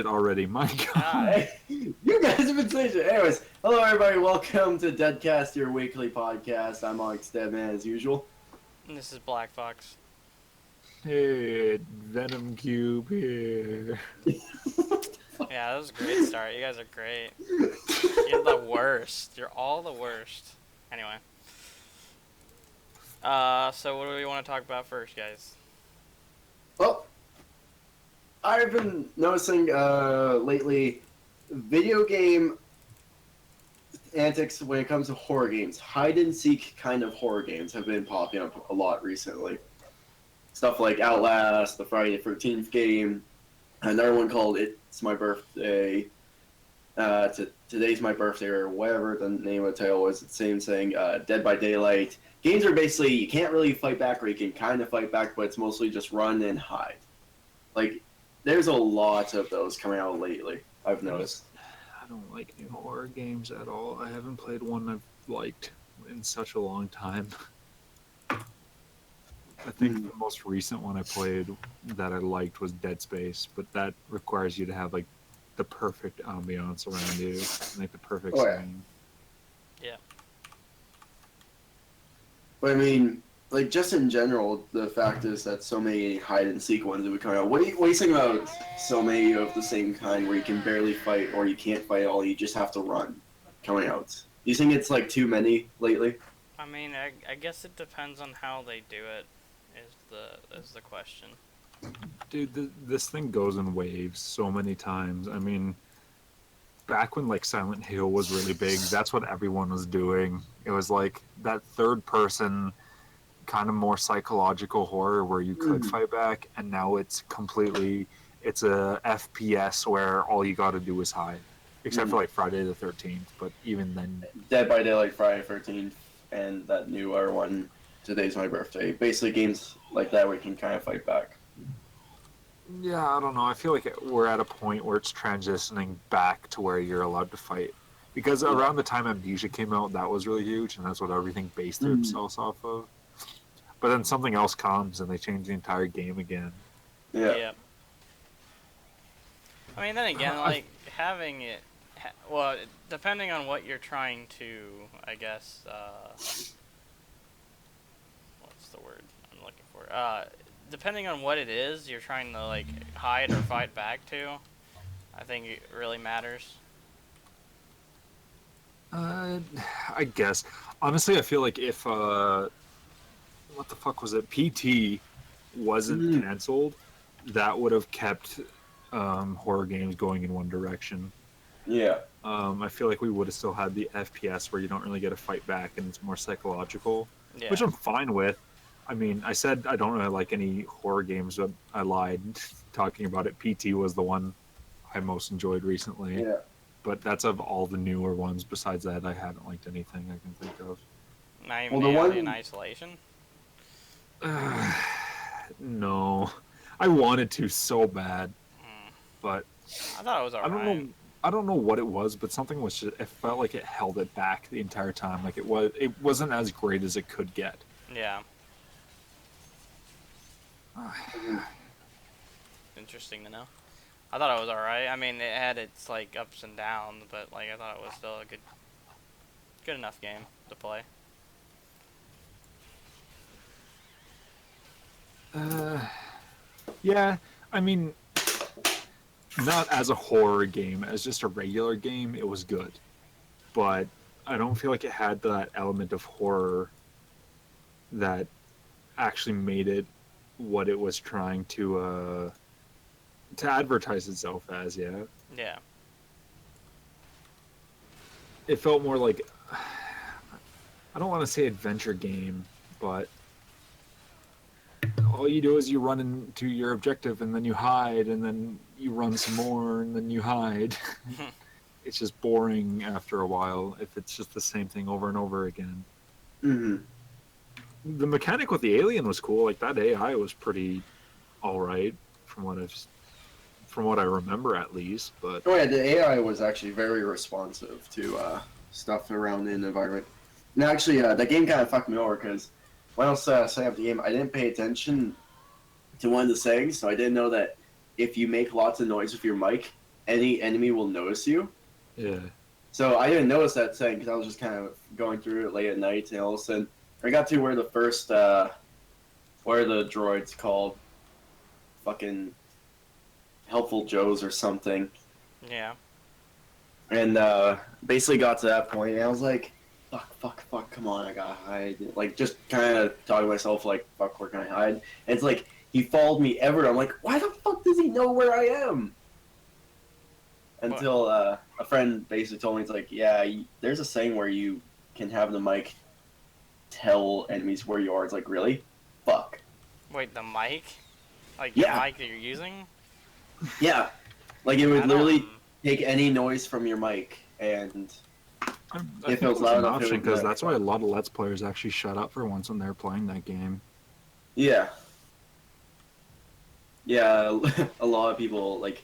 already. My God. You guys have been saying shit. Anyways, hello everybody. Welcome to Deadcast, your weekly podcast. I'm Alex Deadman as usual. And this is Black Fox. Hey, Venom Cube here. Yeah, that was a great start. You guys are great. You're the worst. You're all the worst. Anyway. So what do we want to talk about first, guys? Well, I've been noticing lately video game antics when it comes to horror games. Hide and seek kind of horror games have been popping up a lot recently. Stuff like Outlast, the Friday the 13th game, another one called It's My Birthday, Today's My Birthday, or whatever the name of the title was. It's the same thing, Dead by Daylight. Games are basically, you can't really fight back, or you can kind of fight back, but it's mostly just run and hide. Like, there's a lot of those coming out lately, I've noticed. I don't like new horror games at all. I haven't played one I've liked in such a long time. I think the most recent one I played that I liked was Dead Space, but that requires you to have like the perfect ambiance around you, like the perfect setting. Yeah. But I mean, like, just in general, the fact is that so many hide and seek ones have been coming out. What do you think about so many of the same kind where you can barely fight or you can't fight at all, you just have to run coming out? Do you think it's like too many lately? I mean, I guess it depends on how they do it. Is the question. Dude, this thing goes in waves so many times. I mean, back when like Silent Hill was really big, that's what everyone was doing. It was like that third person kind of more psychological horror where you could fight back, and now it's a FPS where all you got to do is hide, except for like Friday the 13th. But even then, Dead by Daylight, Friday the 13th, and that newer one, Today's My Birthday. Basically, games like that where you can kind of fight back. yeah, I don't know. I feel like we're at a point where it's transitioning back to where you're allowed to fight. Because around the time Amnesia came out, that was really huge, and that's what everything based themselves off of. But then something else comes, and they change the entire game again. Yeah. I mean, then again, like, having it... well, depending on what you're trying to, I guess, what's the word I'm looking for? Depending on what it is you're trying to, like, hide or fight back to, I think it really matters. I guess. Honestly, I feel like if, what the fuck was it? PT wasn't canceled, that would have kept horror games going in one direction. Yeah. I feel like we would have still had the FPS where you don't really get to fight back and it's more psychological, which I'm fine with. I mean, I said I don't really like any horror games, but I lied talking about it. PT was the one I most enjoyed recently. Yeah. But that's of all the newer ones. Besides that, I haven't liked anything I can think of. Not even Alien Isolation? No. I wanted to so bad, but I thought it was alright. I don't know what it was, but something was just, it felt like it held it back the entire time. Like it wasn't as great as it could get. Yeah. Interesting to know. I thought it was alright. I mean, it had its like ups and downs, but like I thought it was still a good enough game to play. Yeah, I mean, not as a horror game, as just a regular game, it was good. But I don't feel like it had that element of horror that actually made it what it was trying to advertise itself as. Yeah. It felt more like, I don't want to say adventure game, but all you do is you run into your objective and then you hide and then you run some more and then you hide. It's just boring after a while if it's just the same thing over and over again. The mechanic with the alien was cool. Like, that AI was pretty alright from what I remember, at least. But oh yeah, the AI was actually very responsive to stuff around in the environment. And actually, that game kind of fucked me over because when I was setting up the game, I didn't pay attention to one of the settings, so I didn't know that if you make lots of noise with your mic, any enemy will notice you. Yeah. So I didn't notice that setting because I was just kind of going through it late at night, and all of a sudden I got to where the first, what are the droids called? Fucking Helpful Joes or something. Yeah. And basically got to that point, and I was like, fuck, come on, I gotta hide. Like, just kind of talking to myself, like, fuck, where can I hide? And it's like, he followed me ever. I'm like, why the fuck does he know where I am? Until a friend basically told me, it's like, yeah, there's a saying where you can have the mic tell enemies where you are. It's like, really? Fuck. Wait, the mic? Like Yeah. the mic that you're using? Yeah. Like, it I would don't- literally take any noise from your mic, and I If think it was it's loud an enough, it option would because work. that's why a lot of Let's Players actually shut up for once when they're playing that game. yeah. Yeah, a lot of people, like,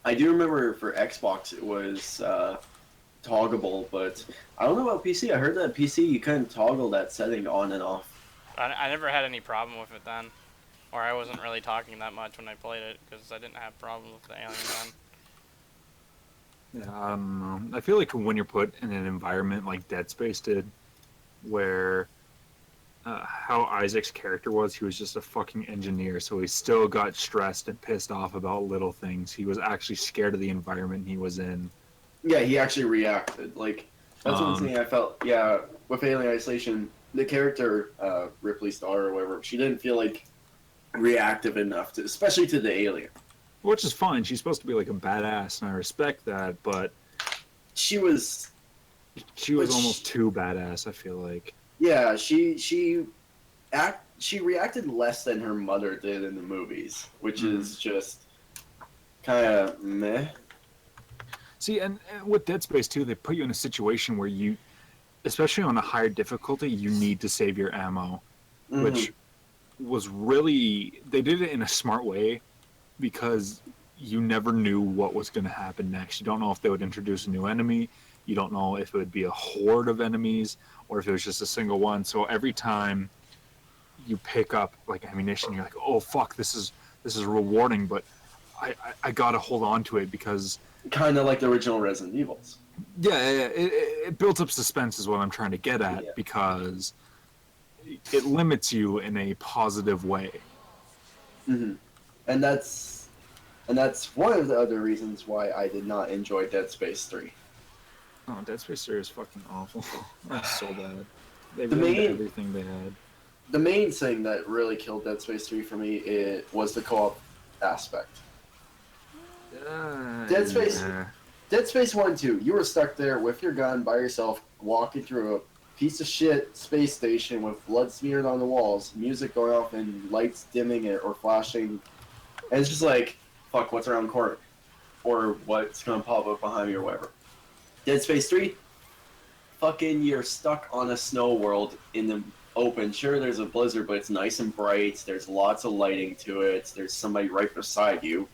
I do remember for Xbox it was toggleable, but I don't know about PC. I heard that PC you couldn't toggle that setting on and off. I never had any problem with it then. Or I wasn't really talking that much when I played it, because I didn't have problems with the alien then. Yeah, I don't know. I feel like when you're put in an environment like Dead Space did, where how Isaac's character was, he was just a fucking engineer, so he still got stressed and pissed off about little things. He was actually scared of the environment he was in. Yeah, he actually reacted. Like, that's one thing I felt, yeah, with Alien Isolation, the character, Ripley Star or whatever, she didn't feel, like, reactive enough, to, especially to the alien. Which is fine. She's supposed to be like a badass, and I respect that, but She was, she was But almost too badass, I feel like. yeah, she reacted less than her mother did in the movies, which is just kind of meh. See, and with Dead Space 2, they put you in a situation where you, especially on a higher difficulty, you need to save your ammo, which was really, they did it in a smart way because you never knew what was going to happen next. You don't know if they would introduce a new enemy. You don't know if it would be a horde of enemies or if it was just a single one. So every time you pick up like ammunition, you're like, oh fuck, this is rewarding, but I gotta hold on to it because Kind of like the original Resident Evils. it builds up suspense is what I'm trying to get at, Yeah. because it limits you in a positive way. And that's one of the other reasons why I did not enjoy Dead Space 3. Oh, Dead Space 3 is fucking awful. That's so bad. They The ruined main- everything they had. The main thing that really killed Dead Space 3 for me was the co-op aspect. Dead Space- Yeah. Dead Space 1 and 2, you were stuck there with your gun by yourself, walking through a piece of shit space station with blood smeared on the walls, music going off and lights dimming it or flashing. And it's just like, fuck, what's around the corner? Or what's gonna pop up behind me or whatever. Dead Space 3, fucking you're stuck on a snow world in the open. Sure, there's a blizzard, but it's nice and bright. There's lots of lighting to it. There's somebody right beside you.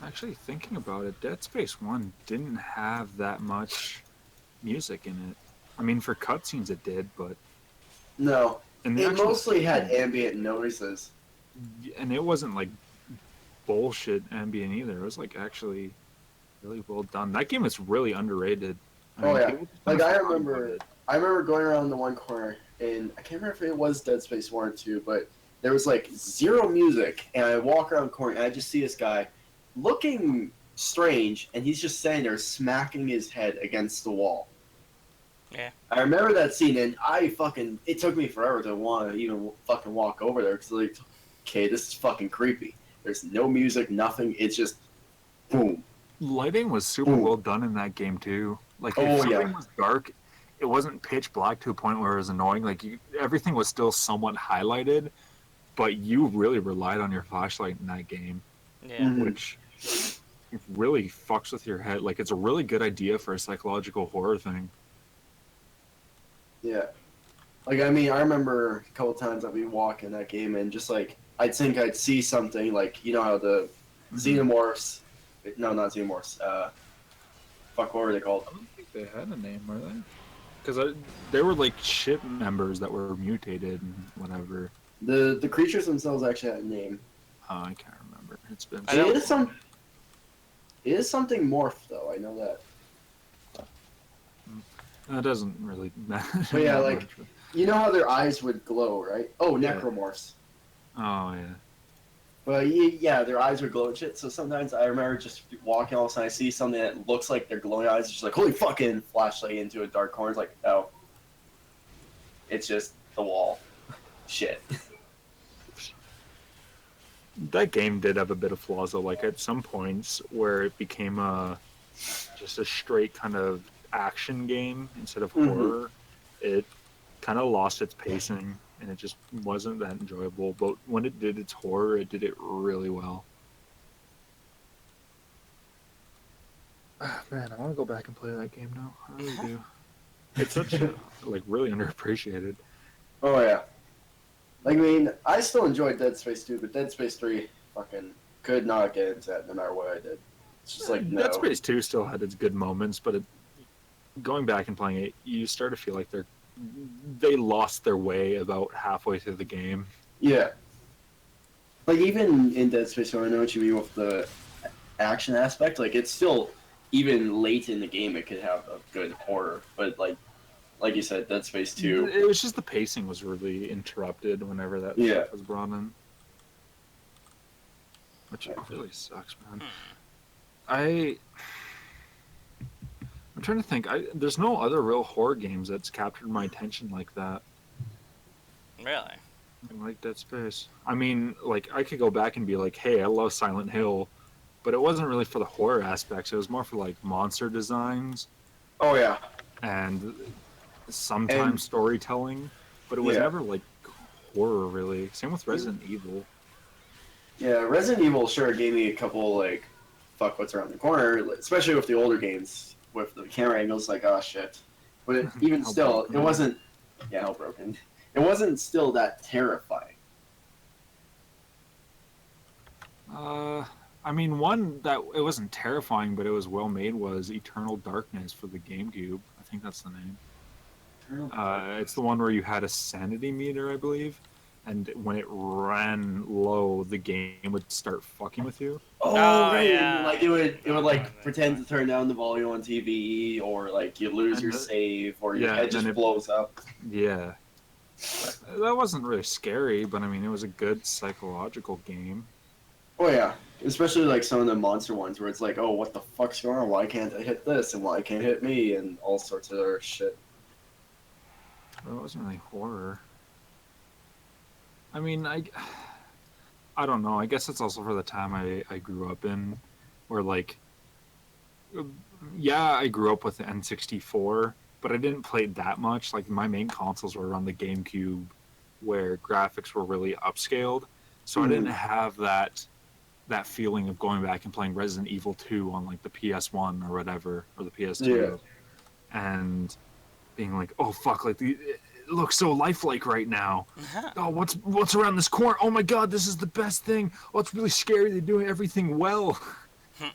Actually, thinking about it, Dead Space 1 didn't have that much music in it. I mean, for cutscenes it did, but... No, in the it actual mostly had game- ambient noises. And it wasn't, like, bullshit ambient either. It was, like, actually really well done. That game is really underrated. Oh, yeah. people just Like, kinda I forgot about remember- it. I remember going around the one corner, and I can't remember if it was Dead Space 1 or 2, but there was, like, zero music, and I walk around the corner, and I just see this guy looking strange, and he's just standing there smacking his head against the wall. Yeah. I remember that scene, and it took me forever to want to even fucking walk over there, because, like, okay, this is fucking creepy. There's no music, nothing, it's just boom. Lighting was super Ooh. well done in that game, too. Like, if Oh, something yeah. was dark, it wasn't pitch black to a point where it was annoying. Like, everything was still somewhat highlighted, but you really relied on your flashlight in that game, Yeah. Mhm. which really fucks with your head. Like, it's a really good idea for a psychological horror thing. Yeah. Like, I mean, I remember a couple times I'd be walking that game and just, like, I'd think I'd see something, like, you know how the Xenomorphs... No, not Xenomorphs. Fuck, what were they called? I don't think they had a name, were they? Because they were, like, ship members that were mutated and whatever. The creatures themselves actually had a name. I can't remember. It's been... I don't- It is some... It is something morph though. I know that. That doesn't really matter. But yeah, that like much, but- you know how their eyes would glow, right? Oh, Yeah. necromorphs. Oh yeah. But yeah, their eyes would glow and shit. So sometimes I remember just walking all of a sudden I see something that looks like their glowing eyes, just like holy fucking flashlight into a dark corner. It's like, oh, it's just the wall. Shit. That game did have a bit of flaws though. Like at some points where it became just a straight kind of action game instead of Mhm. horror, it kind of lost its pacing and it just wasn't that enjoyable. But when it did its horror, it did it really well. Man, I want to go back and play that game now. I really do. It's such like really underappreciated. Oh yeah. Like I mean, I still enjoyed Dead Space 2, but Dead Space 3 fucking could not get into that no matter what I did. It's just like no. Dead Space 2 still had its good moments, but going back and playing it, you start to feel like they lost their way about halfway through the game. Yeah. Like even in Dead Space 2, I know what you mean with the action aspect. Like it's still even late in the game, it could have a good horror, but like you said, Dead Space 2. It was just the pacing was really interrupted whenever that Yeah. stuff was brought in. Which really sucks, man. I'm trying to think. There's no other real horror games that's captured my attention like that. Really? Like Dead Space. I mean, like I could go back and be like, "Hey, I love Silent Hill," but it wasn't really for the horror aspects. It was more for like monster designs Oh yeah. and sometimes And- storytelling. But it was Yeah. never like horror, really. Same with Resident Evil. Yeah, Resident Evil sure gave me a couple like fuck what's around the corner, especially with the older games with the camera angles. Like oh shit, but even How still, broken. it wasn't. Yeah, how broken. It wasn't still that terrifying. I mean, one that it wasn't terrifying, but it was well made was Eternal Darkness for the GameCube. I think that's the name. It's the one where you had a sanity meter, I believe, and when it ran low, the game would start fucking with you. Oh, Oh, right. yeah. Like it would Yeah, like that's pretend to fine. turn down the volume on TV, or like you lose And your the- save, or your yeah, head and just then it- blows up. Yeah. That wasn't really scary, but I mean, it was a good psychological game. Oh yeah, especially like some of the monster ones where it's like, oh, what the fuck's going on? Why can't I hit this, and why can't it hit me, and all sorts of other shit. But it wasn't really horror. I mean, I don't know. I guess it's also for the time I grew up in, where like, yeah, I grew up with the N64, but I didn't play it that much. Like my main consoles were on the GameCube, where graphics were really upscaled, so I didn't have that feeling of going back and playing Resident Evil 2 on like the PS1 or whatever, or the PS2, and being like, oh fuck, like it looks so lifelike right now. Oh, what's around this corner? Oh my god, this is the best thing. Oh, it's really scary. They're doing everything well.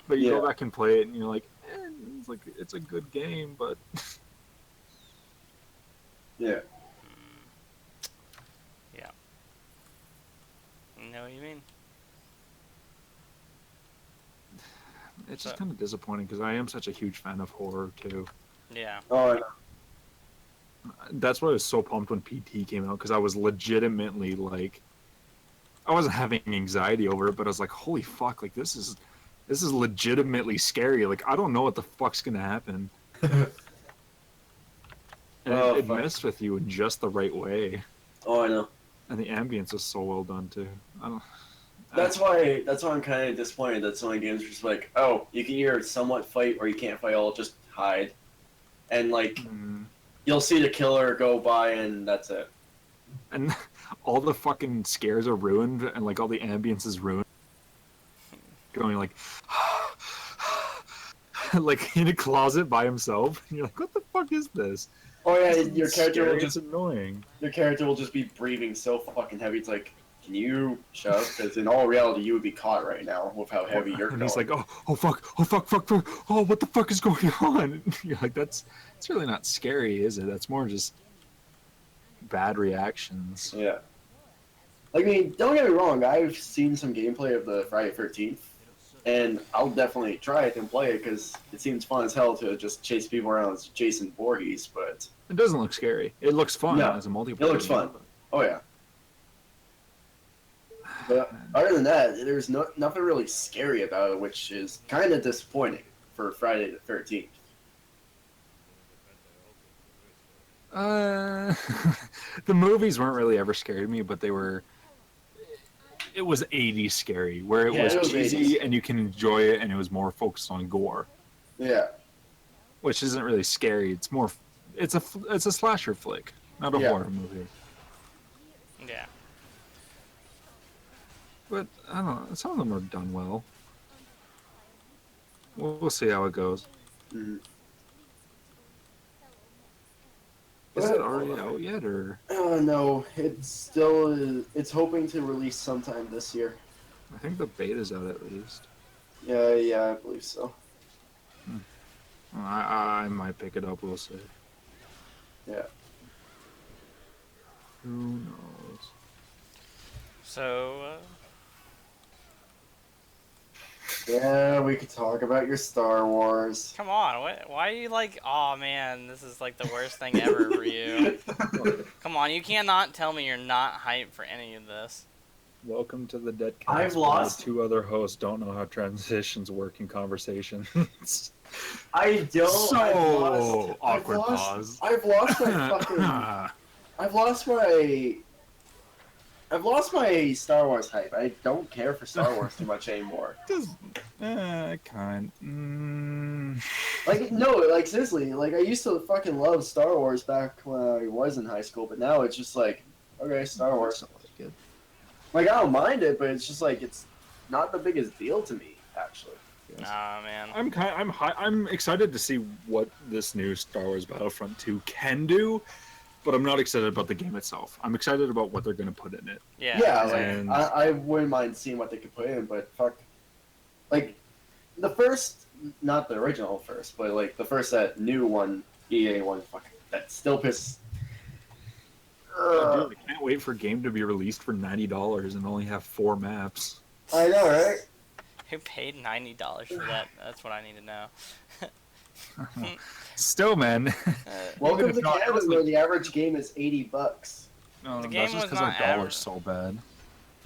But you Yeah. go back and play it, and you're like, it's a good game, but Yeah. Yeah. You know what you mean? it's just kind of disappointing because I am such a huge fan of horror too. Yeah. Oh, I know. That's why I was so pumped when PT came out, because I was legitimately like, I wasn't having anxiety over it, but I was like, holy fuck, like this is legitimately scary. Like I don't know what the fuck's gonna happen. And Oh, it fuck. messed with you in just the right way, Oh, I know. and the ambience was so well done too. I don't. That's why I'm kind of disappointed that so many games are just like, oh, you can either somewhat fight or you can't fight at all, just hide. And like, Mm. you'll see the killer go by and that's it. And all the fucking scares are ruined, and like all the ambience is ruined. Going like, like in a closet by himself, and you're like, what the fuck is this? Oh yeah, This your isn't character will scary, just it's annoying. be breathing so fucking heavy. It's like, can you shut up? Because in all reality, you would be caught right now with how heavy you're And going. he's like, oh fuck, oh what the fuck is going on? And you're like, it's really not scary, is it? That's more just bad reactions. yeah. Like, I mean, don't get me wrong. I've seen some gameplay of the Friday 13th, and I'll definitely try it and play it because it seems fun as hell to just chase people around as Jason Voorhees. But It doesn't look scary. It looks fun No, as a multiplayer. it looks fun. Oh yeah. But other than that, there's nothing really scary about it, which is kind of disappointing for Friday the 13th. The movies weren't really ever scared me, but they were. It was 80s scary, where it Yeah, was it was cheesy 80s. and you can enjoy it, and it was more focused on gore, Yeah. which isn't really scary. It's more. It's a slasher flick, not a Yeah. horror movie. Yeah. But I don't know. Some of them are done well. We'll see how it goes. Mhm. Is it already out yet, or No, it's hoping to release sometime this year. I think the beta's out at least. Yeah, I believe so. I might pick it up. We'll see. Yeah. Who knows? So, Yeah, we could talk about your Star Wars. come on. Why are you like, oh man, this is like the worst thing ever for you? Come on, you cannot tell me you're not hyped for any of this. Welcome to the Dead Cast. I've where lost- the two other hosts don't know how transitions work in conversations. I don't. So awkward pause. I've lost my fucking. I've lost my Star Wars hype. I don't care for Star Wars too much anymore. Just, kind. Like no, like seriously, like I used to fucking love Star Wars back when I was in high school, but now it's just like, okay, Star Wars. Good. Like I don't mind it, but it's just like it's not the biggest deal to me, actually. Nah, man. I'm excited to see what this new Star Wars Battlefront 2 can do, but I'm not excited about the game itself. I'm excited about what they're going to put in it. Yeah. Yeah, like And- I wouldn't mind seeing what they could put in, but fuck, like the first, not the original first, but like the first that new one, EA one, fuck, that still pisses. Dude, I can't wait for a game to be released for $90 and only have 4 maps. I know, right? Who paid $90 for that? That's what I need to know. Still, man. Welcome if to not, Canada, it was where like- the average game is $80. No, The that's game just was because our not dollar's average. so bad.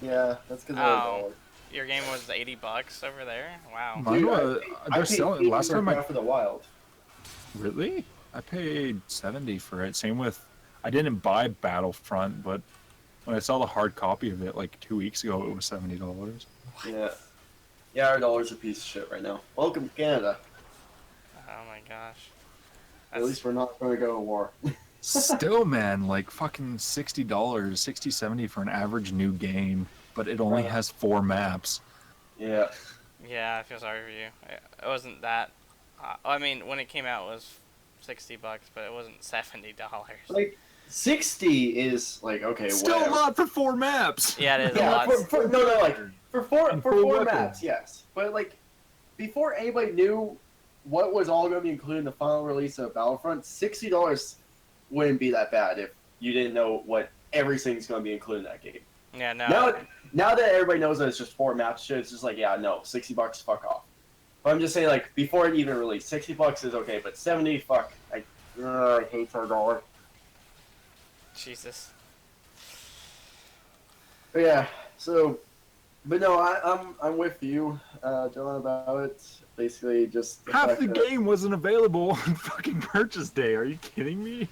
Yeah, that's because Oh. Your game was $80 over there? Wow. Mine Dude, was- I they're paid selling. 80 Last for time I Breath of the Wild. really, I paid 70 for it. Same with, I didn't buy Battlefront, but when I saw the hard copy of it like 2 weeks ago, it was $70. Yeah. Yeah, our dollar's a piece of shit right now. Welcome to Canada. Oh my gosh. At least we're not going to go to war. Still, man, like fucking $60, 60, 70 for an average new game, but it only Right. has 4 maps. Yeah. Yeah, I feel sorry for you. It wasn't that. I mean, when it came out, it was $60, but it wasn't $70. Like, 60 is, like, okay, Still a whatever. lot for 4 maps. Yeah, it is a Yeah, lot. no, like, for four And for full four weapons. maps, yes. But, like, before anybody knew what was all going to be included in the final release of Battlefront, $60 wouldn't be that bad if you didn't know what everything's going to be included in that game. Yeah, no. Now that everybody knows that it's just 4 maps, shit, it's just like, yeah, no, $60, fuck off. But I'm just saying, like, before it even released, $60 is okay, but 70, fuck. I hate our dollar. Jesus. But yeah, so, but no, I'm with you, John, about it. Basically, just Half fact the that- game wasn't available on fucking purchase day. Are you kidding me?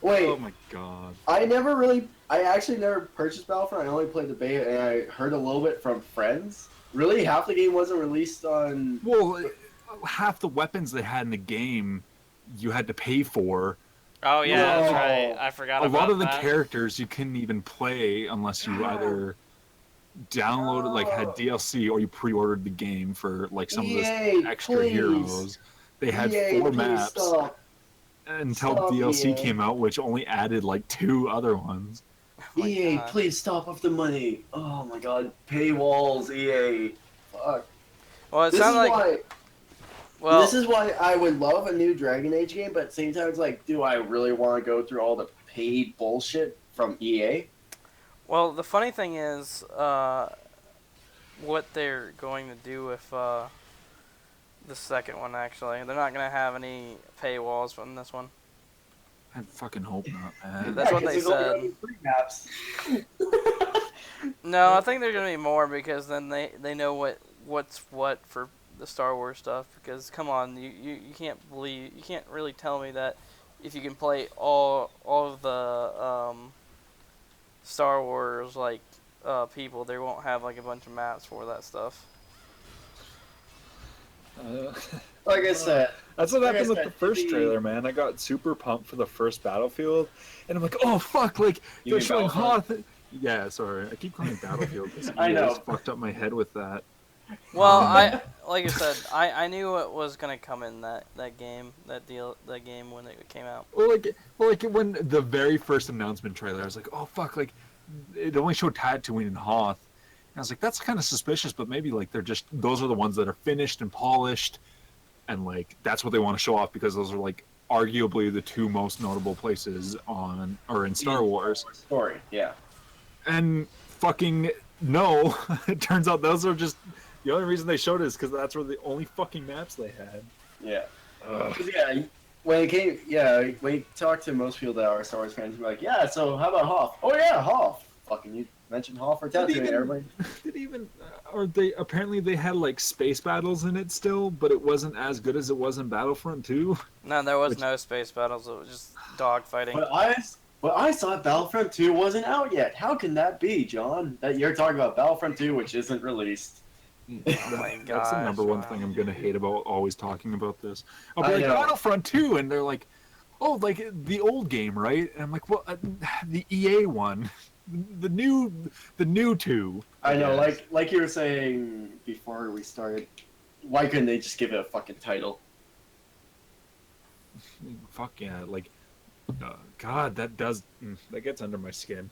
Wait, Oh my god. I actually never purchased Battlefront. I only played the beta, and I heard a little bit from friends. Really, half the game wasn't released on. Well, half the weapons they had in the game, you had to pay for. Oh yeah, that's No. right. I forgot A about lot of the that. characters you couldn't even play unless you either downloaded, like, had DLC or you pre-ordered the game for like some of EA, the extra please. heroes. They had EA, 4 please maps stop. until Stop, DLC EA. came out, which only added like 2 other ones. Oh my EA, God. please stop with the money. Oh my god, paywalls, EA. Fuck. Well, it This is sounds like. why. Well, This is why I would love a new Dragon Age game, but at the same time, it's like, do I really want to go through all the paid bullshit from E EA? well, the funny thing is, what they're going to do with the second one. Actually, they're not gonna have any paywalls from this one. I fucking hope not, man. That's what 'cause they there's only said. gonna be 3 maps. No, I think there's gonna be more because then they know what's what for the Star Wars stuff. Because come on, you can't really tell me that if you can play all of the Star Wars like people, they won't have like a bunch of maps for that stuff. Like I said, That's what Like I happened with said, the first the- trailer, man. I got super pumped for the first Battlefield, and I'm like, oh fuck, like You they're mean showing Battlefront? Hoth. Yeah, sorry, I keep calling it Battlefield. This I know. fucked up my head with that. Well, Um, like I said, I knew it was gonna come in that game when it came out. Well, like when the very first announcement trailer, I was like, oh fuck, like it only showed Tatooine and Hoth. And I was like, that's kind of suspicious, but maybe like they're just those are the ones that are finished and polished, and like that's what they want to show off because those are like arguably the two most notable places on or in Star Wars. Story, yeah. And fucking no, it turns out those are just the only reason they showed it is because that's were the only fucking maps they had. Yeah. Ugh. 'Cause, yeah, when you talk to most people that are Star Wars fans, you're like, yeah, so how about Hoth? Oh yeah, Hoth. Fucking you mentioned Hoth or Did Tatooine, even- everybody. Did even or they apparently they had like space battles in it still, but it wasn't as good as it was in Battlefront 2. No, there was Which- no space battles. It was just dog fighting. But I thought Battlefront 2 wasn't out yet. How can that be, John? That you're talking about Battlefront 2, which isn't released. Oh my That's the number gosh, one wow. thing I'm gonna hate about always talking about this. I'll be I like know. Battlefront 2, and they're like, "Oh, like the old game, right?" And I'm like, "Well, the EA one, the new two." I know, guess." like you were saying before we started, why couldn't they just give it a fucking title? Fuck yeah, like, God, that gets under my skin.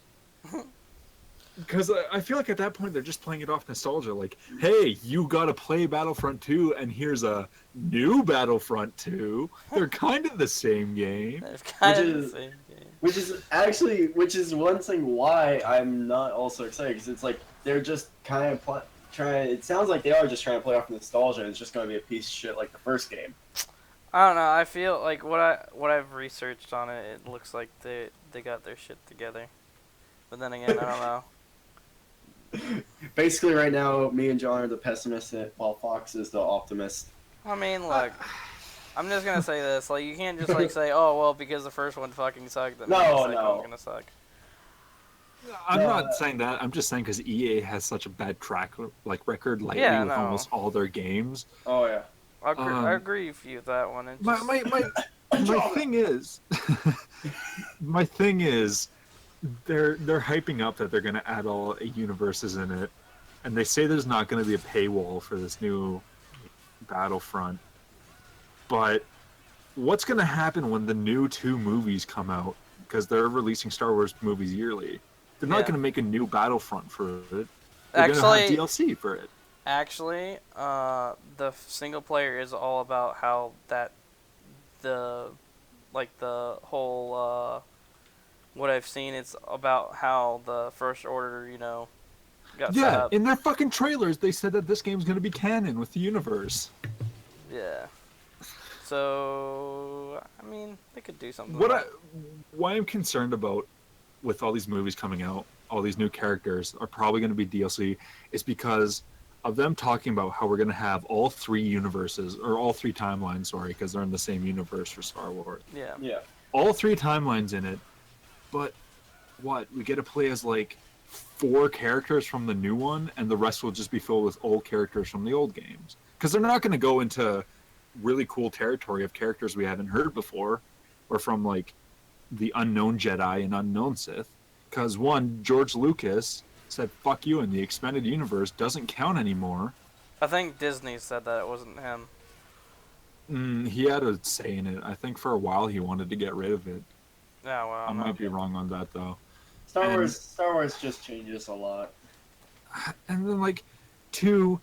Because I feel like at that point they're just playing it off nostalgia. Like, hey, you gotta play Battlefront 2, and here's a new Battlefront 2. They're kind of the same game. They're kind Which of the is- same game. Which is one thing why I'm not also excited, because it's like they're just kind of trying. It sounds like they are just trying to play off nostalgia, and it's just going to be a piece of shit like the first game. I don't know. I feel like what I've researched on it, it looks like they got their shit together. But then again, I don't know. Basically, right now, me and John are the pessimists, while Fox is the optimist. I mean, look, I'm just gonna say this: like, you can't just like say, "Oh, well, because the first one fucking sucked, that No, means the second no. one's gonna suck." I'm No, not saying that. I'm just saying because EA has such a bad record lately Yeah, with no. almost all their games. Oh yeah. I agree with you with that one. It's My just, my thing is, my thing is, they're hyping up that they're gonna add all universes in it, and they say there's not gonna be a paywall for this new Battlefront. But what's gonna happen when the new 2 movies come out? Because they're releasing Star Wars movies yearly. They're not Yeah. gonna make a new Battlefront for it. They're gonna have actually, DLC for it. the single player is all about how the whole what I've seen. It's about how the First Order, got set Yeah, up. in their fucking trailers, they said that this game's gonna be canon with the universe. Yeah. So, I mean, they could do something. Why I'm concerned about with all these movies coming out, all these new characters are probably going to be DLC, is because of them talking about how we're going to have all 3 universes or all 3 timelines. Sorry, because they're in the same universe for Star Wars. Yeah. Yeah. All 3 timelines in it, but what we get to play as like 4 characters from the new one, and the rest will just be filled with old characters from the old games. Because they're not going to go into really cool territory of characters we haven't heard before, or from like the unknown Jedi and unknown Sith. Because one, George Lucas said "fuck you" and the expanded universe doesn't count anymore. I think Disney said that it wasn't him. He had a say in it. I think for a while he wanted to get rid of it. Yeah, well, I might be wrong on that though. Star And- Wars just changes a lot. And then like 2,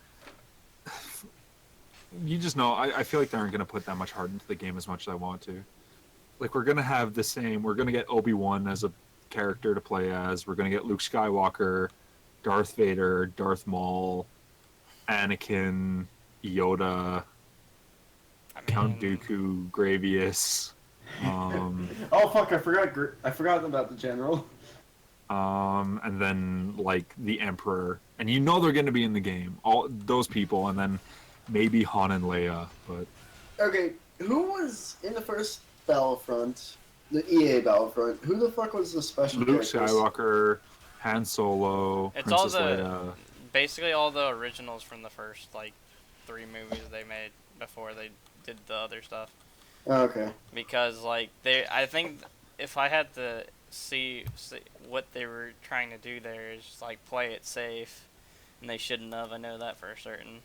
you just know, I feel like they aren't going to put that much heart into the game as much as I want to. Like, we're going to have the same, we're going to get Obi-Wan as a character to play as, we're going to get Luke Skywalker, Darth Vader, Darth Maul, Anakin, Yoda, I Count mean, Dooku, Gravius, Oh fuck! I forgot about the general. and then like the Emperor, and you know they're going to be in the game. All those people, and then maybe Han and Leia. But Okay, who was in the first Battlefront? The EA Battlefront. Who the fuck was the special Luke characters? Skywalker, Han Solo, it's all Princess the Leia. basically all the originals from the first like 3 movies they made before they did the other stuff. Oh, okay. Because like I think if I had to see what they were trying to do there is just, like play it safe, and they shouldn't have. I know that for certain.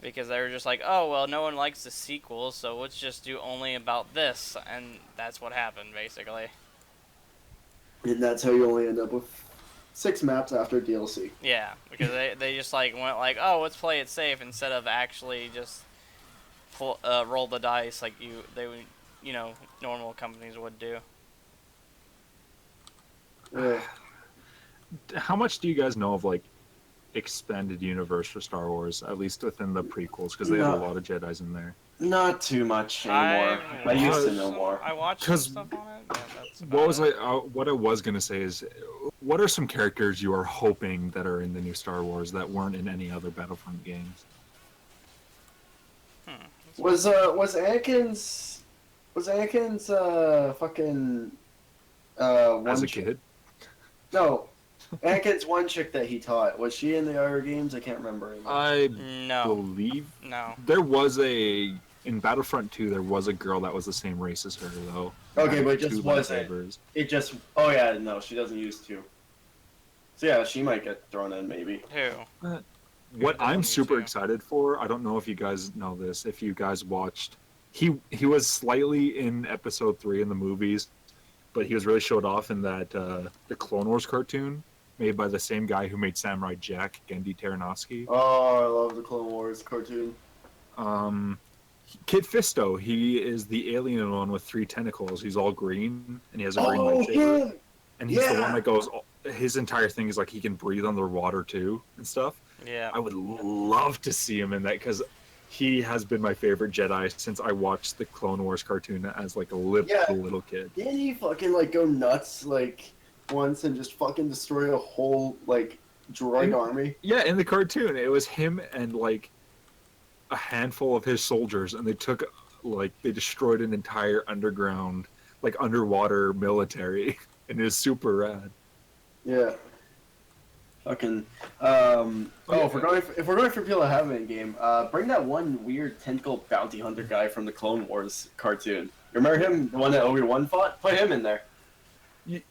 Because they were just like, oh well, no one likes the sequels, so let's just do only about this, and that's what happened basically. And that's how you only end up with 6 maps after DLC. Yeah, because they just like went like, oh, let's play it safe instead of actually just roll the dice like they would, normal companies would do. Yeah. How much do you guys know of like expanded universe for Star Wars, at least within the prequels, because they have a No. lot of Jedi's in there. Not too much anymore. I used to know more. I watched some 'Cause stuff on it. Yeah, that's What about was it. what I was gonna say is, what are some characters you are hoping that are in the new Star Wars that weren't in any other Battlefront games? Was Anakin's fucking one As a chick- kid, No, Anakin's one chick that he taught, was she in the other games? I can't remember anymore. I No, believe no. there was in Battlefront 2. There was a girl that was the same race as her, though. Okay, but it Two just wasn't. lightsabers. It just. Oh yeah, no, she doesn't use two. So yeah, she might get thrown in maybe. Who? What doesn't I'm use super two? excited for, I don't know if you guys know this, if you guys watched, he was slightly in episode 3 in the movies, but he was really showed off in that the Clone Wars cartoon made by the same guy who made Samurai Jack, Gendy Tartakovsky. Oh, I love the Clone Wars cartoon. Kid Fisto, he is the alien one with 3 tentacles. He's all green and he has a green Oh, lightsaber. him! And he's the Yeah. one that goes. His entire thing is like he can breathe underwater too and stuff. Yeah. I would love to see him in that because he has been my favorite Jedi since I watched the Clone Wars cartoon as like a little kid. Didn't he fucking like go nuts like once and just fucking destroy a whole like droid army? Yeah, in the cartoon, it was him and like a handful of his soldiers, and they destroyed an entire underwater military, and it was super rad. Yeah. Fucking. If we're going for people that have it in game, bring that one weird tentacle bounty hunter guy from the Clone Wars cartoon. Remember him, the one that Obi-Wan fought? Put him in there.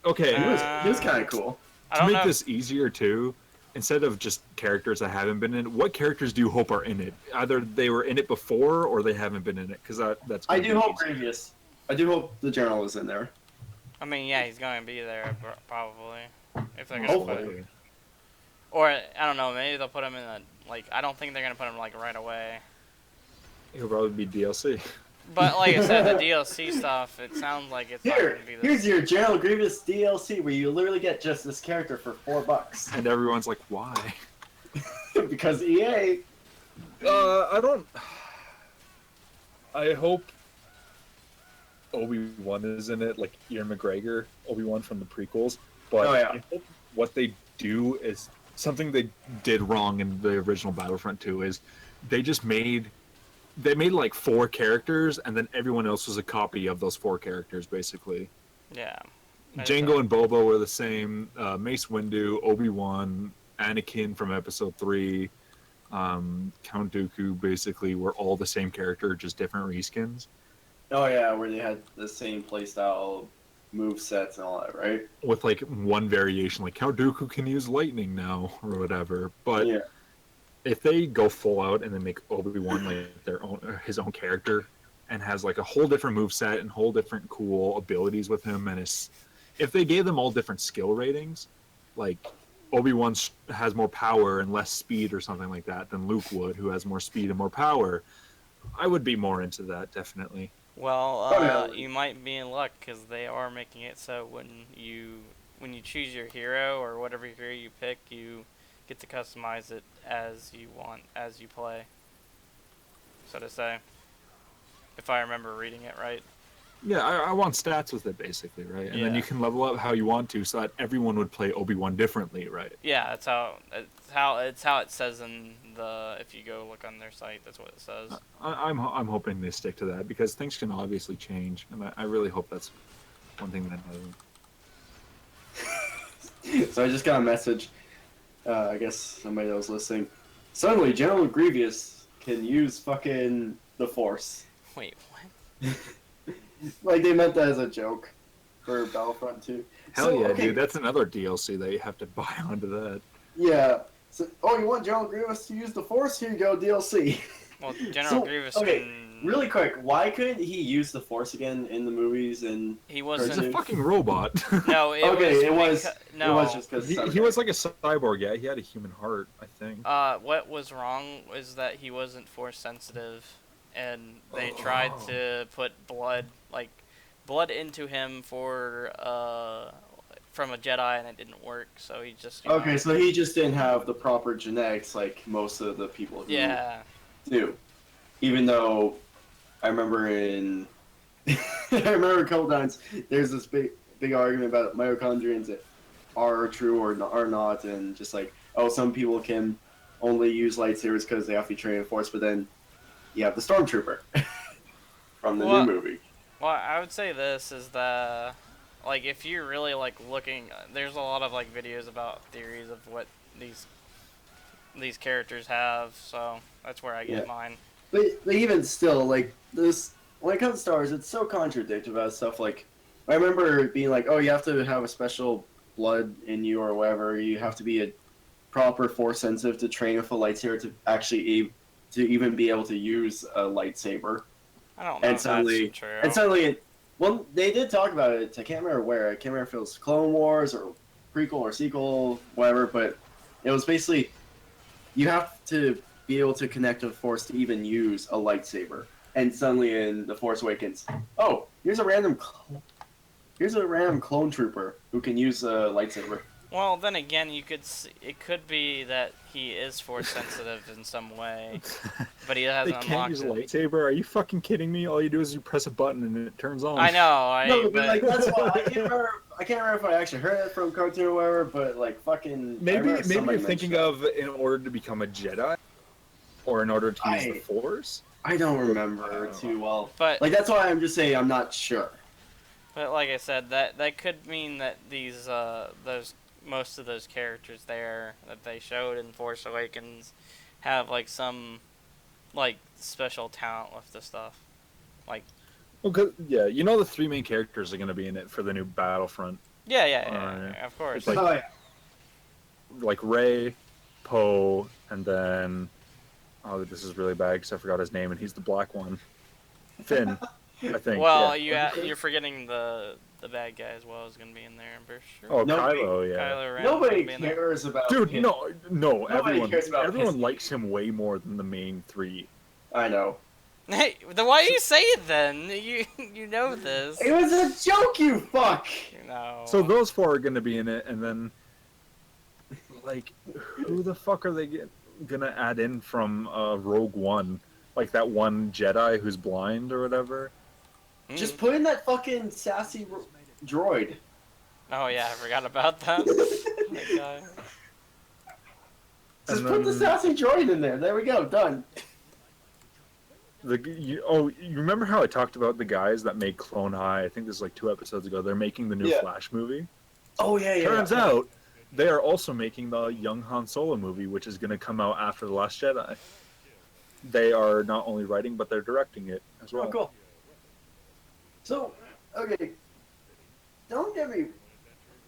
Okay, He was kind of cool. I to don't make know. this easier too, instead of just characters that haven't been in, what characters do you hope are in it? Either they were in it before or they haven't been in it, because that's. I gonna do be hope easy. Grievous. I do hope the general is in there. I mean, yeah, he's going to be there probably if they're going to put Hopefully. him. Or I don't know, maybe they'll put him in a I don't think they're going to put him like right away. It'll probably be DLC. But like I said, the DLC stuff, it sounds like it's not going to be this. Here's your General Grievous DLC where you literally get just this character for $4. And everyone's like, why? Because EA. I don't. I hope Obi-Wan is in it, like Ian McGregor, Obi-Wan from the prequels. But Oh, yeah. I hope what they do is something they did wrong in the original Battlefront 2 is they made like 4 characters, and then everyone else was a copy of those 4 characters, basically. Yeah. Jango and Boba were the same. Mace Windu, Obi-Wan, Anakin from Episode 3, Count Dooku, basically were all the same character, just different reskins. Oh yeah, where they had the same playstyle, move sets and all that, right? With like one variation, like Count Dooku can use lightning now or whatever. But Yeah. if they go full out and then make Obi-Wan like his own character and has like a whole different move set and whole different cool abilities with him, and if they gave them all different skill ratings, like Obi-Wan has more power and less speed or something like that than Luke would, who has more speed and more power, I would be more into that, definitely. Well, yeah. you might be in luck because they are making it so when you choose your hero or whatever hero you pick, you get to customize it as you want, as you play, so to say. If I remember reading it right. Yeah, I want stats with it basically, right? And then Yeah. you can level up how you want to, so that everyone would play Obi-Wan differently, right? Yeah, that's how it says in the, if you go look on their site, that's what it says. I'm hoping they stick to that because things can obviously change, and I really hope that's one thing that doesn't. So I just got a message. I guess somebody that was listening. Suddenly, General Grievous can use fucking the Force. Wait, what? Like they meant that as a joke for Battlefront 2. Hell So, yeah, okay, dude! That's another DLC that you have to buy onto that. Yeah. So, oh, you want General Grievous to use the Force? Here you go, DLC. Well, General So, Grievous okay, can... Really quick, why couldn't he use the Force again in the movies? And He He's wasn't... a fucking robot. No, it Okay, was... it was just because he was like a cyborg. Yeah, he had a human heart, I think. What was wrong is that he wasn't force sensitive, and they tried to put blood into him from a Jedi, and it didn't work. So he just Okay, so he just didn't have the proper genetics like most of the people who do. Even though I remember I remember a couple times there's this big argument about mitochondrions that are true or are not, and just like, oh, some people can only use lightsabers because they have to be trained in Force, but then you have the Stormtrooper from the new movie. Well, I would say this is that, like, if you're really like looking, there's a lot of like videos about theories of what these characters have, so that's where I get mine. But even still, like this, when it comes to Star Wars, it's so contradictory about stuff. Like, I remember being like, "Oh, you have to have a special blood in you, or whatever. You have to be a proper Force sensitive to train with a lightsaber to actually to even be able to use a lightsaber." I don't know if that's true. And suddenly, well, they did talk about it. I can't remember where. I can't remember if it was Clone Wars or prequel or sequel, whatever. But it was basically you have to be able to connect with Force to even use a lightsaber. And suddenly in The Force Awakens, oh, here's a random clone trooper who can use a lightsaber. Well, then again, it could be that he is force sensitive in some way, but he hasn't They can't unlocked use a it. lightsaber. Are you fucking kidding me? All you do is you press a button and it turns on. I know, No, but like that's why I can't remember if I actually heard it from cartoon or whatever. But like fucking Maybe you're somebody thinking mentioned of in order to become a Jedi, or in order to use the Force. I don't remember too well. But Like that's why I'm just saying I'm not sure. But like I said, that could mean that these most of those characters there that they showed in Force Awakens have like some like special talent with the stuff. Like Well, 'cause- yeah, you know the three main characters are going to be in it for the new Battlefront. yeah, of course. It's like- Oh yeah. Like Rey, Poe, and then this is really bad because I forgot his name, and he's the black one. Finn, I think. Well, yeah. you're forgetting the bad guy as well is gonna be in there. I'm pretty sure. Oh, Nobody- Kylo, yeah. Kylo Ren Nobody will be in there. cares about Dude, him. no, Nobody cares about everyone his- likes him way more than the main three. I know. Hey, then why do you say it then? You know this. It was a joke, you fuck. You know. So those four are going to be in it, and then, like, who the fuck are they going to add in from Rogue One? Like that one Jedi who's blind or whatever? Just put in that fucking sassy droid. Oh yeah, I forgot about that. That guy. Just And put the then- sassy droid in there. There we go. Done. You remember how I talked about the guys that made Clone High? I think this is like 2 episodes ago. They're making the new Yeah. Flash movie. Oh yeah. Turns out they are also making the young Han Solo movie, which is going to come out after The Last Jedi. They are not only writing, but they're directing it as well. Oh, cool. So, okay, don't get me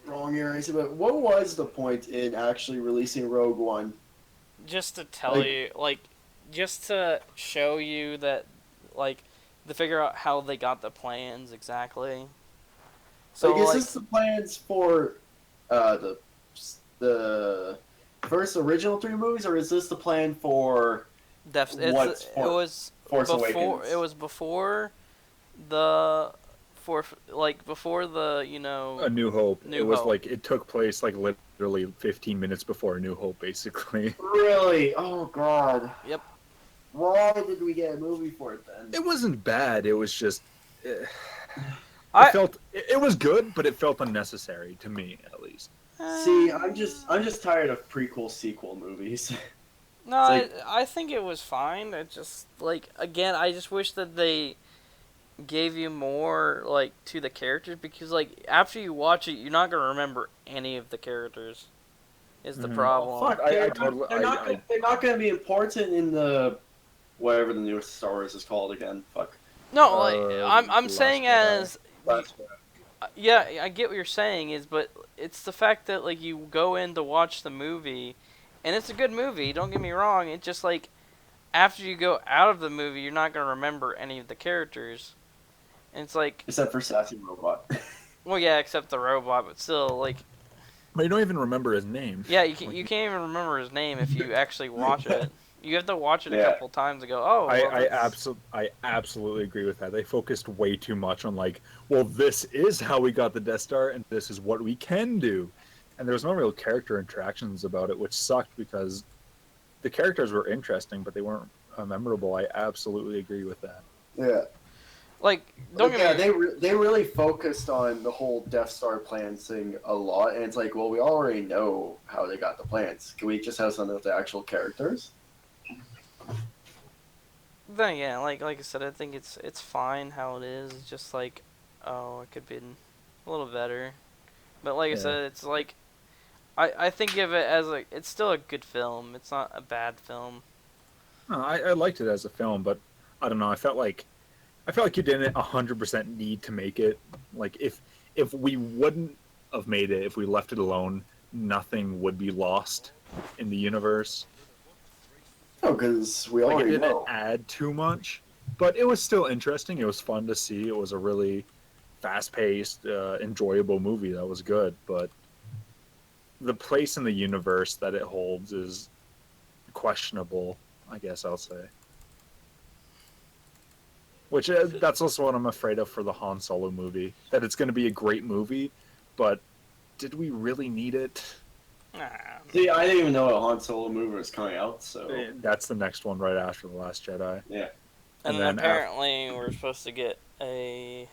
wrong here, Asa, but what was the point in actually releasing Rogue One? Just to tell Like- you, like, just to show you that, like, to figure out how they got the plans exactly. So, Like, is like, this the plans for the first original 3 movies, or is this the plan for it what's was Force before Awakens? it was before the before before the A New Hope. New It was Hope. like it took place like literally 15 minutes before A New Hope, basically. Really? Oh God. Yep. Why did we get a movie for it then? It wasn't bad. It was just I it was good, but it felt unnecessary to me at least. See, I'm just tired of prequel sequel movies. No, It's like- I think it was fine. It just like again, I just wish that they gave you more like to the characters because like after you watch it, you're not gonna remember any of the characters. Is the Mhm. problem? Fuck, they're not going to be important in the whatever the newest Star Wars is called again. Fuck. No, like I'm Last saying Jedi. as Last yeah, I get what you're saying is, but it's the fact that like you go in to watch the movie, and it's a good movie. Don't get me wrong. It's just like after you go out of the movie, you're not gonna remember any of the characters, and it's like, Except for Sassy Robot. well, yeah, except the robot, but still, like, But you don't even remember his name. yeah, you can't even remember his name if you actually watch it. You have to watch it a Yeah. couple times to go, oh, well, I absolutely agree with that. They focused way too much on like, well, this is how we got the Death Star, and this is what we can do, and there was no real character interactions about it, which sucked because the characters were interesting, but they weren't memorable. I absolutely agree with that. Yeah. like, don't Like, get yeah, me. they really focused on the whole Death Star plans thing a lot, and it's like, well, we already know how they got the plans. Can we just have some of the actual characters? Then yeah, like I said, I think it's fine how it is. It's just like, oh, it could be a little better. But like I Yeah. said, it's like, I think of it as like it's still a good film. It's not a bad film. No, I liked it as a film, but I don't know. I felt like you didn't 100% need to make it. Like if we wouldn't have made it, if we left it alone, nothing would be lost in the universe. No, because we Like it already didn't know. add too much, but it was still interesting. It was fun to see. It was a really fast-paced, enjoyable movie that was good. But the place in the universe that it holds is questionable, I guess I'll say. Which that's also what I'm afraid of for the Han Solo movie. That it's going to be a great movie, but did we really need it? Nah. See, I didn't even know a Han Solo movie was coming out, so That's the next one right after The Last Jedi. yeah. And And then then apparently we're supposed to get a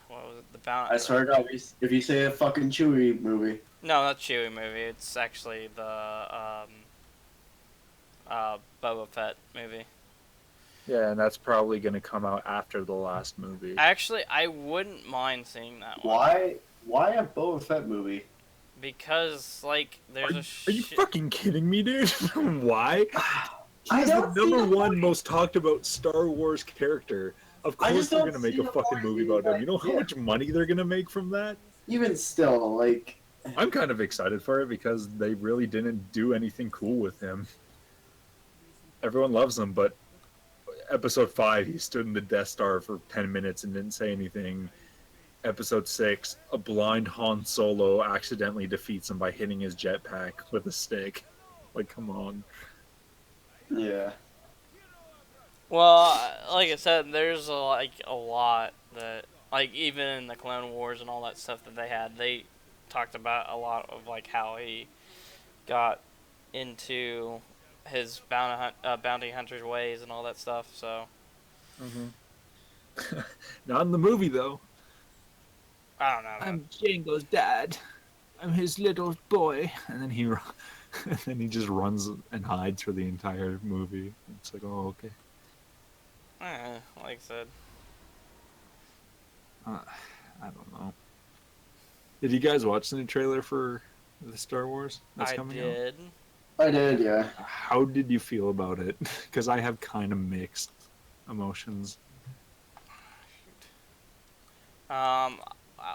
what was it? The bounty. I swear to God, if you say a fucking Chewie movie, No, not Chewie movie. It's actually the Boba Fett movie. Yeah, and that's probably going to come out after the last movie. Actually, I wouldn't mind seeing that one. why a Boba Fett movie? Because like there's Are you fucking kidding me, dude? Why? I He's the don't see number the one point. most talked about Star Wars character. Of I course just they're don't gonna make see a the fucking point movie in about him. that, You know how yeah. much money they're gonna make from that? Even still, like, I'm kind of excited for it because they really didn't do anything cool with him. Everyone loves him, but Episode 5, he stood in the Death Star for 10 minutes and didn't say anything. Episode 6, a blind Han Solo accidentally defeats him by hitting his jetpack with a stick. Like, come on. yeah. Well, like I said, there's a lot that like even in the Clone Wars and all that stuff that they had, they talked about a lot of like how he got into his bounty hunter's ways and all that stuff. So Not in the movie, though. I don't know. I'm Django's dad. I'm his little boy. And then and then he just runs and hides for the entire movie. It's like, oh, okay. Like I said, I don't know. Did you guys watch the new trailer for the Star Wars that's I coming did. I did, yeah. out? How did you feel about it? Because I have kind of mixed emotions.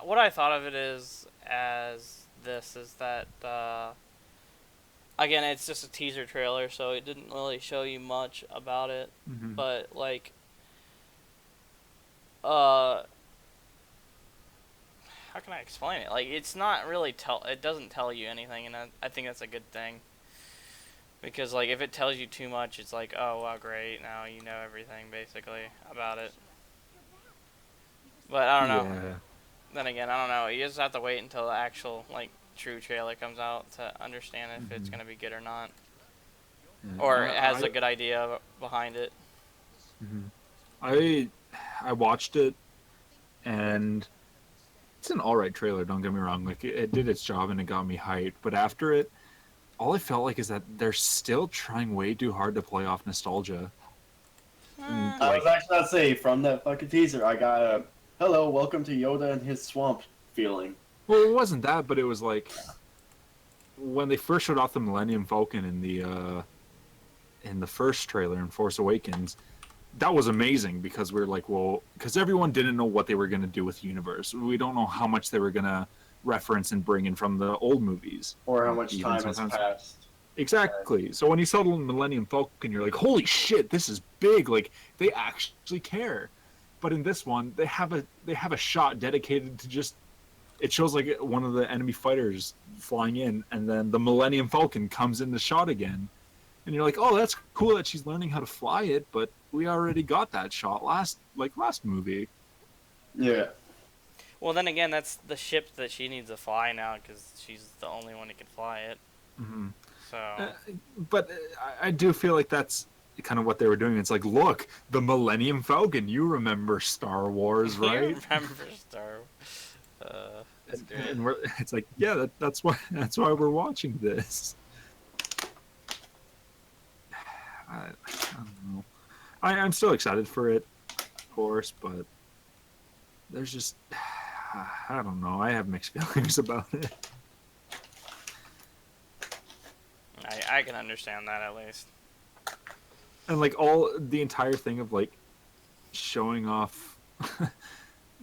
What I thought of it is as this is that again, it's just a teaser trailer, so it didn't really show you much about it. Mm-hmm. But like, how can I explain it? Like, it's not really it doesn't tell you anything, and I think that's a good thing. Because like if it tells you too much, it's like, oh wow, great, now you know everything basically about it. But I don't know. Yeah. Then again, I don't know. You just have to wait until the actual like true trailer comes out to understand if it's Mhm. gonna be good or not, Yeah. or it has a good idea behind it. Mhm. I watched it, and it's an alright trailer. Don't get me wrong. Like it did its job and it got me hyped. But after it, all I felt like is that they're still trying way too hard to play off nostalgia. And Eh, I like, was actually about to say, from that fucking teaser, I got a hello, welcome to Yoda and his swamp feeling. well, it wasn't that, but it was like when they first showed off the Millennium Falcon in the first trailer in Force Awakens. That was amazing because we were like, well, because everyone didn't know what they were going to do with the universe. We don't know how much they were going to reference and bring in from the old movies. Or how much Even time has sometimes. passed. Exactly. So when you saw the Millennium Falcon, you're like, holy shit, this is big. Like they actually care. But in this one, they have a shot dedicated to just. It shows like one of the enemy fighters flying in, and then the Millennium Falcon comes in the shot again, and you're like, oh, that's cool that she's learning how to fly it, but we already got that shot last movie. Yeah. well, then again, that's the ship that she needs to fly now because she's the only one who can fly it. Hmm. So But I do feel like that's kind of what they were doing. It's like, look, the Millennium Falcon. You remember Star Wars, you right? remember Star? That's great. And it's like, yeah, that's why we're watching this. I don't know. I'm still excited for it, of course, but there's just I don't know. I have mixed feelings about it. I can understand that at least. And like all the entire thing of like showing off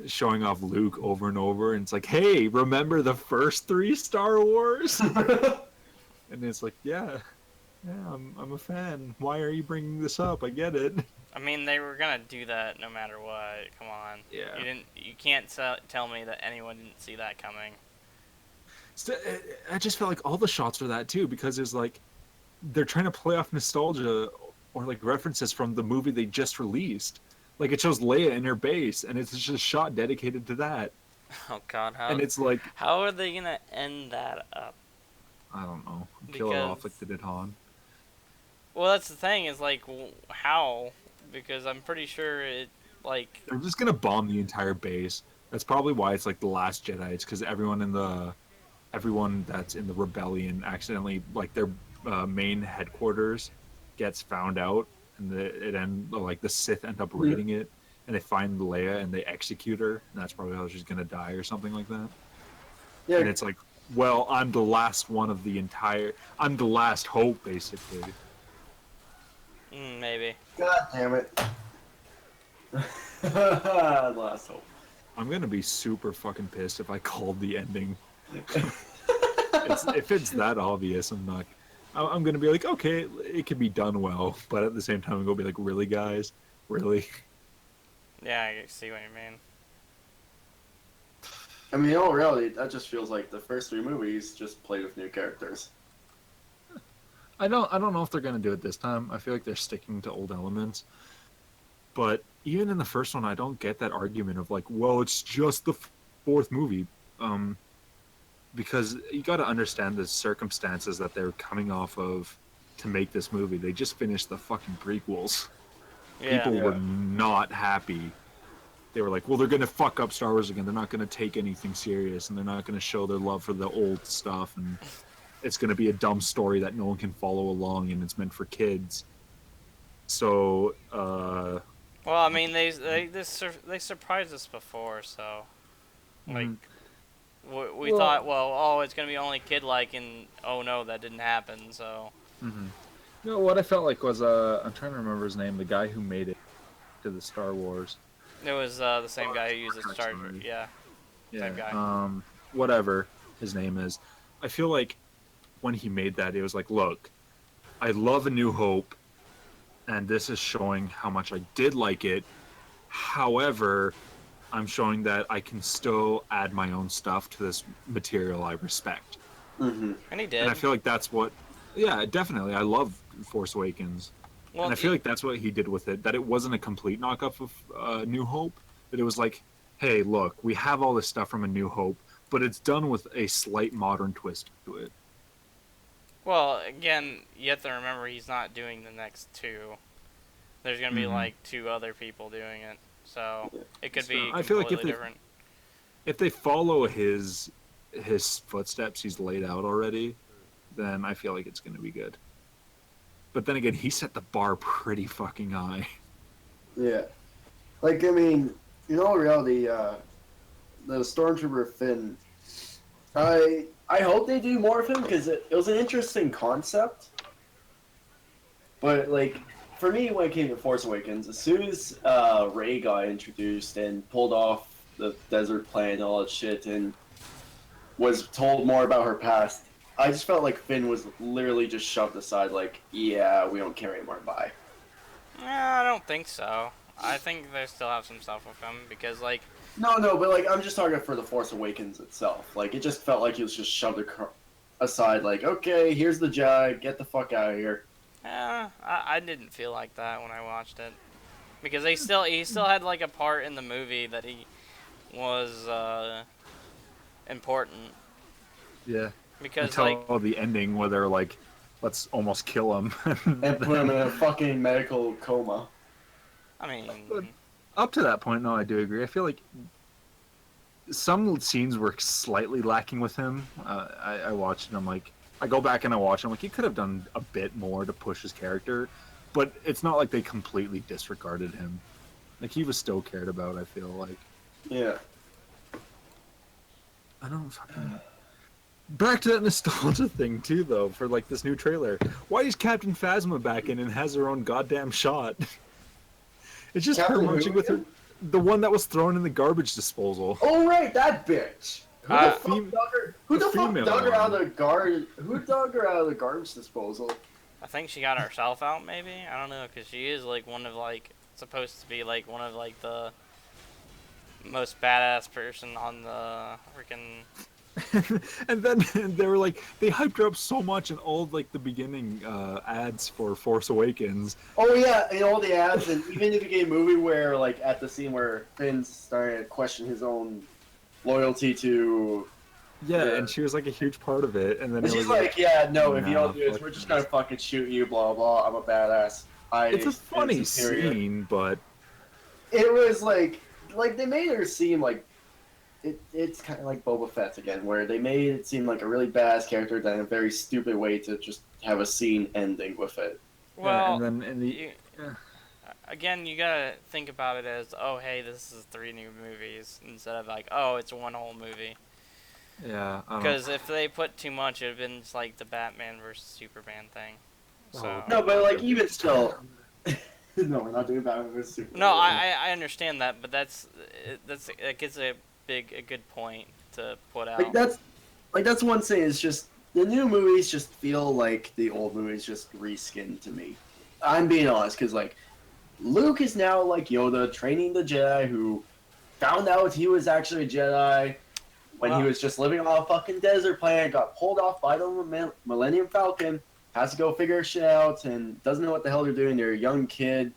showing off Luke over and over, and it's like, hey, remember the first 3 Star Wars? And it's like, yeah, I'm a fan. Why are you bringing this up? I get it. I mean, they were gonna do that no matter what. Come on. Yeah. You can't tell me that anyone didn't see that coming. So, I just felt like all the shots were that too, because it's like they're trying to play off nostalgia or like references from the movie they just released. Like it shows Leia in her base, and it's just a shot dedicated to that. Oh God, And it's like, how are they gonna end that up? I don't know, kill it off like Because- they did Han. Well, that's the thing is like how, because I'm pretty sure it like They're just gonna bomb the entire base. That's probably why it's like the Last Jedi. It's because everyone that's in the rebellion accidentally, like their main headquarters gets found out, and the Sith end up raiding it, and they find Leia and they execute her, and that's probably how she's gonna die or something like that. Yeah. And it's like, well, I'm the last hope, basically. maybe. God damn it. Last hope. I'm gonna be super fucking pissed if I called the ending. If it's that obvious, I'm gonna be like, okay, it can be done well, but at the same time, I'm gonna be like, really, guys, really? Yeah, I see what you mean. I mean, in all reality, that just feels like the first 3 movies just played with new characters. I don't know if they're gonna do it this time. I feel like they're sticking to old elements, but even in the first one, I don't get that argument of like, well, it's just the 4th movie, because you got to understand the circumstances that they're coming off of to make this movie. They just finished the fucking prequels. Yeah. People were not happy. They were like, well, they're going to fuck up Star Wars again. They're not going to take anything serious, and they're not going to show their love for the old stuff, and it's going to be a dumb story that no one can follow along, and it's meant for kids. So, Well, I mean, they surprised us before, so like we Well- thought, well, oh, it's gonna be only kid-like, and oh no, that didn't happen. So You know, what I felt like was, I'm trying to remember his name, the guy who made it to the Star Wars. it was the same guy who uses Correct, Star. sorry. Yeah. Yeah, Same guy. whatever his name is. I feel like when he made that, it was like, look, I love A New Hope, and this is showing how much I did like it. However, I'm showing that I can still add my own stuff to this material I respect. Mm-hmm. And he did. And I feel like that's what Yeah, definitely. I love Force Awakens, Well, and I feel like that's what he did with it. That it wasn't a complete knockoff of New Hope. That it was like, hey, look, we have all this stuff from A New Hope, but it's done with a slight modern twist to it. well, again, you have to remember he's not doing the next two. There's gonna be Mhm. like two other people doing it, so it could So be I feel like completely different. if they follow his footsteps he's laid out already, then I feel like it's going to be good. But then again, he set the bar pretty fucking high. Yeah. Like, I mean, in all reality, the Stormtrooper Finn, I hope they do more of him because it was an interesting concept. But, like, for me, when it came to Force Awakens, as soon as Rey got introduced and pulled off the desert planet and all that shit and was told more about her past, I just felt like Finn was literally just shoved aside, like, yeah, we don't care anymore, bye. Yeah, I don't think so. I think they still have some stuff with him because, like, No, but like I'm just talking for the Force Awakens itself. Like it just felt like he was just shoved aside. Like, okay, here's the Jedi, get the fuck out of here. I didn't feel like that when I watched it because he still had like a part in the movie that he was important Yeah. because Until like the ending where they're like, let's almost kill him. And put him in a fucking medical coma. I mean But up to that point, no, I do agree. I feel like some scenes were slightly lacking with him. I watched and I'm like, I go back and I watch. I'm like, he could have done a bit more to push his character, but it's not like they completely disregarded him. Like he was still cared about. I feel like Yeah. I don't fucking. Back to that nostalgia thing too, though. For like this new trailer, why is Captain Phasma back in and has her own goddamn shot? It's just her Captain munching who with her. again? The one that was thrown in the garbage disposal. Oh right, that bitch. Who Uh, the fuck dug her? Who the the fuck female dug her out one. of the guard? Who dug her out of the garbage disposal? I think she got herself out maybe. I don't know because she is like one of like supposed to be like one of like the most badass person on the freaking. And then they were like, they hyped her up so much in all like the beginning ads for Force Awakens. Oh yeah, in all the ads, and even in the game movie where like at the scene where Finn's starting to question his own loyalty to. Yeah, Yeah. and she was like a huge part of it. And then And it she's was like, yeah, no, if you nah, don't do this, fuck we're just this. gonna fucking shoot you, blah blah. I'm a badass. It's a funny superior. scene, but It was like they made her seem like it's kind of like Boba Fett again, where they made it seem like a really badass character, then a very stupid way to just have a scene ending with it. Well, and then in the you, yeah. again, you gotta think about it as oh hey, this is 3 new movies instead of like oh it's one whole movie. Yeah, I don't know. Because if they put too much, it'd have been just like the Batman versus Superman thing. So Oh, No, but like even still, no, we're not doing Batman vs Superman. no, I understand that, but it gets a good point to put out. That's one thing. Is just the new movies just feel like the old movies just reskinned to me. I'm being honest, because like Luke is now like Yoda training the Jedi who found out he was actually a Jedi when he Wow. was just living on a fucking desert planet, got pulled off by the Millennium Falcon, has to go figure shit out, and doesn't know what the hell they're doing. They're a young kid,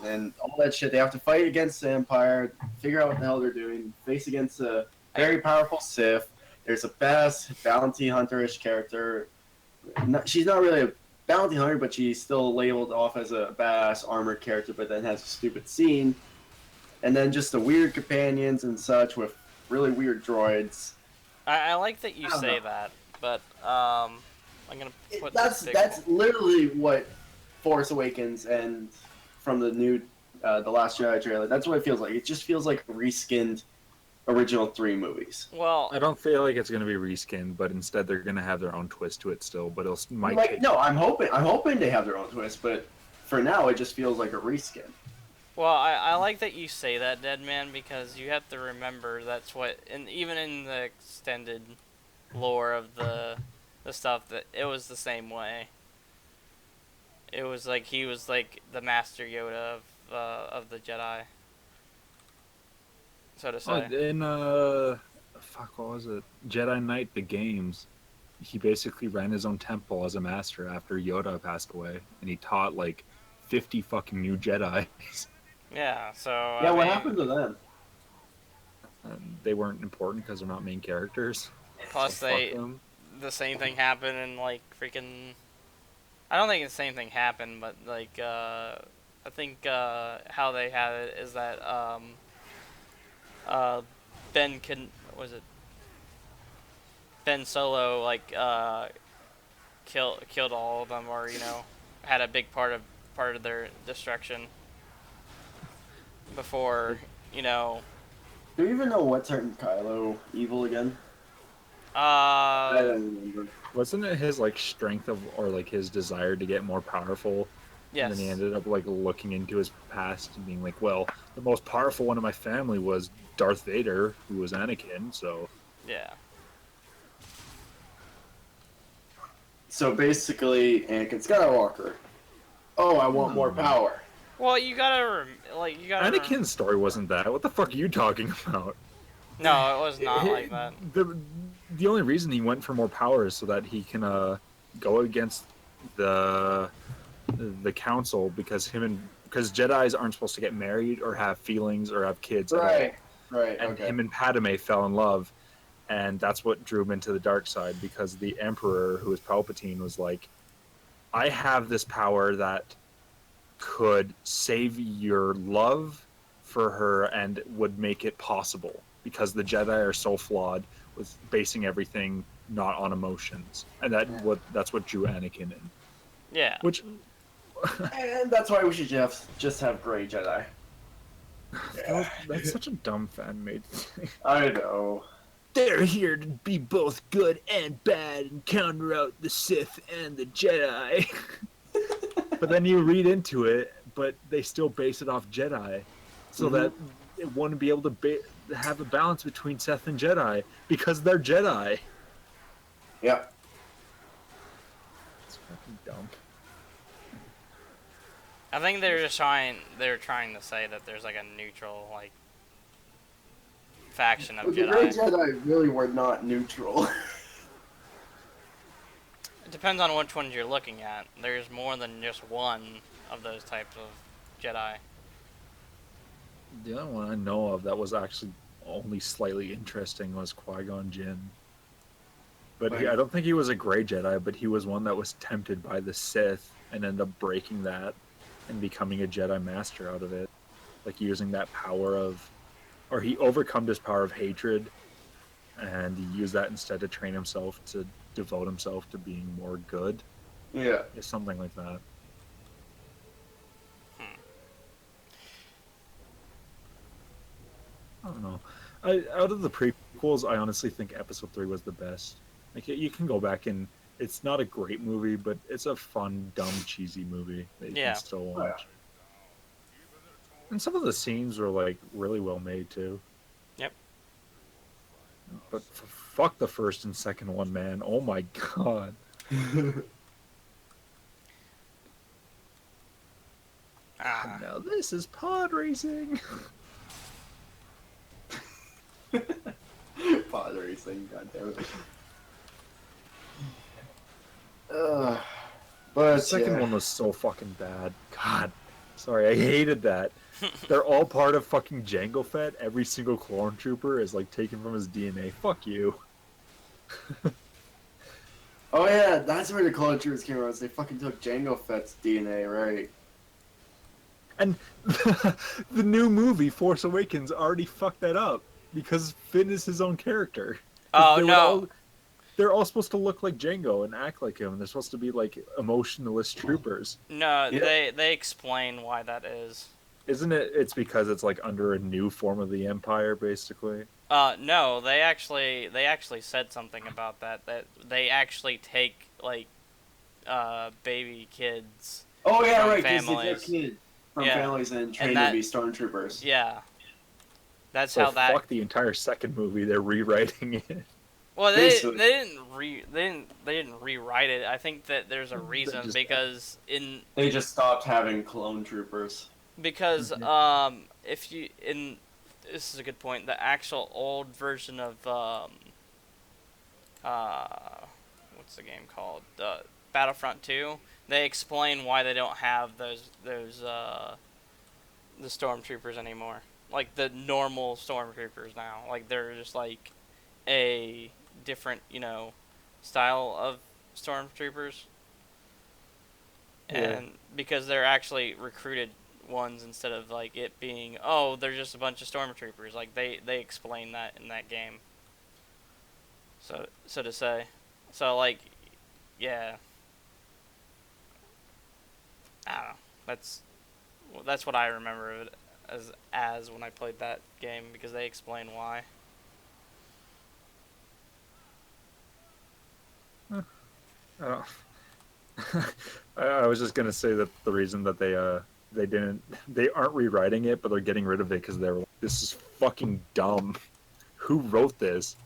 and all that shit. They have to fight against the Empire, figure out what the hell they're doing, face against a very powerful Sith. There's a badass bounty hunter-ish character. She's not really a bounty hunter, but she's still labeled off as a badass armored character, but then has a stupid scene. And then just the weird companions and such with really weird droids. I like that you I don't say know. that, but I'm gonna put That's this big- that's literally what Force Awakens and from the new the Last Jedi trailer. That's what it feels like. It just feels like reskinned original 3 movies. well. I don't feel like it's gonna be reskinned, but instead they're gonna have their own twist to it still. But it'll might Like take no, I'm hoping they have their own twist, but for now it just feels like a reskin. Well, I like that you say that, Deadman, because you have to remember that's what, and even in the extended lore of the stuff, that it was the same way. It was like he was like the Master Yoda of the Jedi, so to say. in fuck, what was it? Jedi Knight the games. he basically ran his own temple as a master after Yoda passed away, and he taught like 50 fucking new Jedi. Yeah. So Yeah, I what mean, happened to them? And they weren't important because they're not main characters. So plus fuck them. the same thing happened in like freaking. I don't think the same thing happened, but like I think how they had it is that uh, Ben can was it Ben Solo like killed all of them, or had a big part of their destruction before you know Do you even know what turned Kylo evil again? I uh don't remember. Wasn't it his like strength of or like his desire to get more powerful? And then he yes ended up like looking into his past and being like, well, the most powerful one of my family was Darth Vader, who was Anakin, so yeah. So basically, Anakin Skywalker. Oh, I want more power. Well, you gotta Anakin's story wasn't that. What the fuck are you talking about? No, it was not like that. The only reason he went for more power is so that he can go against the council because Jedi's aren't supposed to get married or have feelings or have kids at all. Right. Right. And Okay. him and Padme fell in love, and that's what drew him into the dark side because the Emperor, who was Palpatine, was like, I have this power that could save your love for her and would make it possible because the Jedi are so flawed with basing everything not on emotions, and that's what drew Anakin in. Yeah. Which And that's why we should just have gray Jedi. that's such a dumb fan made thing. I know. They're here to be both good and bad and counter out the Sith and the Jedi. But then you read into it, but they still base it off Jedi, so that it wouldn't be able to have a balance between Sith and Jedi because they're Jedi. Yep. It's fucking dumb. I think they're trying to say that there's like a neutral like faction of But the gray Jedi. Jedi really were not neutral. It depends on which ones you're looking at. There's more than just one of those types of Jedi. The only one I know of that was actually only slightly interesting was Qui-Gon Jinn. But I don't think he was a gray Jedi, but he was one that was tempted by the Sith and ended up breaking that and becoming a Jedi Master out of it. Like using that power or he overcome his power of hatred and he used that instead to train himself to devote himself to being more good. Yeah. It's something like that. I don't know. Out of the prequels, I honestly think Episode 3 was the best. Like you can go back and it's not a great movie, but it's a fun, dumb, cheesy movie that you Yeah. can still Oh, yeah. watch. And some of the scenes were like really well made too. Yep. But fuck the first and second one, man. Oh my god. Ah. Now this is pod racing. Pod racing, goddammit. But The second yeah. one was so fucking bad. God. Sorry, I hated that. They're all part of fucking Jango Fett. Every single clone trooper is like taken from his DNA. Fuck you. Oh yeah, that's where the clone troopers came from. They fucking took Jango Fett's DNA, right? And the new movie, Force Awakens, already fucked that up because Finn is his own character. 'Cause Oh no. They're all supposed to look like Jango and act like him. They're supposed to be like emotionless troopers. No, Yeah. they explain why that is. Isn't it? It's because it's like under a new form of the Empire, basically. No, they actually said something about that they actually take like baby kids. Oh yeah, From right. Because they families. took kids from Yeah. families and trained that- to be stormtroopers. Yeah. That's So how that. fuck the entire second movie. They're rewriting it. Well, Basically. they didn't rewrite it. I think that there's a reason just- because They just stopped having clone troopers. if you in this is a good point. The actual old version of what's the game called? Battlefront 2. They explain why they don't have the stormtroopers anymore. Like the normal stormtroopers now. Like they're just like a different, style of stormtroopers. Yeah. And because they're actually recruited ones instead of like it being, oh, they're just a bunch of stormtroopers. Like they explain that in that game. So to say. So like yeah. I don't know. That's what I remember of it as when I played that game because they explain why. I don't. I was just gonna say that the reason that they aren't rewriting it, but they're getting rid of it because they're like, this is fucking dumb. Who wrote this?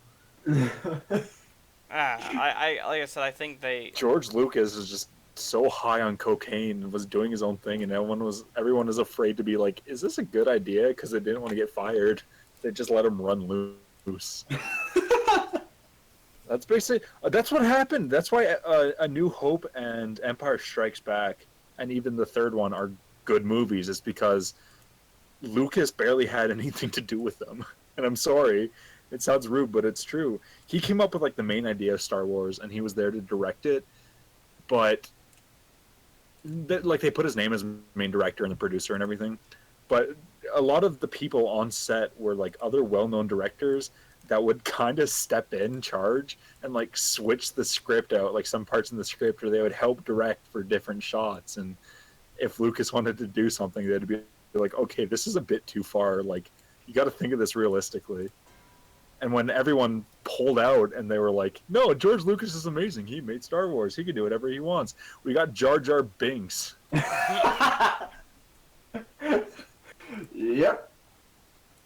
I like I said, I think they. George Lucas is just so high on cocaine and was doing his own thing, and everyone was afraid to be like, is this a good idea? Because they didn't want to get fired. They just let him run loose. That's basically that's what happened. That's why A New Hope and Empire Strikes Back, and even the third one are good movies. Is because Lucas barely had anything to do with them. And I'm sorry, it sounds rude, but it's true. He came up with like the main idea of Star Wars, and he was there to direct it. But like they put his name as main director and the producer and everything. But a lot of the people on set were like other well-known directors that would kind of step in charge and like switch the script out, like some parts in the script, or they would help direct for different shots. And if Lucas wanted to do something, they'd be like, okay, this is a bit too far. Like, you got to think of this realistically. And when everyone pulled out and they were like, no, George Lucas is amazing. He made Star Wars. He can do whatever he wants. We got Jar Jar Binks. Yep.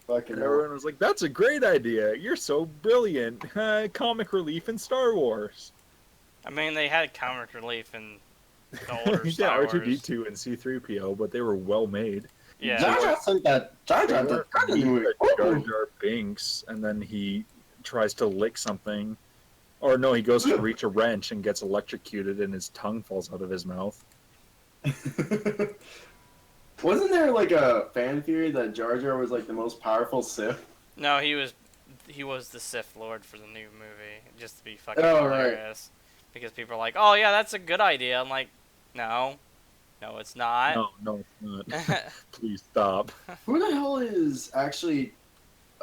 Fucking And everyone was like, that's a great idea. You're so brilliant. Comic relief in Star Wars. I mean, they had comic relief in the older Yeah, Star Wars. R2-D2 and C-3PO, but they were well made. Yeah. Jar Jar sent that. Jar Jar Jar did kind of movie. Jar Binks, and then he tries to lick something. Or no, he goes to reach a wrench and gets electrocuted and his tongue falls out of his mouth. Wasn't there like a fan theory that Jar Jar was like the most powerful Sith? No, he was the Sith Lord for the new movie, just to be fucking Oh, right. hilarious. Because people are like, oh yeah, that's a good idea. I'm like, no, it's not. No, it's not. Please stop. Who the hell is actually?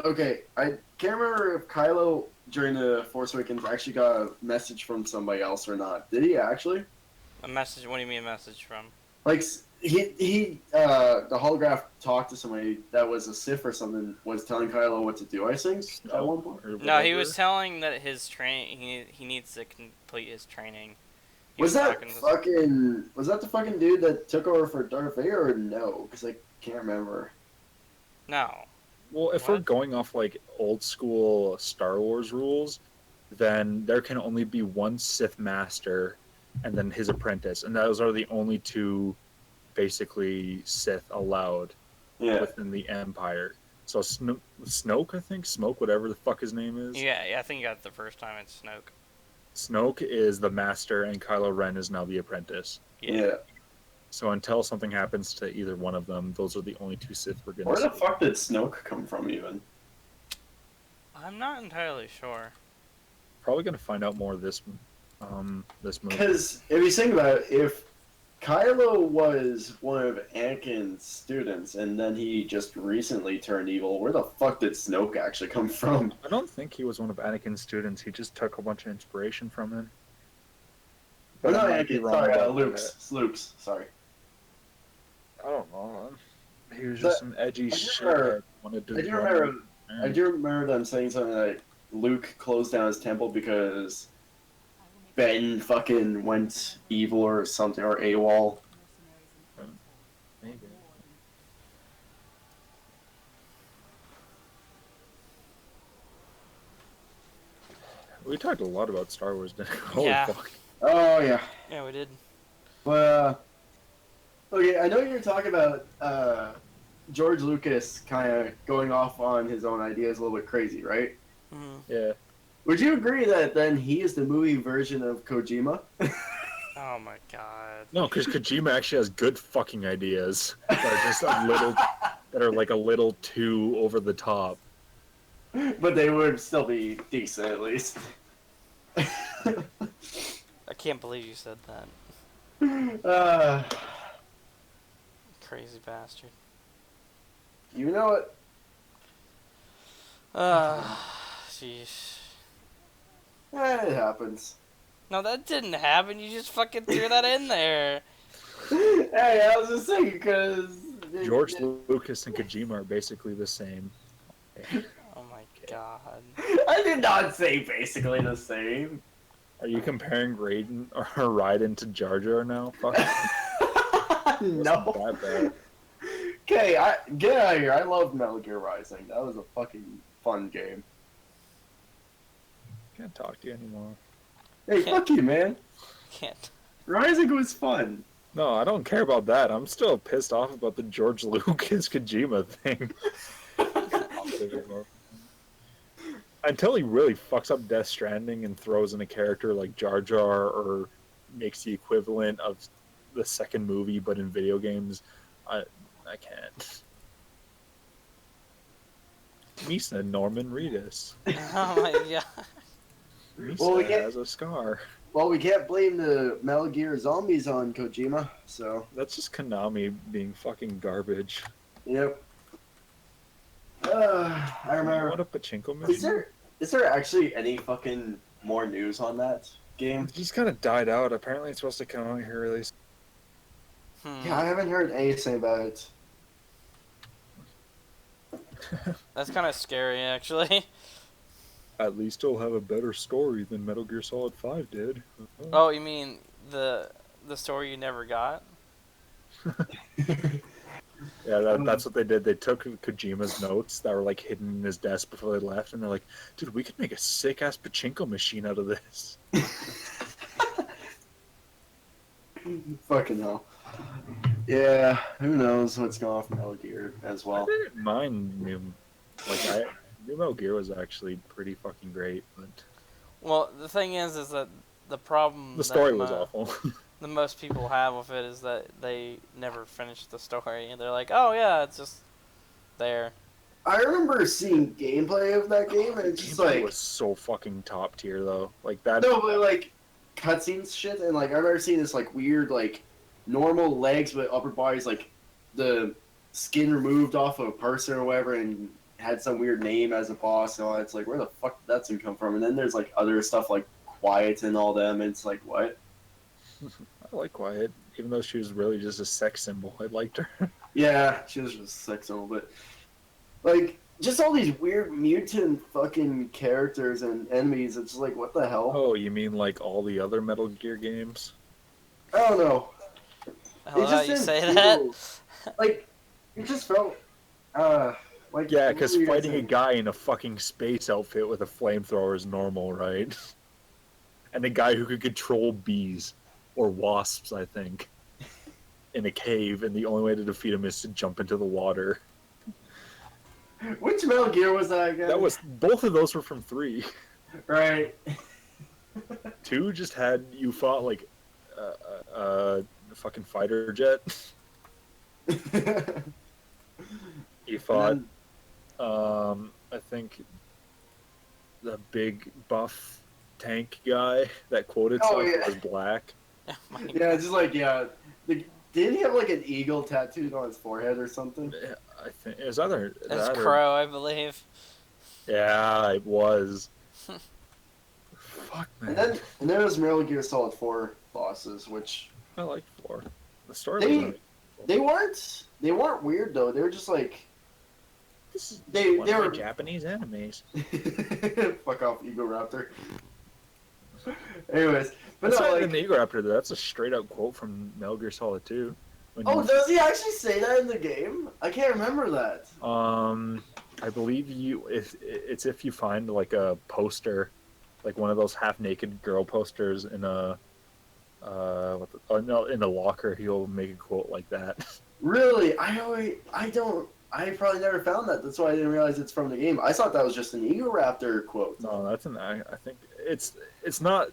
Okay, I can't remember if Kylo during the Force Awakens actually got a message from somebody else or not. Did he actually? A message? What do you mean a message from? Like he the holograph talked to somebody that was a Sith or something, was telling Kylo what to do, I think, at one point. Or No, he whatever. was telling that his he needs to complete his training. He Was that talking to- the fucking dude that took over for Darth Vader or no? Because I can't remember. No. Well, if we're What? going off like old school Star Wars rules, then there can only be one Sith master and then his apprentice, and those are the only two basically Sith allowed Yeah. within the Empire. So Snoke, I think, Smoke, whatever the fuck his name is. Yeah, I think you got it the first time. It's Snoke. Snoke is the master, and Kylo Ren is now the apprentice. Yeah. So until something happens to either one of them, those are the only two Sith we're gonna Where the see. fuck did Snoke come from even? I'm not entirely sure. Probably gonna find out more this movie. Because if you think about it, if Kylo was one of Anakin's students and then he just recently turned evil, where the fuck did Snoke actually come from? I don't think he was one of Anakin's students. He just took a bunch of inspiration from him. Or not I might be Anakin, wrong sorry, about Luke's, sorry. that. I don't know. He was just some edgy I shit remember- that wanted to. I do run remember. with I do remember them saying something like Luke closed down his temple because Ben fucking went evil or something, or AWOL. Maybe. We talked a lot about Star Wars, didn't we? Holy Yeah. fuck. Oh yeah. Yeah, we did. Well, okay, I know you're talking about George Lucas kind of going off on his own ideas a little bit crazy, right? Hmm. Yeah. Would you agree that then he is the movie version of Kojima? Oh my god. No, because Kojima actually has good fucking ideas that are just a little, that are like a little too over the top. But they would still be decent at least. I can't believe you said that. uh, Crazy bastard. you know what? Jeez. It happens. No, that didn't happen. You just fucking threw that in there. Hey, I was just saying because George Lucas and Kojima are basically the same. Oh my god. I did not say basically the same. Are you comparing Raiden or Raiden to Jar Jar now? Fuck. No. That bad. Okay, get out of here. I love Metal Gear Rising. That was a fucking fun game. Can't talk to you anymore. Hey, fuck you, man. Can't. Rising was fun. No, I don't care about that. I'm still pissed off about the George Lucas Kojima thing. Until he really fucks up Death Stranding and throws in a character like Jar Jar or makes the equivalent of the second movie but in video games, I can't. Misa Norman Reedus. Oh my god. Misa Well, we get- has a scar. Well, we can't blame the Metal Gear Zombies on Kojima, so That's just Konami being fucking garbage. yep. I remember. What a pachinko Is machine. there actually any fucking more news on that game? It just kind of died out. Apparently, it's supposed to come out here really. Yeah, I haven't heard anything about it. That's kind of scary, actually. At least it'll have a better story than Metal Gear Solid 5 did. Oh, you mean the story you never got? Yeah, that's what they did. They took Kojima's notes that were like hidden in his desk before they left, and they're like, "Dude, we could make a sick ass pachinko machine out of this." Fucking hell. Yeah, who knows what's going on with Metal Gear as I well. didn't mind new Metal Gear was actually pretty fucking great, but Well, the thing is that the problem the story that was awful. the most people have with it is that they never finish the story, and they're like, "Oh yeah, it's just there." I remember seeing gameplay of that game, and it's just Gameplay like was so fucking top tier though. Like that. no, but like cutscenes shit, and like I remember seeing this like weird like normal legs but upper bodies like the skin removed off of a person or whatever, and had some weird name as a boss. And all. It's like where the fuck did that thing come from? And then there's like other stuff like Quiet and all them. And it's like what? I like Quiet, even though she was really just a sex symbol. I liked her. Yeah, she was just sex symbol, but like just all these weird mutant fucking characters and enemies. It's just like what the hell? Oh, you mean like all the other Metal Gear games? I don't know. I love how you didn't say feel- that. Like it just felt like Yeah, because what were you fighting a saying? guy in a fucking space outfit with a flamethrower is normal, right? And a guy who could control bees or wasps, I think, in a cave, and the only way to defeat him is to jump into the water. Which Metal Gear was that again? That was both of those were from 3. right. 2 just had you fought like a fucking fighter jet. You fought, I think, the big buff tank guy that quoted Oh, itself yeah. as black. Oh my Yeah, it's just like didn't he have like an eagle tattooed on his forehead or something? I think it was either That's that or Crow, I believe. yeah, it was. Fuck man, And then was Metal Gear Solid 4 bosses, which I like 4. The story They- was they weren't weird though. They were just like this is they one of were my Japanese animes. fuck off, Ego Raptor. Anyways, but That's no, not like even the Ego Raptor. That's a straight up quote from Metal Gear Solid 2. When oh, you- does he actually say that in the game? I can't remember that. I believe it's if you find like a poster, like one of those half naked girl posters in a in a locker, he'll make a quote like that. Really, I don't I probably never found that. That's why I didn't realize it's from the game. I thought that was just an Egoraptor quote. No, that's an. I think it's not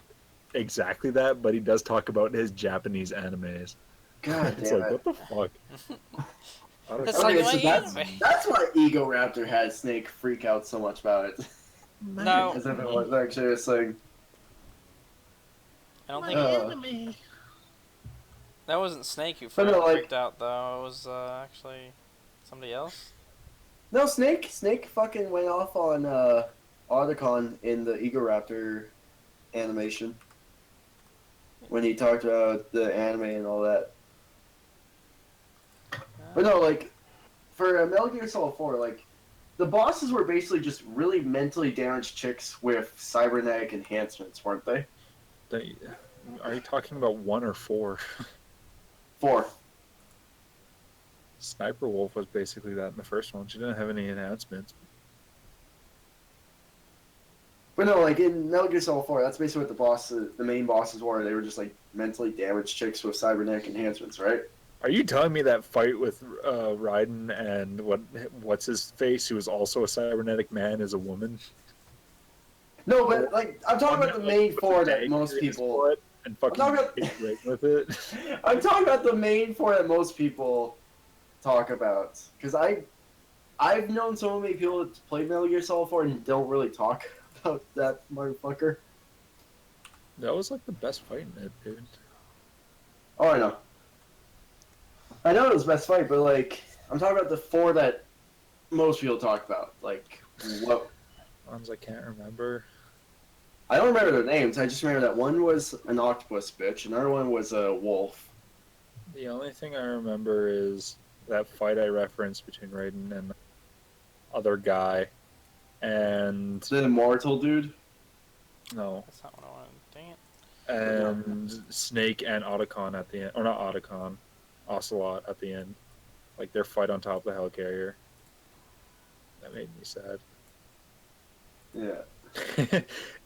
exactly that, but he does talk about his Japanese animes. God It's damn like, it. what the fuck? I don't That's know. like Okay, my so that's anime. that's why Egoraptor had Snake freak out so much about it. No, As if it was actually a thing. I don't think Uh, that wasn't Snake who But no, like- freaked out though. It was actually somebody else. No, Snake fucking went off on Otacon in the Egoraptor animation. When he talked about the anime and all that. But no, like, for Metal Gear Solid 4, like, the bosses were basically just really mentally damaged chicks with cybernetic enhancements, weren't they? Are you talking about 1 or 4? 4. Sniper Wolf was basically that in the first one. She didn't have any enhancements. But no, like, in Metal Gear Solid 4, that's basically what the main bosses were. They were just, like, mentally damaged chicks with cybernetic enhancements, right? Are you telling me that fight with Raiden and what's his face, who was also a cybernetic man, is a woman? No, but, like, I'm talking about the main 4 that most people... And fucking talking about- get right with it. I'm talking about the main 4 that most people talk about. Because I've known so many people that play Metal Gear Solid 4 and don't really talk about that motherfucker. That was like the best fight in it, dude. Oh, I know. I know it was best fight, but like, I'm talking about the 4 that most people talk about. Like, what? Ones I can't remember. I don't remember their names. I just remember that one was an octopus bitch, another one was a wolf. The only thing I remember is that fight I referenced between Raiden and the other guy, and The immortal dude. no, That's not what I wanted. Dang it. and Snake and Otacon at the end, or not Otacon, Ocelot at the end, like their fight on top of the Hellcarrier. That made me sad. Yeah.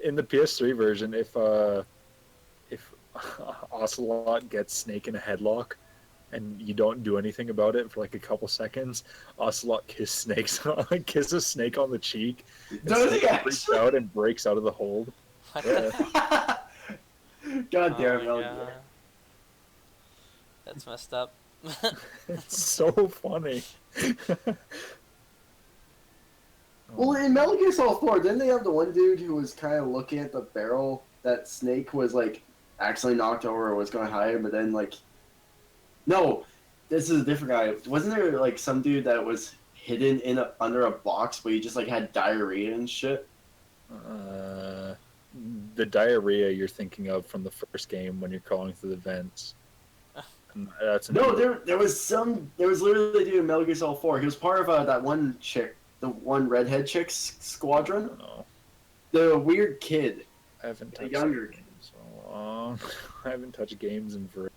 In the PS3 version, if Ocelot gets Snake in a headlock and you don't do anything about it for like a couple seconds, Ocelot kisses Snake on the cheek. And Does he Snake freaks actually? out and breaks out of the hold. What Yeah. God Oh damn my it. God. That's messed up. It's so funny. Well, in Metal Gear Solid 4, didn't they have the one dude who was kind of looking at the barrel that Snake was, like, accidentally knocked over or was going to hide, but then, like... No, this is a different guy. Wasn't there, like, some dude that was hidden under a box, but he just, like, had diarrhea and shit? The diarrhea you're thinking of from the first game when you're crawling through the vents. And that's No, there was literally a dude in Metal Gear Solid 4. He was part of that one chick, the one redhead chick's I squadron. don't know. The weird kid. I haven't The touched younger games in so long. I haven't touched games in forever.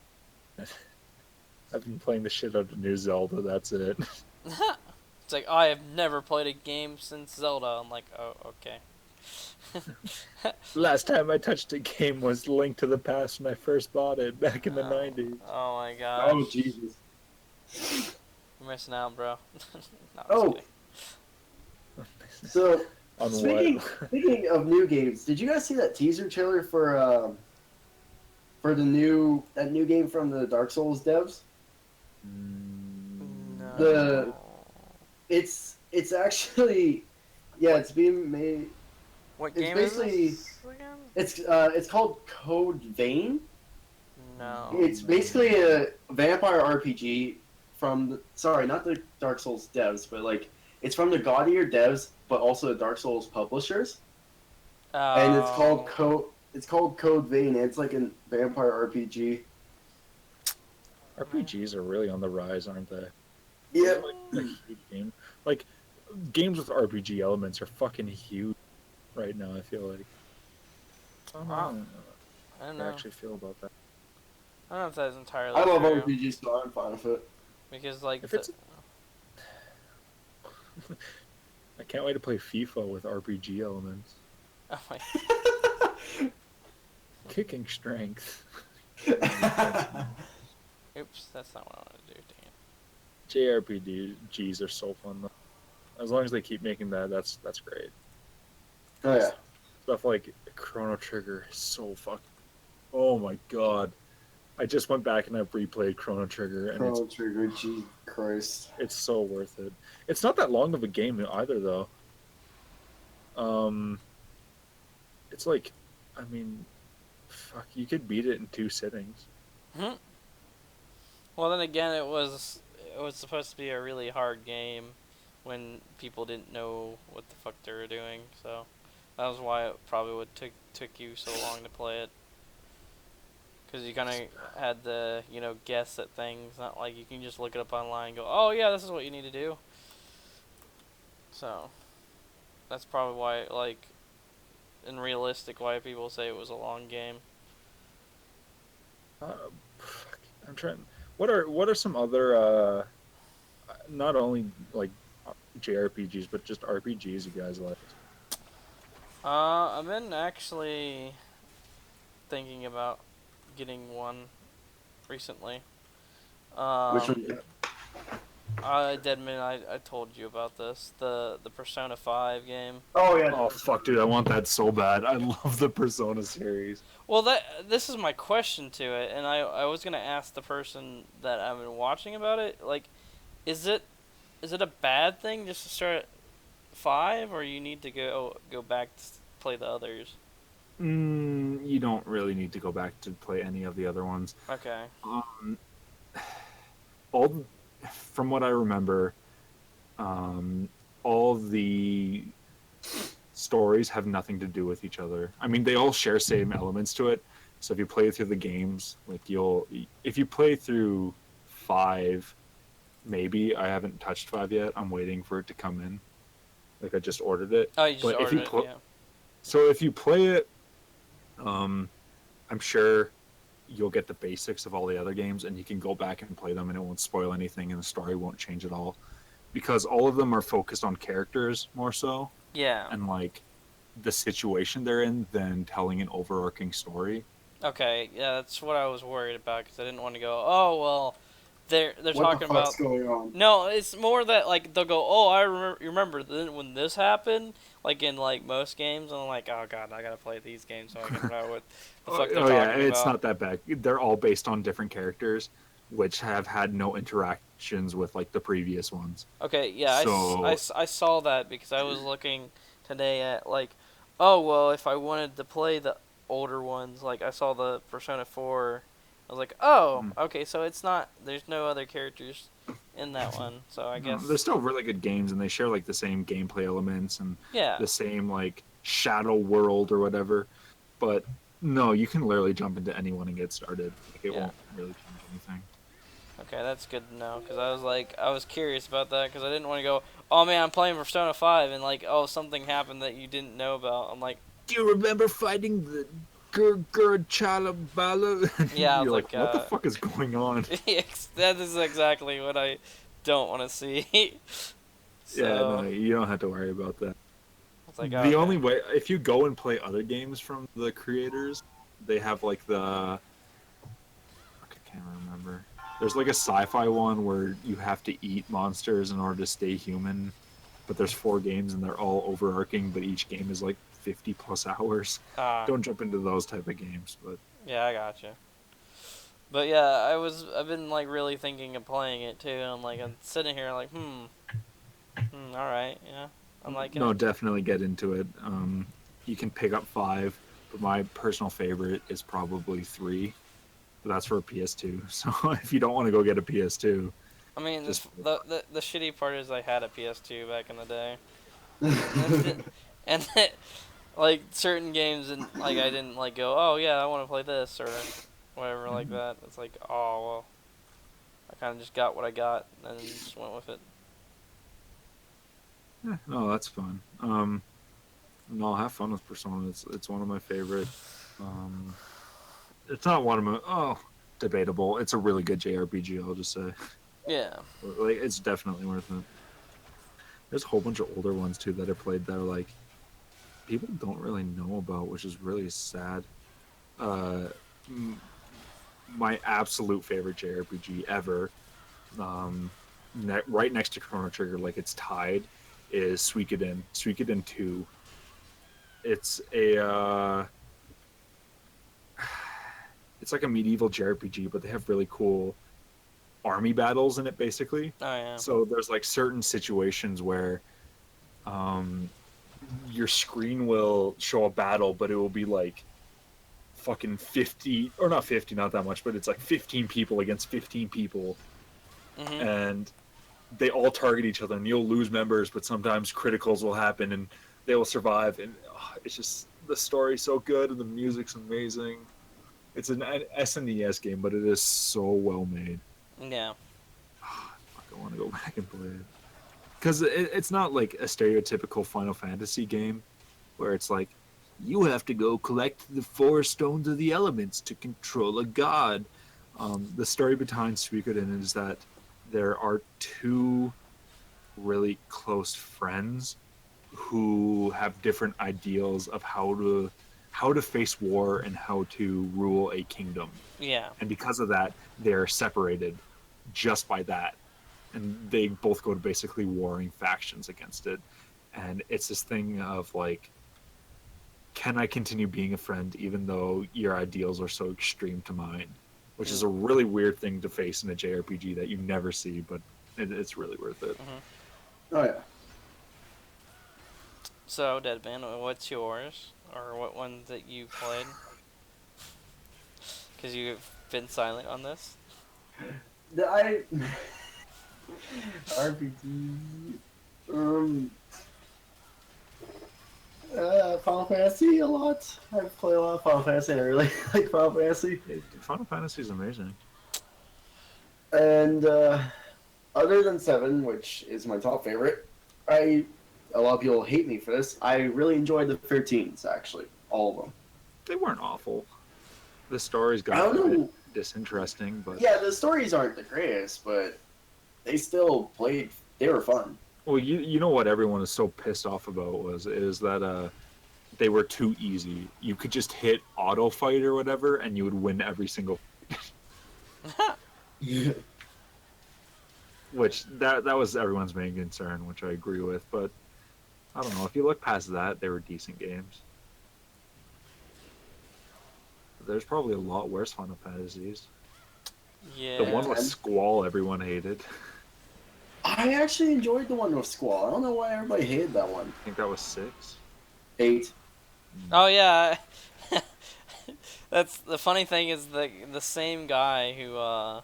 I've been playing the shit out of New Zelda. That's it. It's like, I have never played a game since Zelda. I'm like, oh, okay. Last time I touched a game was Link to the Past when I first bought it back in the Oh. 90s. Oh my gosh. Oh, Jesus. You're missing out, bro. No, I'm Oh. just kidding. So, On speaking of new games, did you guys see that teaser trailer for that new game from the Dark Souls devs? No. The- It's actually, yeah, it's being made. What it's game is basically- this again? It's called Code Vein. No. It's basically a vampire RPG from sorry, not the Dark Souls devs, but like it's from the God Eater devs, but also the Dark Souls publishers, and it's called Code Vein. And it's like a vampire RPG. RPGs are really on the rise, aren't they? Yep. Like, a huge game. Like, games with RPG elements are fucking huge right now, I feel like. I don't know Wow. I don't how I know. actually feel about that. I don't know if that is entirely I love true. RPGs, so I'm fine with it. Because, like, If it's- I can't wait to play FIFA with RPG elements. oh my, Kicking strength. oops, that's not what I want to do, dang it. JRPGs are so fun though. As long as they keep making that, that's great. Oh yeah. Stuff like Chrono Trigger is so fuck. Oh my god! I just went back and I've replayed Chrono Trigger, and Chrono Trigger, gee Christ. it's so worth it. It's not that long of a game either, though. It's like, I mean, fuck, you could beat it in 2 sittings. Hmm. Well, then again, it was supposed to be a really hard game when people didn't know what the fuck they were doing. So that was why it probably would took you so long to play it. Because you kind of had to, guess at things. Not like you can just look it up online and go, oh yeah, this is what you need to do. So that's probably why, like, in realistic, why people say it was a long game. Fuck, I'm trying. What are some other not only like JRPGs but just RPGs you guys like? I've been actually thinking about getting one recently. Which one? Deadman, I told you about this. The Persona 5 game. Oh yeah. Oh fuck, dude, I want that so bad. I love the Persona series. Well, this is my question to it, and I was gonna ask the person that I've been watching about it. Like, is it a bad thing just to start at 5, or you need to go back to play the others? You don't really need to go back to play any of the other ones. Okay. All from what I remember, all the stories have nothing to do with each other. I mean, they all share same elements to it. So if you play through the games, like if you play through 5, maybe I haven't touched 5 yet. I'm waiting for it to come in. Like I just ordered it. Oh, you just But if ordered you it, yeah. So if you play it, I'm sure you'll get the basics of all the other games, and you can go back and play them, and it won't spoil anything, and the story won't change at all, because all of them are focused on characters more so, Yeah. and like the situation they're in, than telling an overarching story. Okay, yeah, that's what I was worried about because I didn't want to go. Oh well, they're What talking the fuck's about. going on? No, it's more that like they'll go. Oh, I remember. You remember then when this happened? Like in like most games, and I'm like, oh god, I gotta play these games so I can know what the fuck they're Yeah, talking it's about. not that bad. They're all based on different characters, which have had no interactions with like the previous ones. Okay, yeah, So- I saw that because I was looking today at like, oh well, if I wanted to play the older ones, like I saw the Persona 4, I was like, oh, okay, so it's not. There's no other characters in that one, so I guess They're still really good games, and they share like the same gameplay elements and yeah. the same like shadow world or whatever. But no, you can literally jump into anyone and get started. Like, it Yeah. won't really change anything. Okay, that's good to know because I was curious about that because I didn't want to go. Oh man, I'm playing Persona 5 and like something happened that you didn't know about. I'm like, Do you remember fighting the Chalabala? Yeah, You're like, like, what the fuck is going on? that is exactly what I don't want to see. So, Yeah, no, you don't have to worry about that. it's like, The okay. only way, if you go and play other games from the creators, they have like the. Fuck, I can't remember. There's like a sci-fi one where you have to eat monsters in order to stay human, but there's 4 games and they're all overarching, but each game is like 50 plus hours. Don't jump into those type of games, but Yeah, I gotcha. But yeah, I've been like really thinking of playing it too. And I'm like, I'm sitting here like, all right, yeah, I'm like, no, definitely get into it. You can pick up 5, but my personal favorite is probably 3. But that's for a PS2. So if you don't want to go get a PS2, I mean, just- the shitty part is I had a PS2 back in the day, and like certain games and like I didn't like go, oh yeah, I want to play this or whatever like that. It's like, oh well, I kind of just got what I got and then just went with it. yeah, no, that's fun. No, have fun with Persona. It's one of my favorite. It's not one of my debatable. It's a really good JRPG. I'll just say, Yeah. like, it's definitely worth it. There's a whole bunch of older ones too that I played that are like people don't really know about, which is really sad. My absolute favorite JRPG ever right next to Chrono Trigger, like it's tied, is Suikoden. Suikoden 2. It's it's like a medieval JRPG, but they have really cool army battles in it, basically. Oh yeah. So there's like certain situations where your screen will show a battle, but it will be like fucking 50, or not 50, not that much, but it's like 15 people against 15 people, Hmm. and they all target each other, and you'll lose members, but sometimes criticals will happen and they will survive. And it's just, the story's so good and the music's amazing. It's an SNES game, but it is so well made. Yeah. I want to go back and play it because it's not like a stereotypical Final Fantasy game where it's like you have to go collect the 4 stones of the elements to control a god. The story behind Suikoden is that there are 2 really close friends who have different ideals of how to face war and how to rule a kingdom. Yeah. And because of that, they're separated just by that. And they both go to basically warring factions against it. And it's this thing of like, can I continue being a friend even though your ideals are so extreme to mine? Which is a really weird thing to face in a JRPG that you never see, but it's really worth it. Oh yeah. So, Deadman, what's yours? Or what one that you played? Because you've been silent on this. I RPG. Final Fantasy a lot. I play a lot of Final Fantasy. And I really like Final Fantasy. Final Fantasy is amazing. And other than 7, which is my top favorite, a lot of people hate me for this. I really enjoyed the 13s, actually, all of them. They weren't awful. The stories I got don't a bit know. disinteresting, but Yeah, the stories aren't the greatest, but they still played. They were fun. well, you know what everyone is so pissed off about is that they were too easy. You could just hit auto fight or whatever, and you would win every single. Which that was everyone's main concern, which I agree with. But I don't know, if you look past that, they were decent games. There's probably a lot worse Final Fantasies. Yeah. The one with Squall, everyone hated. I actually enjoyed the one with Squall. I don't know why everybody hated that one. I think that was 6. 8. Oh yeah. That's the funny thing is the same guy who I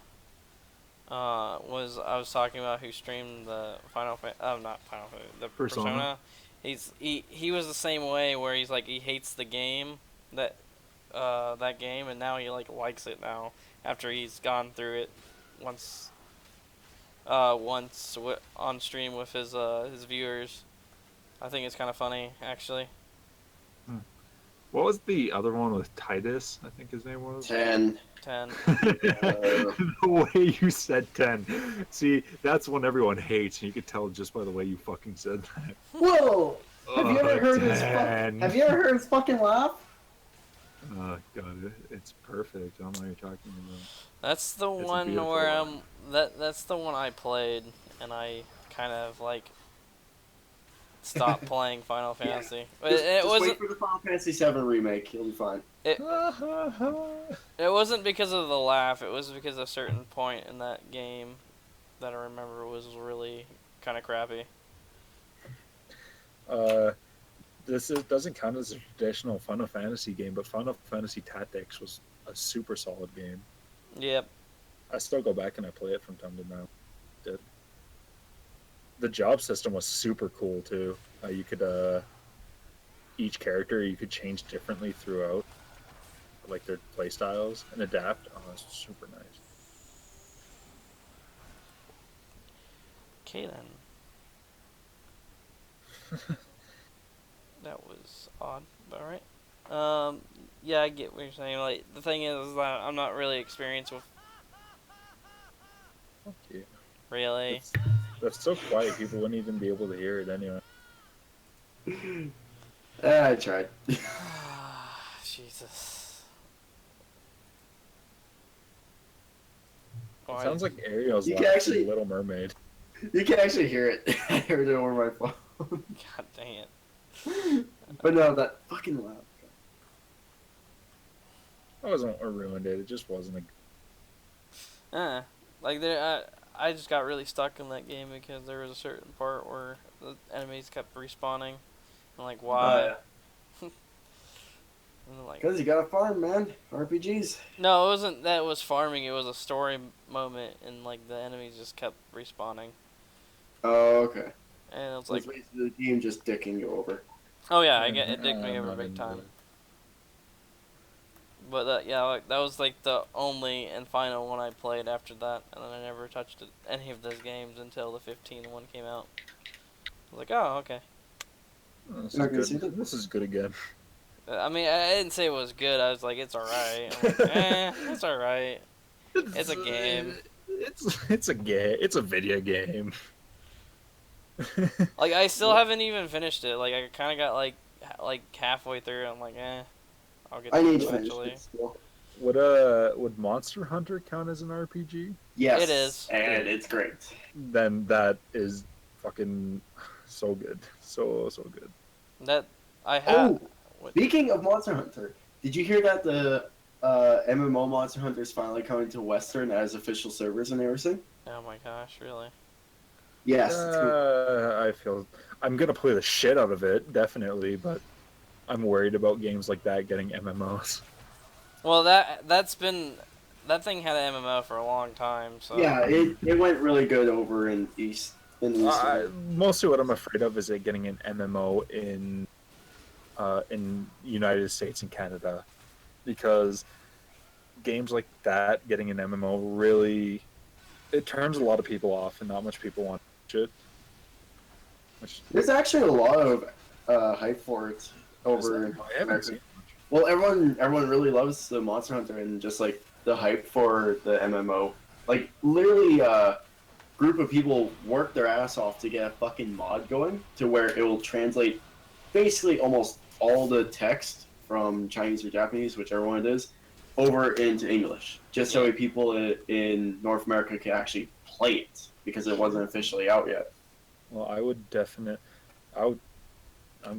was talking about who streamed the not Final Fantasy, the Persona. He was the same way where he's like he hates the game that game, and now he like likes it now after he's gone through it once on stream with his viewers. I think it's kind of funny actually. What was the other one with Titus? I think his name was. 10. 10. The way you said 10. See, that's one everyone hates, and you could tell just by the way you fucking said that. Whoa! Have you ever heard his 10. Have you ever heard his fucking laugh? God, it's perfect. I don't know what you're talking about. That's the It's a one beautiful where one. that's the one I played, and I kind of like stopped playing Final Fantasy. But Just it wasn't. wait for the Final Fantasy 7 remake. You'll be fine. It wasn't because of the laugh. It was because a certain point in that game that I remember was really kind of crappy. Doesn't count as a traditional Final Fantasy game, but Final Fantasy Tactics was a super solid game. Yep. I still go back and I play it from time to time. The job system was super cool too. You could each character you could change differently throughout, like their play styles and adapt. Oh, it's super nice. Okay then. That was odd, but alright. Yeah, I get what you're saying. Like the thing is that I'm not really experienced with Okay. really. That's so quiet. People wouldn't even be able to hear it anyway. I tried. Jesus. It sounds like Ariel's You can laughing actually- Little Mermaid. You can actually hear it. I heard it over my phone. God dang it. But no, that fucking loud. That wasn't what ruined it. It just wasn't a. Like I just got really stuck in that game because there was a certain part where the enemies kept respawning. I'm like, why? And like, Because you gotta farm, man. RPGs. no, it wasn't that it was farming. It was a story moment, and like the enemies just kept respawning, Oh, okay. and it was So like, it's basically the game just dicking you over. oh yeah, I get it dicked me I'm over not big into time. it. But yeah, like that was like the only and final one I played after that, and then I never touched any of those games until the 15 one came out. I was like, oh, okay. Oh, this, You're not gonna is see good. that? This is good again. I mean, I didn't say it was good. I was like, it's alright. I'm like, it's alright. It's a game. It's a game. It's a video game. Like, I still haven't even finished it. Like, I kind of got like halfway through. I'm like, I'll get to I it need to finish eventually. it still. Would Monster Hunter count as an RPG? Yes. It is. And it's great. Then that is fucking so good. So good. That I have. Oh, speaking of Monster Hunter, did you hear that the MMO Monster Hunter is finally coming to Western as official servers and everything? Oh my gosh, really? Yes. It's cool. I feel I'm gonna play the shit out of it, definitely, but I'm worried about games like that getting MMOs. Well, that thing had an MMO for a long time. So Yeah, it went really good over in East. Mostly what I'm afraid of is it getting an MMO in United States and Canada, because games like that getting an MMO really it turns a lot of people off, and not much people want to watch it. Which There's actually a lot of hype for it over in I haven't America. seen. Well, everyone really loves the Monster Hunter and just like the hype for the MMO. Like literally, group of people work their ass off to get a fucking mod going to where it will translate basically almost all the text from Chinese or Japanese, whichever one it is, over into English, just so people in North America can actually play it because it wasn't officially out yet. Well, I'm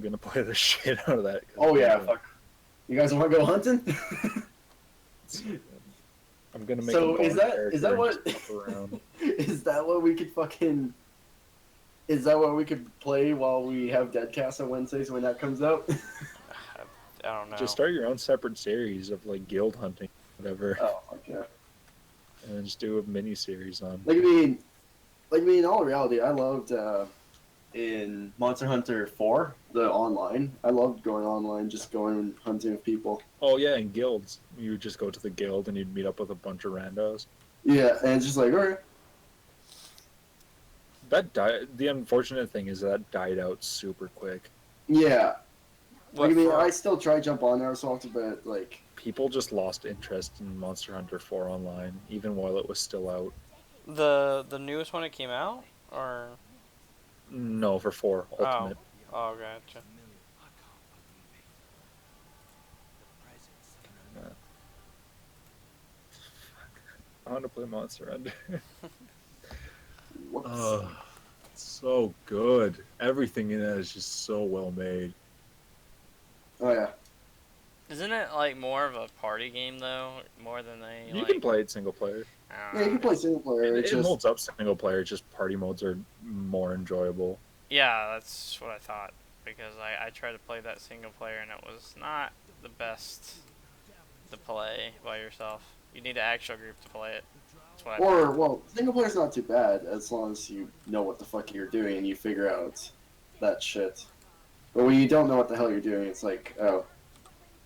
gonna play the shit out of that. Oh yeah, fuck. You guys want to go hunting? I'm gonna make. So a is character that and what just fuck around. is that what we could fucking? Is that what we could play while we have Deadcast on Wednesdays when that comes out? I don't know. Just start your own separate series of like guild hunting, whatever, Oh, fuck yeah. and then just do a mini series on. Like I mean, in all reality, I loved in Monster Hunter 4, the online. I loved going online, just going and hunting with people. Oh yeah, in guilds, you would just go to the guild and you'd meet up with a bunch of randos. Yeah, and it's just like, alright. That died. The unfortunate thing is that died out super quick. Yeah. What Like, I mean, for? I still try to jump on there so often, but like, People just lost interest in Monster Hunter 4 online, even while it was still out. The newest one that came out, or No, for 4 Ultimate. oh, gotcha. I want to play Monster Hunter. whoops. So good. Everything in it is just so well made. Oh yeah. Isn't it like more of a party game though, more than a You like? can play it single player. I don't Yeah, you know. can play single player. It, It's it just holds up single player. Just party modes are more enjoyable. Yeah, that's what I thought because I tried to play that single player and it was not the best to play by yourself. You need an actual group to play it. That's what I or found. well, single player's not too bad as long as you know what the fuck you're doing and you figure out that shit. But when you don't know what the hell you're doing, it's like, oh,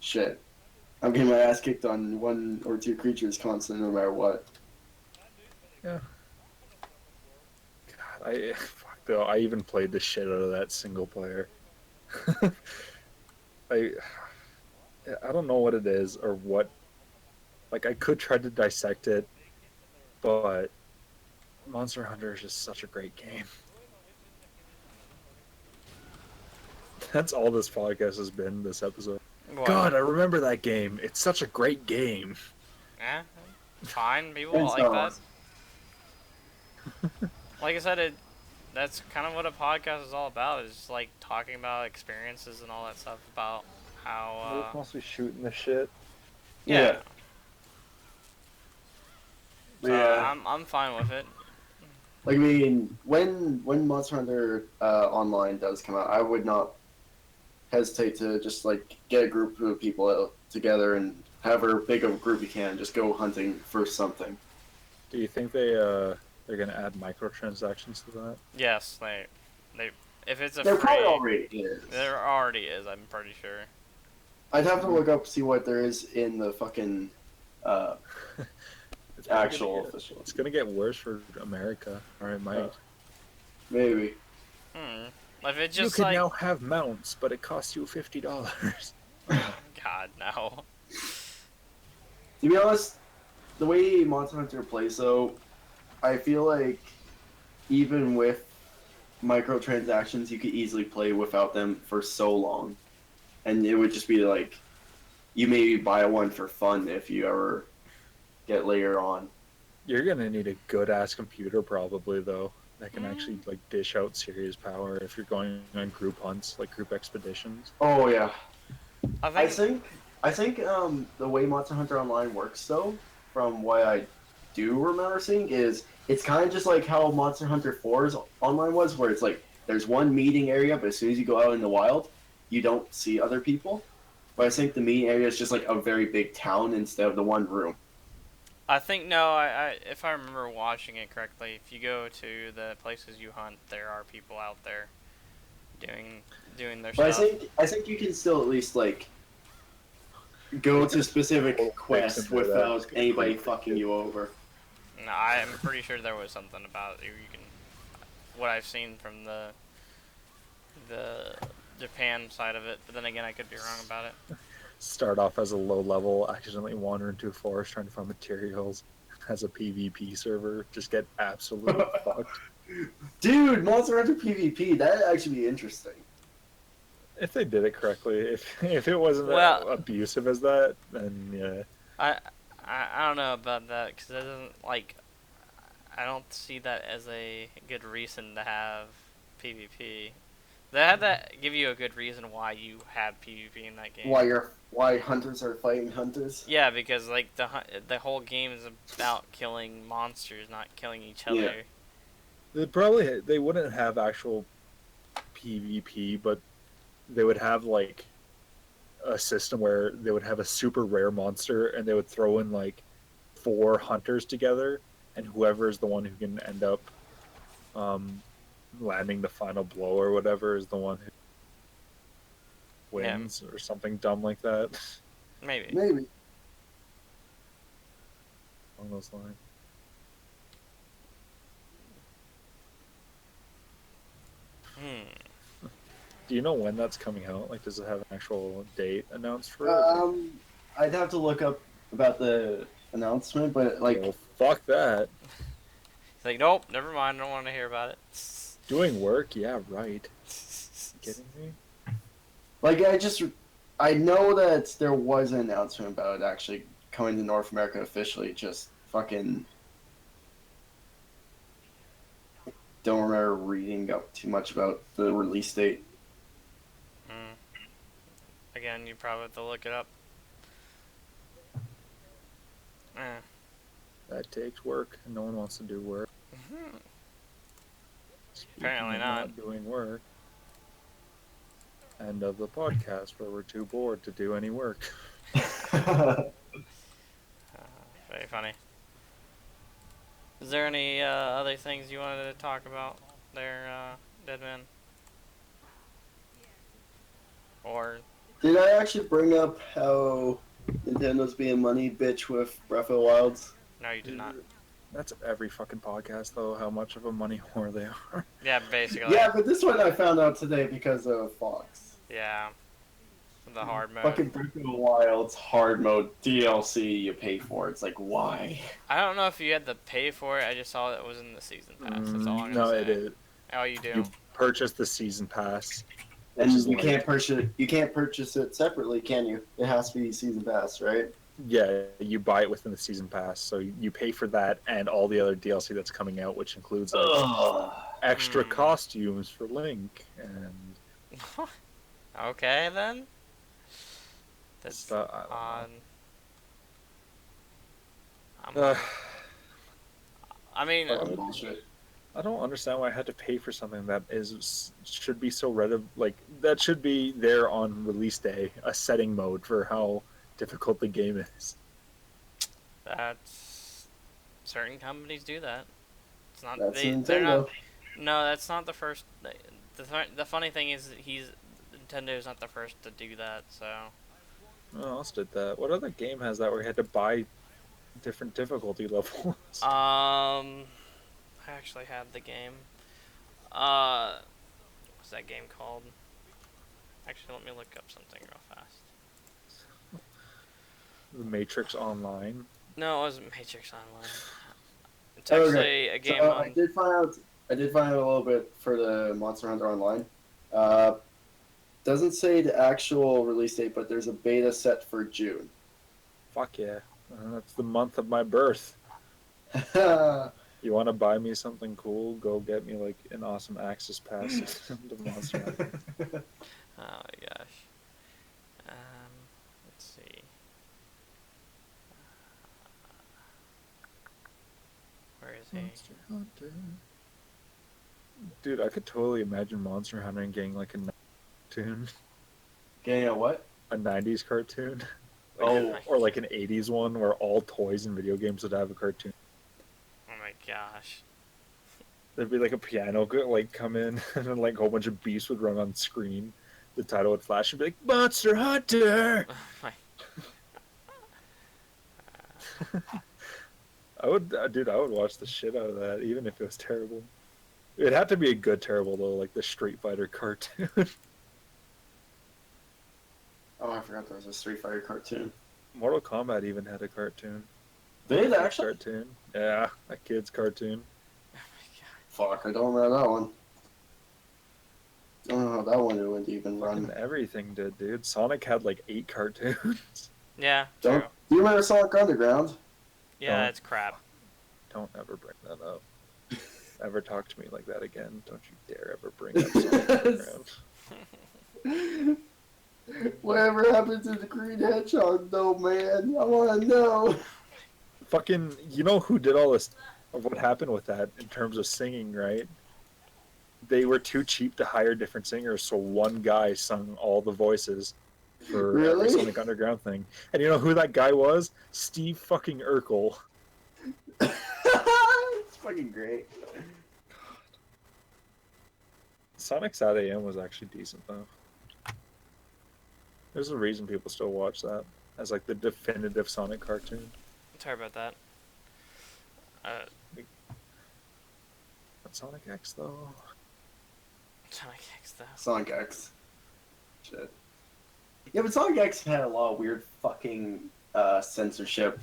shit. I'm getting my ass kicked on 1 or 2 creatures constantly, no matter what. God, fuck though. I even played the shit out of that single player. I don't know what it is or what. Like I could try to dissect it, but Monster Hunter is just such a great game. That's all this podcast has been this episode. What? God, I remember that game. It's such a great game. Fine. People And like so- that. Like I said, that's kind of what a podcast is all about. Is like talking about experiences and all that stuff about how. We're mostly shooting the shit. Yeah. So Yeah. I'm fine with it. Like, I mean, when Monster Hunter Online does come out, I would not hesitate to just like get a group of people together and however big of a group you can, just go hunting for something. Do you think they're gonna add microtransactions to that? Yes, they if it's a There free, probably already is. there already is. I'm pretty sure. I'd have to look up see what there is in the fucking It's probably actual gonna get, official. it's gonna get worse for America, or it might. Maybe. If it You just can like now have mounts, but it costs you $50. God no. To be honest, the way Monster Hunter plays though, I feel like even with microtransactions, you could easily play without them for so long, and it would just be like you maybe buy one for fun if you ever get later on. You're gonna need a good ass computer probably though that can actually like dish out serious power if you're going on group hunts, like group expeditions. Oh yeah, I I think the way Monster Hunter Online works though, from what I do remember seeing, is it's kind of just like how Monster Hunter 4's online was, where it's like there's one meeting area, but as soon as you go out in the wild, you don't see other people. But I think the meeting area is just like a very big town instead of the one room. I think no. I if I remember watching it correctly, if you go to the places you hunt, there are people out there doing their But stuff. I think you can still at least like go to specific quests without anybody fucking you over. No, I'm pretty sure there was something about you can. What I've seen from the Japan side of it, but then again, I could be wrong about it. Start off as a low level, accidentally wander into a forest trying to find materials. As a PvP server, just get absolutely fucked. Dude, Monster Hunter PvP, that'd actually be interesting. If they did it correctly, if it wasn't Well- abusive as that, then yeah. I don't know about that because that doesn't like. I don't see that as a good reason to have PvP. They had to give you a good reason why you have PvP in that game. Why hunters are fighting hunters? Yeah, because like the whole game is about killing monsters, not killing each other. Yeah. They wouldn't have actual PvP, but they would have like a system where they would have a super rare monster and they would throw in like 4 hunters together, and whoever is the one who can end up landing the final blow or whatever is the one who wins or something dumb like that. Maybe. Maybe. Along those lines. Do you know when that's coming out? Like, does it have an actual date announced for it? I'd have to look up about the announcement, but like, Well, fuck that. It's like, nope, never mind. I don't want to hear about it. Doing work? Yeah, right. Kidding me? like I know that there was an announcement about it actually coming to North America officially. Just fucking don't remember reading up too much about the release date. Again, you probably have to look it up. That takes work, and no one wants to do work. Speaking Apparently of not. doing work. End of the podcast where we're too bored to do any work. Very funny. Is there any other things you wanted to talk about there, Deadman? Or Did I actually bring up how Nintendo's being money bitch with Breath of the Wilds? no, you did not. That's every fucking podcast, though, how much of a money whore they are. Yeah, basically. Yeah, but this one I found out today because of Fox. Yeah. The hard mode. Fucking Breath of the Wild's hard mode DLC you pay for. It's like, why? I don't know if you had to pay for it. I just saw that it was in the season pass. That's all I'm No, gonna say. it is. Oh, you do. You purchase the season pass. And is you like- can't purchase it separately, can you? It has to be season pass, right? Yeah, you buy it within the season pass, so you pay for that and all the other DLC that's coming out, which includes like, Ugh. extra Hmm. costumes for Link and Okay then. That's stuff. I odd. I'm don't know. like, I mean, Fucking bullshit. I don't understand why I had to pay for something that should be so like that should be there on release day, a setting mode for how difficult the game is. that's certain companies do that. It's not That's they're not. Nintendo. No, that's not the first. The funny thing is that Nintendo is not the first to do that. So Oh, else did that. What other game has that where you had to buy different difficulty levels? I actually had the game. Uh, what's that game called? Actually, let me look up something real fast. The Matrix Online. No, it wasn't Matrix Online. It's Okay. actually a game So on. I did find out a little bit for the Monster Hunter Online. Doesn't say the actual release date, but there's a beta set for June. Fuck yeah. That's the month of my birth. You want to buy me something cool? Go get me like an awesome Access Pass to Monster Hunter. Oh my gosh. Let's see. Where is he? Monster Hunter. Dude, I could totally imagine Monster Hunter and getting like a cartoon, Getting a what? a '90s cartoon, Oh. or like an '80s one where all toys and video games would have a cartoon. Oh my gosh. There'd be like a piano like come in, and then like a whole bunch of beasts would run on screen. The title would flash and be like Monster Hunter. Oh my. Dude, I would watch the shit out of that, even if it was terrible. It'd have to be a good terrible though, like the Street Fighter cartoon. Oh, I forgot there was a Street Fighter cartoon. Mortal Kombat even had a cartoon. Did it Kid's actually? cartoon? Yeah, a kid's cartoon. Oh my god. Fuck, I don't remember that one. I don't know how that one went even Fucking run. everything did, dude. Sonic had like 8 cartoons. Yeah, Don't true. do you remember Sonic Underground? Yeah, Don't. it's crap. Don't ever bring that up. Ever talk to me like that again. Don't you dare ever bring up Sonic Underground. Whatever happened to the Green Hedgehog though, man? I wanna know. Fucking, you know who did all this? What happened with that in terms of singing, right? They were too cheap to hire different singers, so one guy sung all the voices for every Really? Sonic Underground thing. And you know who that guy was? Steve fucking Urkel. It's fucking great. Sonic Sad AM was actually decent though. There's a reason people still watch that as like the definitive Sonic cartoon. Sorry about that. But Sonic X though. Sonic X though. Sonic X. Shit. Yeah, but Sonic X had a lot of weird fucking censorship.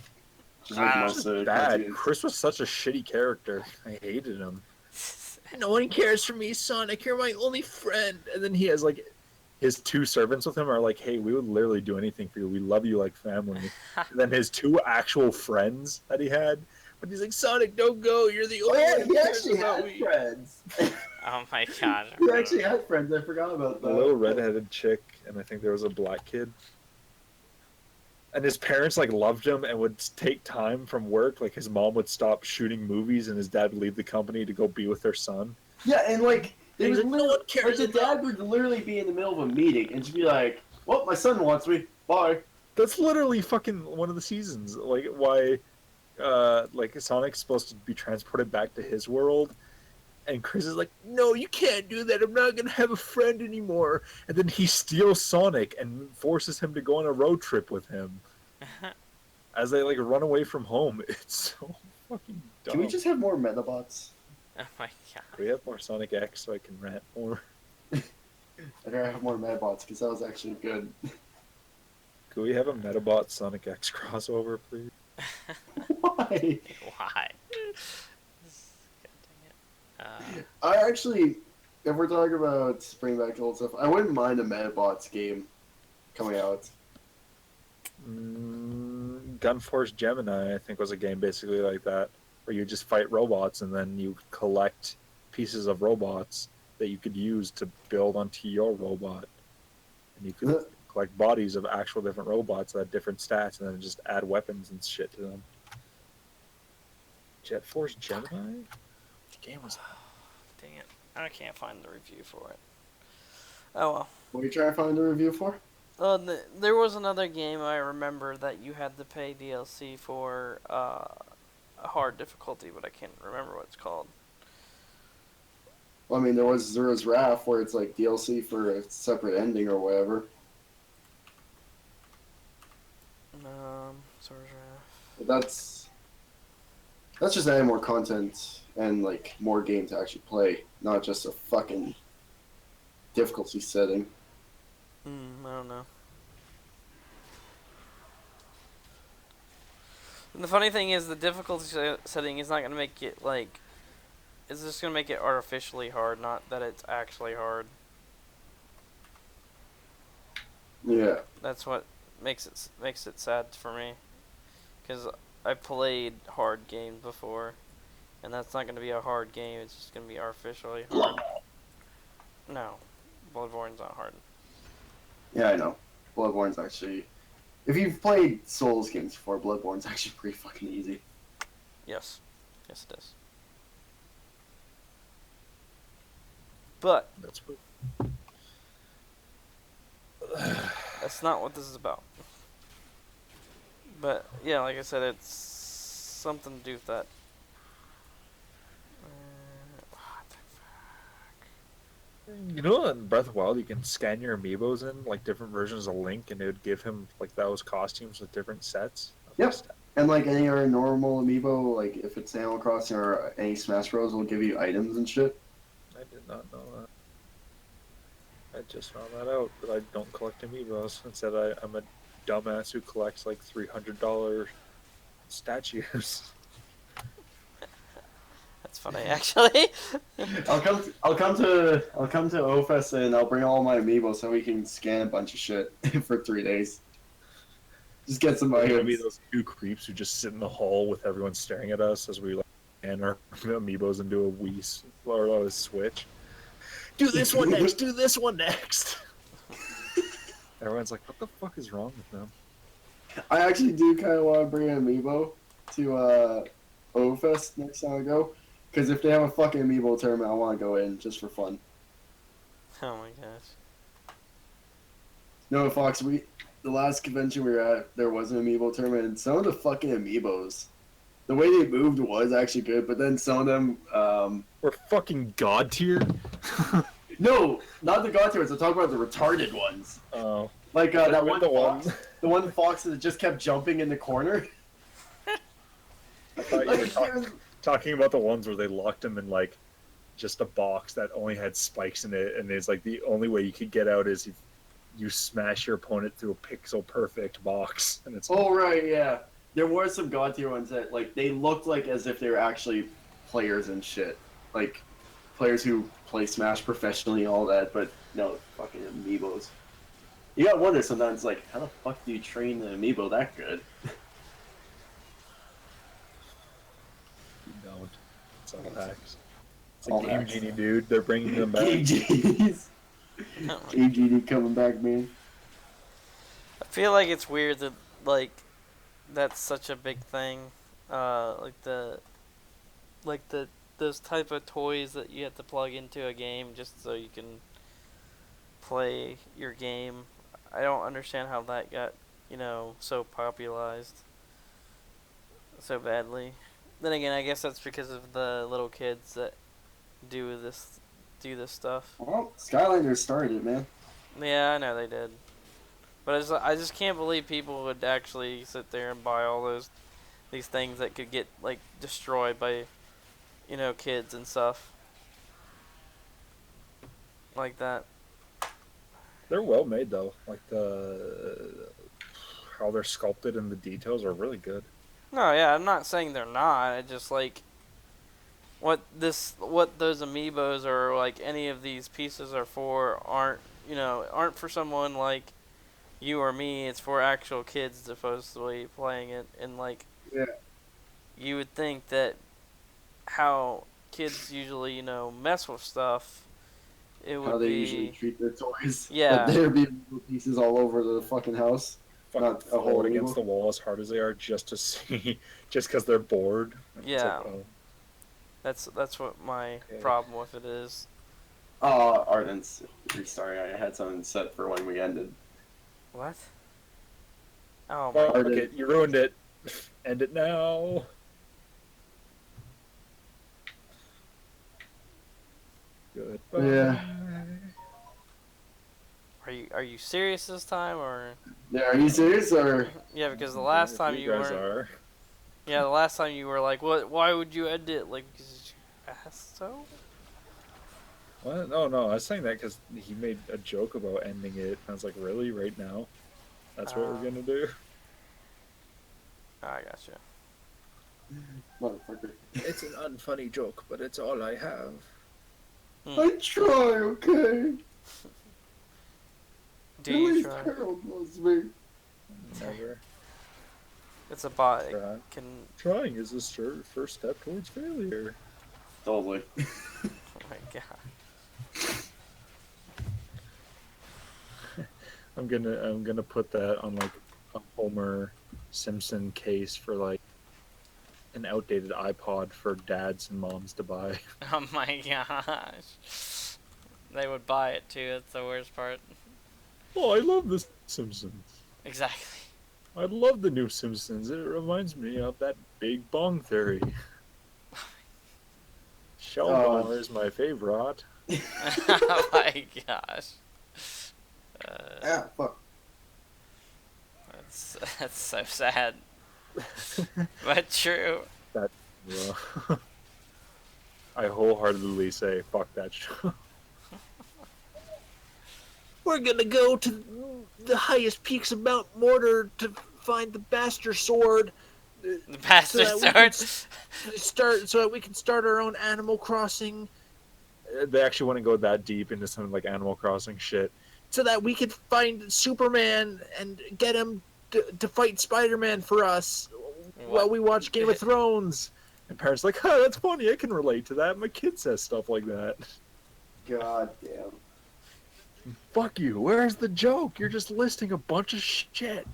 Just like Ah, most of the Bad. cartoons. Chris was such a shitty character. I hated him. No one cares for me, Sonic. You're my only friend. And then he has like his 2 servants with him are like, hey, we would literally do anything for you. We love you like family. And then his 2 actual friends that he had, but he's like, Sonic, don't go. You're the Oh only yeah, one who he cares actually about had me. friends. Oh my god. He actually had friends. I forgot about A that. little redheaded chick, and I think there was a black kid. And his parents like loved him and would take time from work. Like his mom would stop shooting movies, and his dad would leave the company to go be with their son. Yeah, and like they He's would like, no literally, one cares like the about dad would literally be in the middle of a meeting and just be like, "Well, my son wants me. Bye." That's literally fucking one of the seasons. Like why, like Sonic's supposed to be transported back to his world, and Chris is like, "No, you can't do that. I'm not gonna have a friend anymore." And then he steals Sonic and forces him to go on a road trip with him as they like run away from home. It's so fucking dumb. Can we just have more Metabots? Oh my god. We have more Sonic X so I can rant more. I'd rather have more Metabots because that was actually good. Could we have a Metabot Sonic X crossover, please? Why? Why? God dang it. I actually, if we're talking about bringing back old stuff, I wouldn't mind a Metabots game coming out. Gunforce Gemini, I think, was a game basically like that, where you just fight robots and then you collect pieces of robots that you could use to build onto your robot, and you could collect bodies of actual different robots that had different stats, and then just add weapons and shit to them. Jet Force Gemini? Which game was that? Dang it. I can't find the review for it. Oh well. What are you trying to find a review for? There was another game I remember that you had to pay DLC for a hard difficulty, but I can't remember what it's called. Well, I mean, there was Zura's Wrath, where it's like DLC for a separate ending or whatever. Sort of. But that's just adding more content and like more game to actually play, not just a fucking difficulty setting. I don't know. And the funny thing is, the difficulty setting is not going to make it like. It's just going to make it artificially hard, not that it's actually hard. Yeah. That's what makes it sad for me, because I played hard games before, and that's not going to be a hard game. It's just going to be artificially hard. No, Bloodborne's not hard. Yeah, I know. Bloodborne's actually... If you've played Souls games before, Bloodborne's actually pretty fucking easy. Yes. Yes, it is. But That's what. that's not what this is about. But, yeah, like I said, it's something to do with that. You know, in Breath of the Wild, you can scan your amiibos in like different versions of Link, and it would give him like those costumes with different sets. Yep. And like any other normal amiibo, like if it's Animal Crossing or any Smash Bros, will give you items and shit. I did not know that. I just found that out, but I don't collect amiibos. Instead, I'm a dumbass who collects like $300 statues. That's funny, actually. I'll come to OFES and I'll bring all my amiibo so we can scan a bunch of shit for 3 days. Just get some There's gonna be items. those two creeps who just sit in the hall with everyone staring at us as we like scan our amiibos into a Wii or a Switch. Do this one next. Do this one next. Everyone's like, "What the fuck is wrong with them?" I actually do kind of want to bring an amiibo to OFES next time I go. Because if they have a fucking amiibo tournament, I want to go in just for fun. Oh my gosh. No, Fox, the last convention we were at, there was an amiibo tournament, and some of the fucking amiibos, the way they moved was actually good, but then some of them, We're fucking god tier. no, not the god tiers, I'm talking about the retarded ones. Oh, Like that one the fox, one. the one fox that just kept jumping in the corner. I thought you were talking about the ones where they locked him in like just a box that only had spikes in it, and it's like the only way you could get out is if you smash your opponent through a pixel perfect box, and it's Oh right, yeah. There were some god tier ones that like they looked like as if they were actually players and shit, like players who play Smash professionally and all that. But no, fucking amiibos. You gotta wonder sometimes, like, how the fuck do you train an amiibo that good? you don't. It's all hacks. It's All a Game hacks. Genie, dude. They're bringing them back. Game Genies. Oh my- Game Genie coming back, man. I feel like it's weird that, like, that's such a big thing. Those type of toys that you have to plug into a game just so you can play your game. I don't understand how that got, so popularized so badly. Then again, I guess that's because of the little kids that do this stuff. Well, Skylanders started it, man. Yeah, I know they did. But I just can't believe people would actually sit there and buy all these things that could get like destroyed by, kids and stuff like that. They're well made though. Like how they're sculpted and the details are really good. No, yeah, I'm not saying they're not. I just like what those amiibos or like any of these pieces are for aren't for someone like you or me. It's for actual kids supposedly playing it, and like Yeah. you would think that how kids usually, mess with stuff, it How would they be usually treat their toys. Yeah. That there be little pieces all over the fucking house. Fucking Not a throw whole it against the Lego. wall as hard as they are just to see, just because they're bored. It's Yeah. like, oh, that's what my Okay. problem with it is. Arden's restarting. I had something set for when we ended. What? Oh my. well, Arden. okay, you ruined it. End it now. Goodbye. Yeah. Are you serious this time or? Yeah, are you serious or? Yeah, because the last If time you guys weren't. are. Yeah, the last time you were like, "What? Why would you end it?" Like, because you asked so. What? No, I was saying that because he made a joke about ending it. I was like, really, right now? That's what we're gonna do? Oh, I gotcha. Motherfucker. It's an unfunny joke, but it's all I have. I try, okay? Do At you least try? Harold loves me. Never. It's a bot. It Try. can. Trying is the first step towards failure. Totally. Oh my god. I'm gonna put that on like a Homer Simpson case for like an outdated iPod for dads and moms to buy. Oh my gosh. They would buy it too, that's the worst part. Oh, I love the Simpsons. Exactly. I love the new Simpsons. It reminds me of that Big Bong Theory. Sheldon is my favorite. Oh my gosh. Fuck. That's so sad. But true. Well, I wholeheartedly say fuck that show. We're gonna go to the highest peaks of Mount Mortar to find the bastard sword. The bastard So that we sword. so that we can start our own Animal Crossing. They actually want to go that deep into some like Animal Crossing shit, so that we could find Superman and get him to fight Spider-Man for us while we watch Game of Thrones. And parents are like, huh, that's funny. I can relate to that. My kid says stuff like that. God damn. Fuck you. Where's the joke? You're just listing a bunch of shit.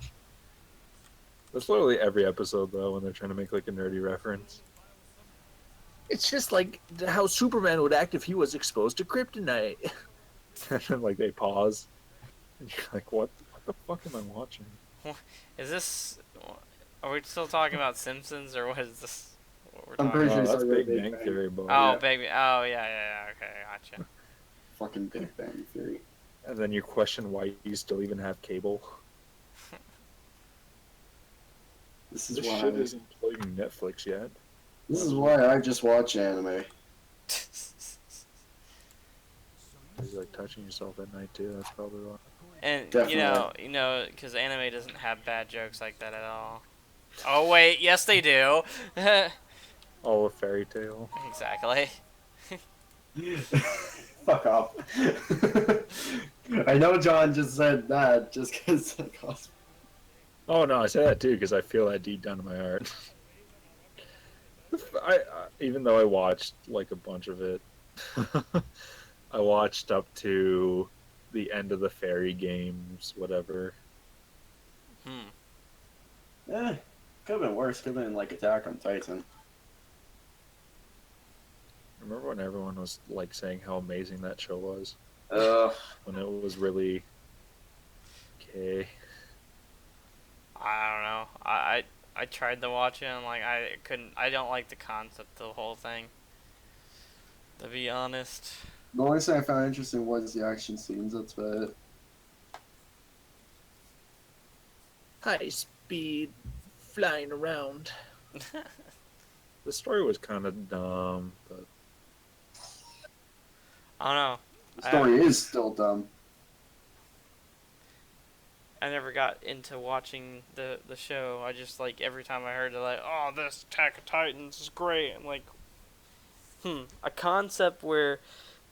That's literally every episode, though, when they're trying to make like a nerdy reference. It's just like how Superman would act if he was exposed to kryptonite. And then, like, they pause. And you're like, what the fuck am I watching? Is this... Are we still talking about Simpsons, or what is this? What we're I'm talking pretty about? sure That's it's Big Big Bang Bang. Theory, boy. Oh, Yeah. baby. Oh, yeah, okay, gotcha. Fucking Big Bang Theory. And then you question why you still even have cable. This is This why. shit isn't plugging Netflix yet. This is why I just watch anime. You're like touching yourself at night too. That's probably why. And Definitely. because anime doesn't have bad jokes like that at all. Oh wait, yes they do. Oh, a fairy tale. Exactly. Fuck off. I know John just said that just because it cost. Oh no, I say that too because I feel that deep down in my heart. Even though I watched like a bunch of it, I watched up to the end of the fairy games, whatever. Eh, could have been worse. Could have been like Attack on Titan. Remember when everyone was like saying how amazing that show was? When it was really okay. I don't know. I tried to watch it and like I couldn't. I don't like the concept of the whole thing. To be honest. The only thing I found interesting was the action scenes. That's about it. High speed flying around. The story was kind of dumb, but I don't know. The story is still dumb. I never got into watching the show. I just like every time I heard it, like, oh, this Attack of Titans is great. I'm like, A concept where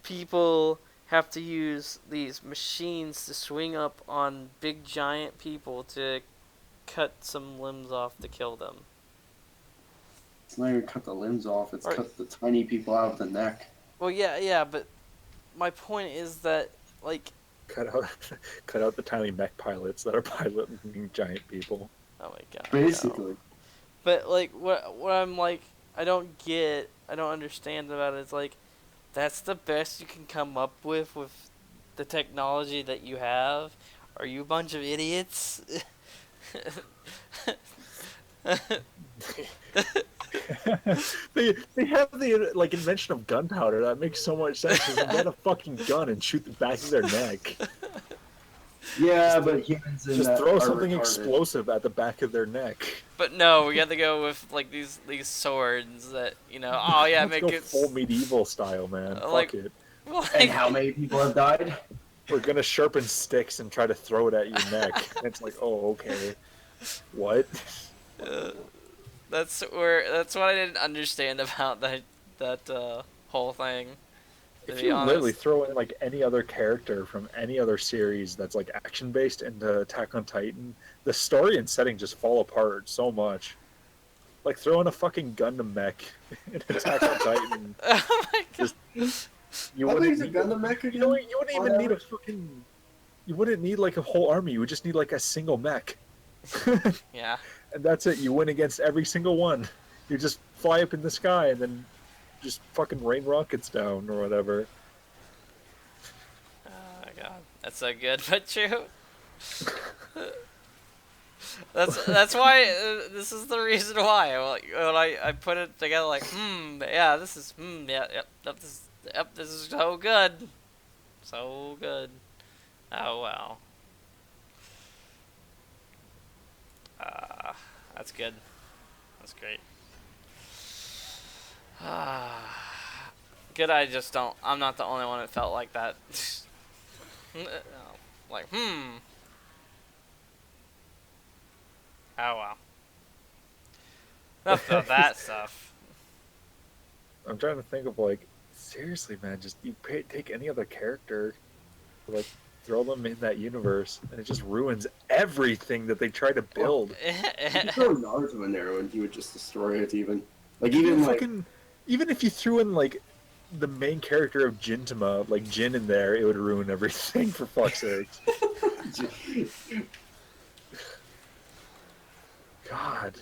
people have to use these machines to swing up on big giant people to cut some limbs off to kill them. It's not even cut the limbs off. It's Right. cut the tiny people out of the neck. Well, yeah, but my point is that like, Cut out, cut out the tiny mech pilots that are piloting giant people. oh my god. Basically. No. But like, what I'm like, I don't understand about it. It's like, that's the best you can come up with the technology that you have. Are you a bunch of idiots? they have the like invention of gunpowder. That makes so much sense. 'Cause they get a fucking gun and shoot the back of their neck. Yeah, but humans in Just that throw are something retarded. explosive at the back of their neck. But no, we got to go with like these swords that Oh yeah, Let's make go it full medieval style, man. like- Fuck it. And how many people have died? We're gonna sharpen sticks and try to throw it at your neck. And it's like, oh, okay. What? That's what I didn't understand about that whole thing. To If be you literally honest. throw in like any other character from any other series that's like action based into Attack on Titan, the story and setting just fall apart so much. Like throw in a fucking Gundam mech in Attack on Titan. Oh my god. Just you How wouldn't big's a need, Gundam mech again? you wouldn't even need a fucking. You wouldn't need like a whole army. You would just need like a single mech. Yeah. And that's it. You win against every single one. You just fly up in the sky and then just fucking rain rockets down or whatever. Oh my god. That's so good, but true. That's why this is the reason why when I put it together like yeah, this is this is so good. So good. Oh well. That's good. That's great. Good. I'm not the only one that felt like that. Like Oh well. Enough of that stuff. I'm trying to think of like, seriously, man, just take any other character, like throw them in that universe, and it just ruins everything that they try to build. You could throw Naruto in there and he would just destroy it even. Like even like Even if you threw in like the main character of Gintama, like Jin in there, it would ruin everything for fuck's sake. God.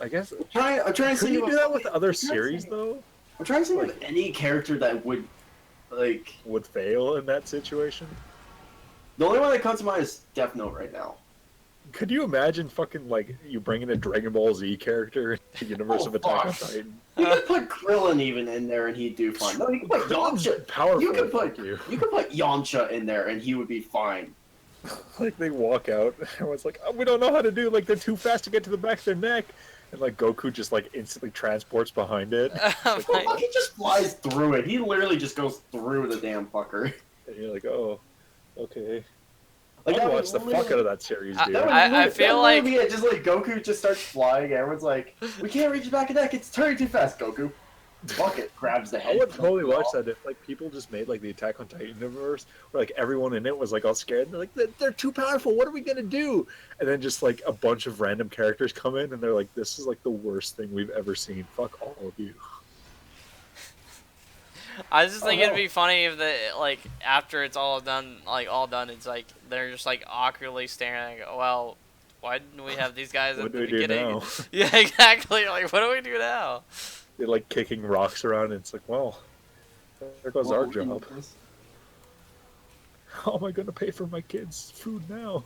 I guess I'm trying to could think you of do that with other series though? I'm trying to think of any character that would like Would fail in that situation? the only one that comes to mind is Death Note right now. Could you imagine fucking like you bring in a Dragon Ball Z character in the universe Oh, of Attack on fuck. Titan? You could put Krillin even in there and he'd do fine. No, you could put Krillin's Yamcha. powerful. You could fuck put you. you could put Yamcha in there and he would be fine. Like they walk out, and everyone's like, oh, "We don't know how to do. Like they're too fast to get to the back of their neck." And like Goku just like instantly transports behind it. Oh Well, my- fuck, he just flies through it. He literally just goes through the damn fucker. And you're like, "Oh, okay." Like I'll that would watch the fuck out of that series, I- dude. That would I literally- feel that would like- be it. Just like Goku just starts flying. Everyone's like, "We can't reach the back of the neck. It's turning too fast." Goku, fuck it, grabs the I head. would totally watch that if like people just made like the Attack on Titan universe, where like everyone in it was like all scared. They're like, "They're too powerful. What are we gonna do?" And then just like a bunch of random characters come in, and they're like, "This is like the worst thing we've ever seen. Fuck all of you." I just think Oh, it'd no. be funny if like after it's all done, it's like they're just like awkwardly staring. Like, well, why didn't we have these guys What at do the we do beginning? now? Yeah, exactly. Like, what do we do now? They're like kicking rocks around, and it's like, well, there goes our job. How am I gonna pay for my kids' food now?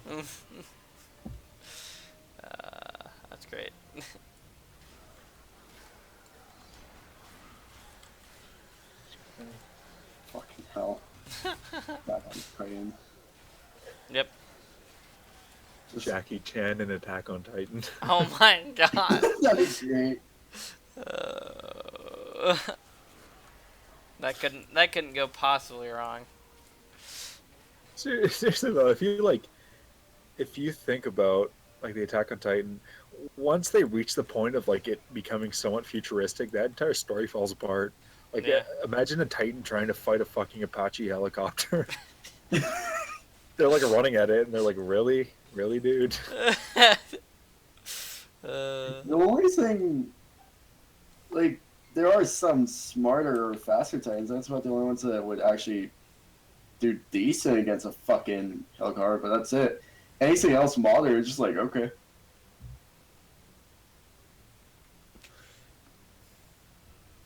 That's great. Fucking hell. Back on Titan. Yep. Jackie Chan in Attack on Titan. Oh my god. That'd be great. That couldn't go possibly wrong. Seriously though, if you think about like the Attack on Titan, once they reach the point of like it becoming somewhat futuristic, that entire story falls apart. Like, Yeah. imagine a Titan trying to fight a fucking Apache helicopter. They're like running at it, and they're like, "Really, dude?" The only thing like there are some smarter or faster Titans. That's about the only ones that would actually do decent against a fucking Hellguard, but that's it. Anything else modern is just like okay.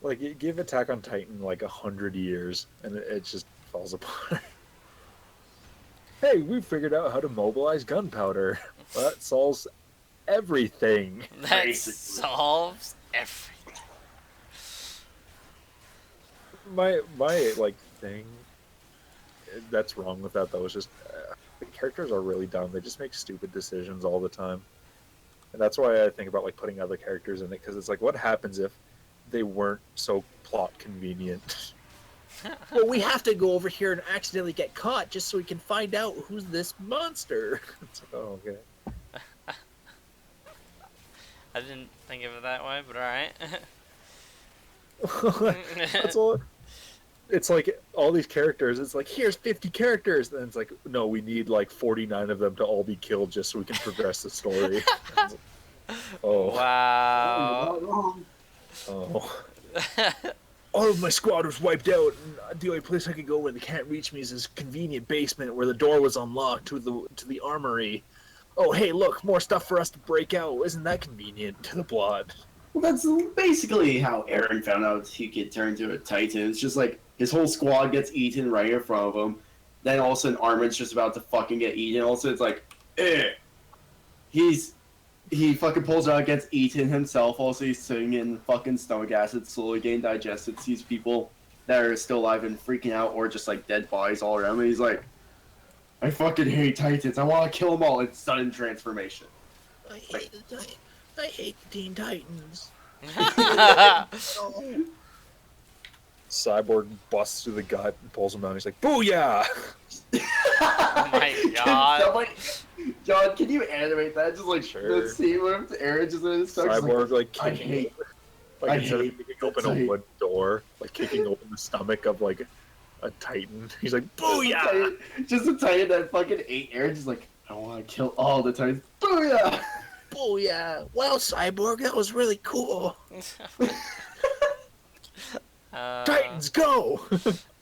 Like, you give Attack on Titan like 100 years, and it just falls apart. Hey, we figured out how to mobilize gunpowder. Well, that solves everything. That Basically. solves everything. My like thing that's wrong with that though is just the characters are really dumb. They just make stupid decisions all the time, and that's why I think about like putting other characters in it, because it's like, what happens if they weren't so plot convenient? Well, we have to go over here and accidentally get caught just so we can find out who's this monster. It's like, oh, okay. I didn't think of it that way, but alright. That's all. It's like all these characters. It's like, here's 50 characters. Then it's like, no, we need like 49 of them to all be killed just so we can progress the story. Oh, Wow. Not wrong. oh. All of my squad was wiped out, and the only place I could go when they can't reach me is this convenient basement where the door was unlocked to the armory. Oh, hey, look, more stuff for us to break out. Isn't that convenient to the plot? Well, that's basically how Eren found out he could turn to a Titan. It's just like his whole squad gets eaten right in front of him. Then all of a sudden, Armin's just about to fucking get eaten. Also, it's like, he fucking pulls out, gets eaten himself. Also, he's sitting in fucking stomach acid, slowly getting digested. Sees people that are still alive and freaking out, or just like dead bodies all around him. He's like, I fucking hate Titans. I want to kill them all. It's sudden transformation. I hate the Teen Titans. Cyborg busts through the gut and pulls him down. He's like, booyah! Oh my god. Somebody, John, can you animate that? Just like Sure. the scene where Eren just in his stuff. Cyborg, like, I kicking, hate. like I instead of hate kicking open Titan. a wood door, like kicking open the stomach of like a Titan. He's like, booyah! Just a Titan that fucking ate Eren. Just like, I want to kill all the Titans. Booyah! Oh yeah, well, Cyborg, that was really cool. Titans, go!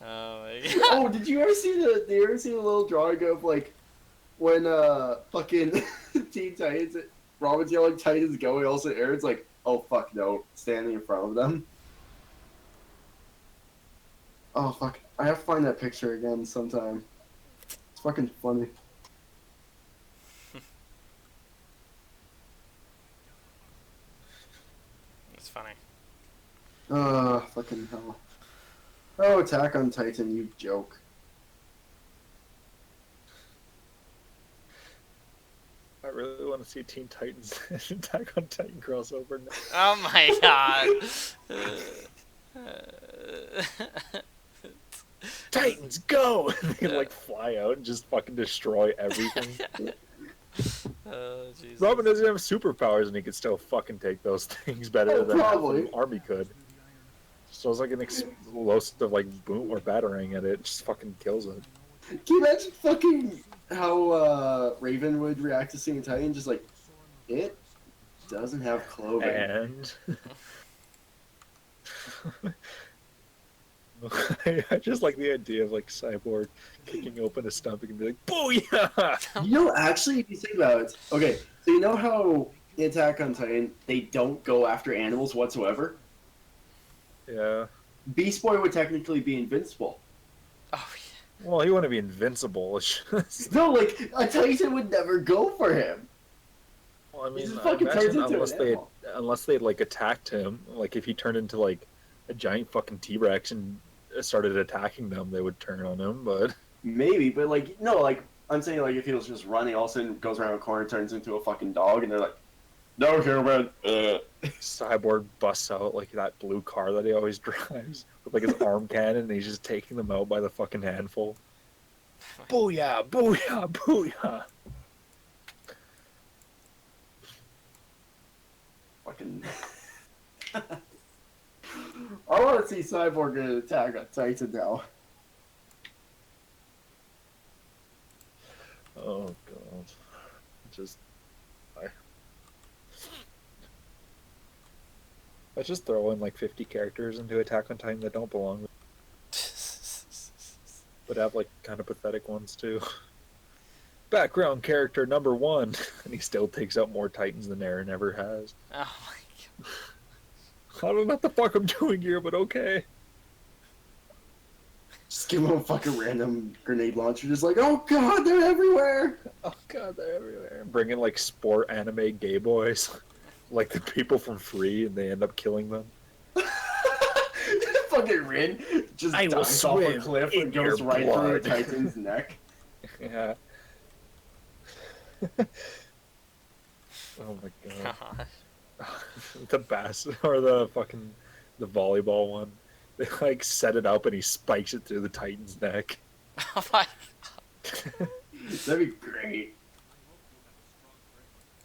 Oh my god. Oh, did you ever see the little drawing of like when fucking Teen Titans, Robin's yelling Titans go, and also Eren's like, oh fuck no, standing in front of them. Oh fuck, I have to find that picture again sometime. It's fucking funny. It's funny. Fucking hell. Oh, Attack on Titan, you joke. I really want to see Teen Titans Attack on Titan crossover now. Oh my god. Titans, go! And they like fly out and just fucking destroy everything. Oh, Jesus. Robin doesn't have superpowers and he could still fucking take those things better Oh, than half probably. the army could. So it's like an explosive like boom or batarang at it, just fucking kills it. Can you imagine fucking how Raven would react to seeing a Titan? Just like, it doesn't have clothing. And I just like the idea of like Cyborg kicking open a stomach and be like, booyah! You know, actually, if you think about it, okay, so you know how in Attack on Titan, they don't go after animals whatsoever? Yeah. Beast Boy would technically be invincible. Oh, Well, he wouldn't be invincible. It's just, No, like, a Titan would never go for him. well, I He mean, just I fucking turns imagine into unless an they animal. like attacked him, like if he turned into like a giant fucking T-Rex and started attacking them, they would turn on him. But Maybe, but like, no, like, I'm saying, like, if he was just running, all of a sudden goes around a corner, turns into a fucking dog, and they're like, no, human. Cyborg busts out like that blue car that he always drives with like his arm cannon, and he's just taking them out by the fucking handful. Booyah! Booyah! Booyah! Fucking. I want to see Cyborg get an Attack on Titan now. Oh god. Just Let's just throw in like 50 characters into Attack on Titan that don't belong, but have like kind of pathetic ones too. Background character number 1, and he still takes out more Titans than Eren ever has. Oh my I don't know what the fuck I'm doing here, but okay. Just give him a fucking random grenade launcher. Just like, oh god, they're everywhere. Oh god, they're everywhere. Bring in like sport anime gay boys, like the people from Free, and they end up killing them. Fucking Rin just I will dives off a swim cliff in and goes your right through blood. the Titan's neck. Yeah. Oh my god. gosh. The bass or the volleyball one. They like set it up and he spikes it through the Titan's neck. Oh my. That'd be great.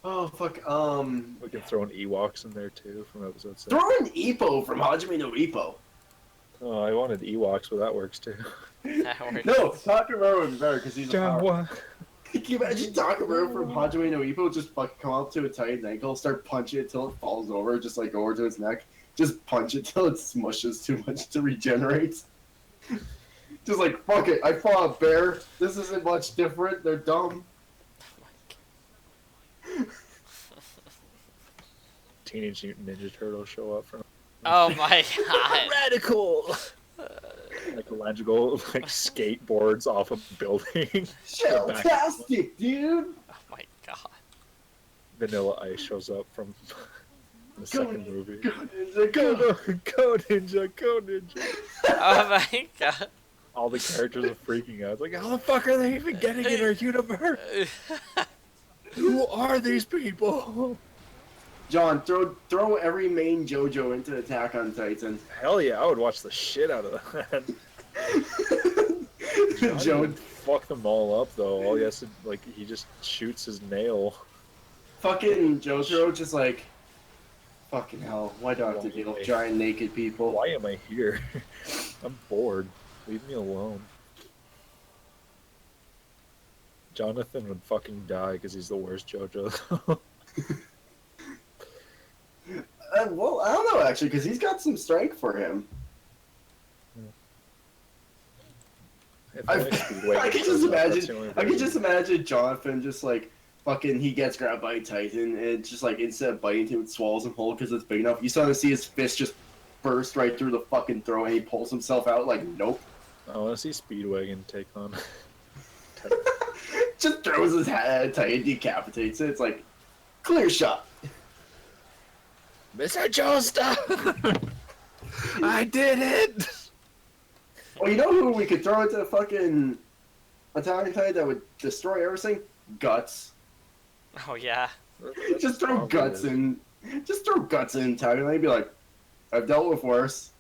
Oh fuck. We can throw in Ewoks in there too from episode 6. Throw in Ippo from Hajime no Ippo. Oh, I wanted Ewoks, but that works too. That works. No, Takamaru would be better because he's a power. Jawa. Can you imagine Takamaru from Hajime no Ippo just fucking come up to a Titan's ankle, start punching it till it falls over, just like over to his neck, just punch it till it smushes too much to regenerate. Just like, fuck it, I fought a bear, this isn't much different, they're dumb. Teenage Mutant Ninja Turtles show up from Oh my god. radical. Like Michelangelo like skateboards off a building. Shelltastic, dude! Oh my god. Vanilla Ice shows up from the second movie. Go ninja, Go, go! go ninja, go ninja. Oh my god. All the characters are freaking out. It's like, how the fuck are they even getting in our universe? Who are these people? John, throw every main JoJo into Attack on Titan. Hell yeah, I would watch the shit out of that. Johnny Joe, would fuck them all up though. All he has to like, he just shoots his nail. fucking Jotaro, just like, fucking hell, why do I have to deal with giant naked people? Why am I here? I'm bored. Leave me alone. Jonathan would fucking die because he's the worst JoJo. Well, I don't know actually, because he's got some strength for him. If I only Speedway I can shows just up, that's the imagine. only I can version. just imagine Jonathan just like fucking. He gets grabbed by a Titan, and it's just like instead of biting him, it swallows him whole because it's big enough. You suddenly see his fist just burst right through the fucking throat, and he pulls himself out like, nope. I want to see Speedwagon take on. Just throws his head at a Titan, decapitates it. It's like clear shot. Mr. Joestar! I did it! Well, you know who we could throw into the fucking Attack on Titan that would destroy everything? Guts. Oh yeah. Just throw Guts in. Just throw Guts in Attack on Titan. He'd be like, I've dealt with worse.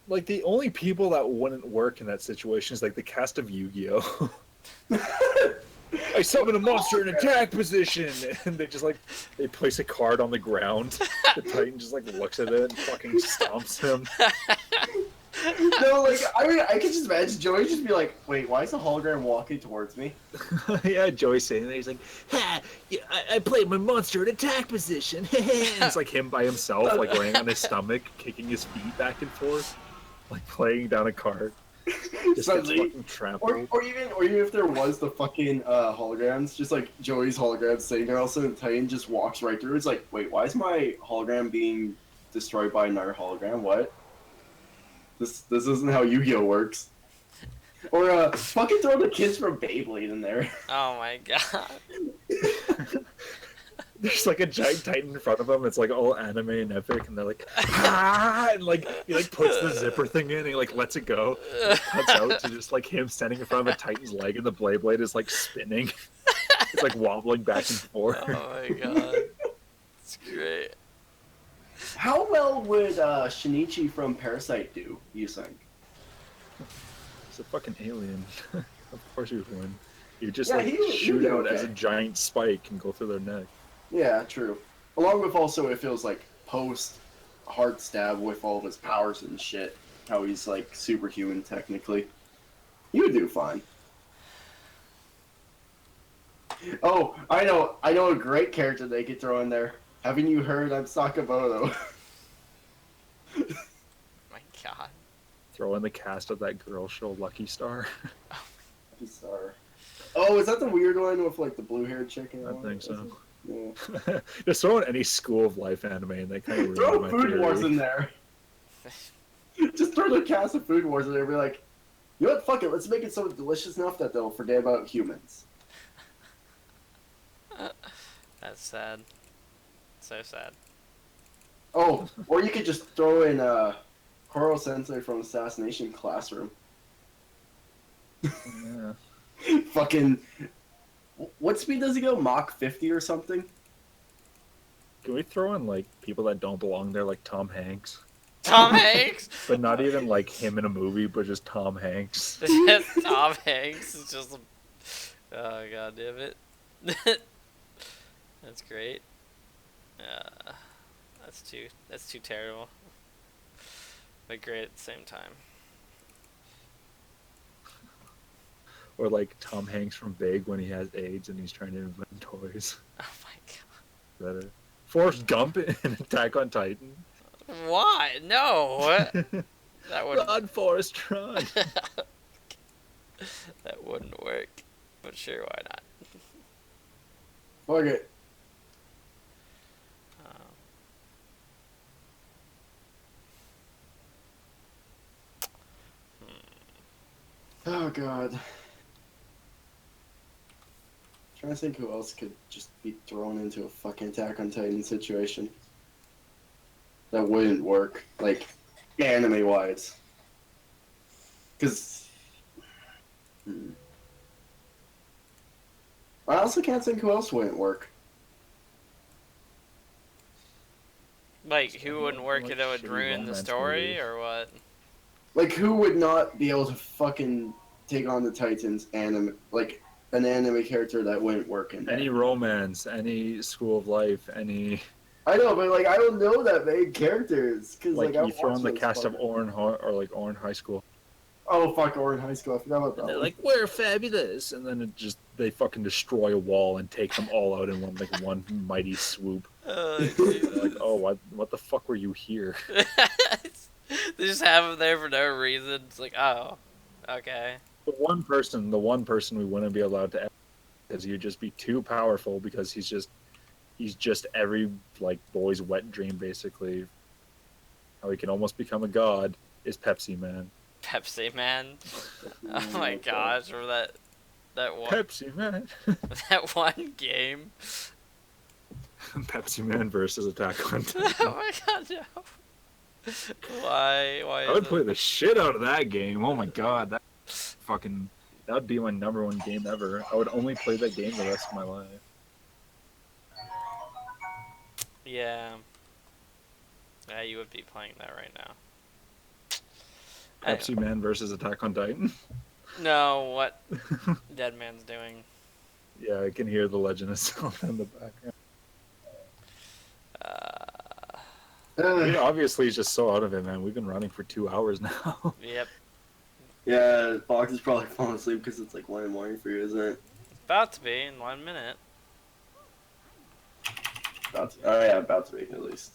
Like, the only people that wouldn't work in that situation is, like, the cast of Yu-Gi-Oh! I summon a monster in attack position! And they just, like, they place a card on the ground. The Titan just, like, looks at it and fucking stomps him. No, like, I mean, I could just imagine Joey just be like, wait, why is the hologram walking towards me? Yeah, Joey saying that. He's like, ha! Yeah, I played my monster in attack position! And it's like him by himself, like, laying on his stomach, kicking his feet back and forth. Like, playing down a card. Just gets Suddenly, fucking trampled. or even if there was the fucking holograms, just like Joey's hologram sitting there, also the Titan just walks right through. It's like, wait, why is my hologram being destroyed by another hologram? What? This isn't how Yu-Gi-Oh works. Or fucking throw the kids from Beyblade in there. Oh my god. There's like a giant Titan in front of him. It's like all anime and epic, and they're like, ah! And like he like puts the zipper thing in, and he like lets it go. It cuts out to just like him standing in front of a Titan's leg, and the blade is like spinning. It's like wobbling back and forth. Oh my god. It's great. How well would Shinichi from Parasite do, you think? It's a fucking alien. Of course you would win. You just Yeah, like he would shoot be out as a okay. giant spike and go through their neck. Yeah, true. Along with also it feels like post hard stab with all of his powers and shit. How he's like superhuman technically. He would do fine. Oh, I know a great character they could throw in there. Haven't you heard I'm Sakamoto? god. Throw in the cast of that girl show, Lucky Star. Star. Oh, is that the weird one with like the blue-haired chicken? I think so. Yeah. Just throw in any School of Life anime, and they kind of Throw ruin my Food theory. Wars in there. Just throw the cast of Food Wars in there and be like, you know what, fuck it, let's make it so delicious enough that they'll forget about humans. That's sad. So sad. Oh, or you could just throw in Koro Sensei from Assassination Classroom. Yeah. Fucking, what speed does he go? Mach 50 or something? Can we throw in like people that don't belong there, like Tom Hanks? Tom Hanks? But not even like him in a movie, but just Tom Hanks. Tom Hanks is just oh god damn it. That's great. That's too terrible. But great at the same time. Or like Tom Hanks from Big when he has AIDS and he's trying to invent toys. Oh my god. Better. Forrest Gump in Attack on Titan. Why? No. That wouldn't Run, Forrest, run. that wouldn't work. But sure, why not? Fuck it. Oh god. Trying to think who else could just be thrown into a fucking Attack on Titan situation. That wouldn't work, like, anime wise. Cause I also can't think who else wouldn't work. Like, who wouldn't work Like it? That would shitty ruin the romance story, movie. or what? Like, who would not be able to fucking take on the Titans anime, like, an anime character that wouldn't work in that? Any romance, any School of Life, any I know, but, like, I don't know that many characters. Cause, like I you throw in the watch cast those of Oran or like Oran High School. Oh, fuck, Orange High School. I forgot about that. And they're one. like, we're fabulous, and then it just they fucking destroy a wall and take them all out in one mighty swoop. They're like, oh, what the fuck were you here? They just have him there for no reason. It's like, oh, okay. The one person we wouldn't be allowed to, because he'd just be too powerful because he's just every like boy's wet dream basically. How he can almost become a god is Pepsi Man. Pepsi Man. Oh my gosh, remember that one Pepsi Man. that one game? Pepsi Man versus Attack on Titan. Oh my god, no. Why I would is play it? the shit out of that game. Oh my god, that would be my number one game ever. I would only play that game the rest of my life. Yeah. Yeah, you would be playing that right now. Pepsi Man versus Attack on Titan. No, what Dead Man's doing. Yeah, I can hear the Legend of Zelda in the background. I mean, obviously he's just so out of it, man. We've been running for 2 hours now. Yep. Yeah, Fox is probably falling asleep because it's like 1 in the morning for you, isn't it? About to be in 1 minute. About to, oh yeah, about to be at least.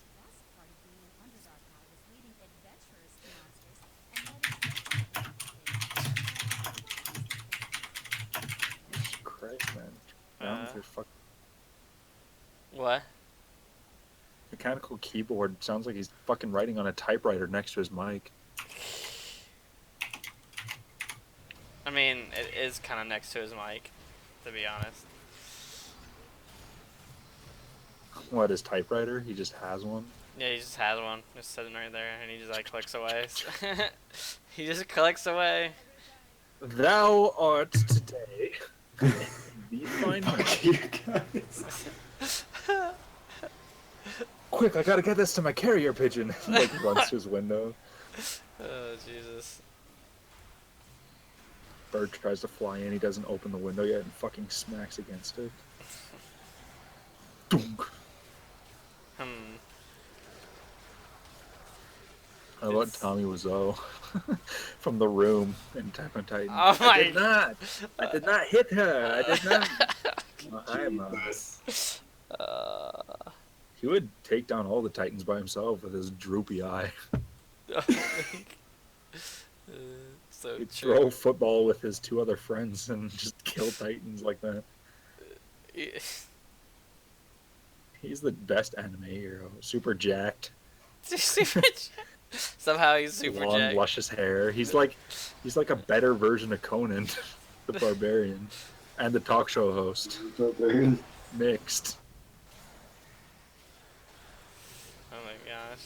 Jesus Christ, man. Down with your fuck- What? mechanical keyboard sounds like he's fucking writing on a typewriter next to his mic. I mean, it is kind of next to his mic, to be honest. What, his typewriter? He just has one? Yeah, he just has one, just sitting right there, and he just like clicks away. He just clicks away. Thou art today. Be fine. Fuck you guys. Quick, I gotta get this to my carrier pigeon. Like runs to his window. Oh Jesus. Bird tries to fly in, he doesn't open the window yet and fucking smacks against it. Dunk. I love Tommy Wiseau from The Room in Attack on Titan. Oh my- I did not hit her. I did not. Oh, hi, Mom. He would take down all the Titans by himself with his droopy eye. So He'd true. throw football with his 2 other friends and just kill Titans like that. He's the best anime hero. Super jacked, Somehow he's super long, jacked. luscious hair. He's like a better version of Conan, the barbarian, and the talk show host mixed. Oh my gosh.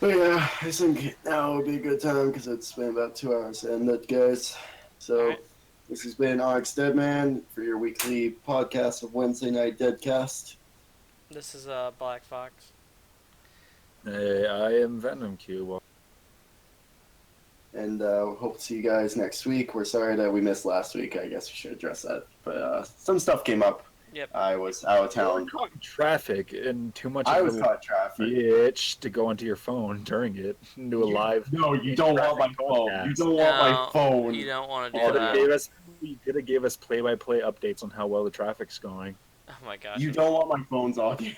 But yeah, I think now would be a good time because it's been about 2 hours to end it, guys. So Alright. this has been Onyx Deadman for your weekly podcast of Wednesday Night Deadcast. This is Black Fox. Hey, I am Venom Cube. And hope to see you guys next week. We're sorry that we missed last week. I guess we should address that. But some stuff came up. Yep. I was out of town. Caught in traffic and too much I of was a caught in traffic. bitch to go onto your phone during it and do a live. No, you don't want my phone. You don't want my phone. You don't want to You do could have that. gave us gave us play-by-play updates on how well the traffic's going. Oh my gosh. You don't want my phone's audio.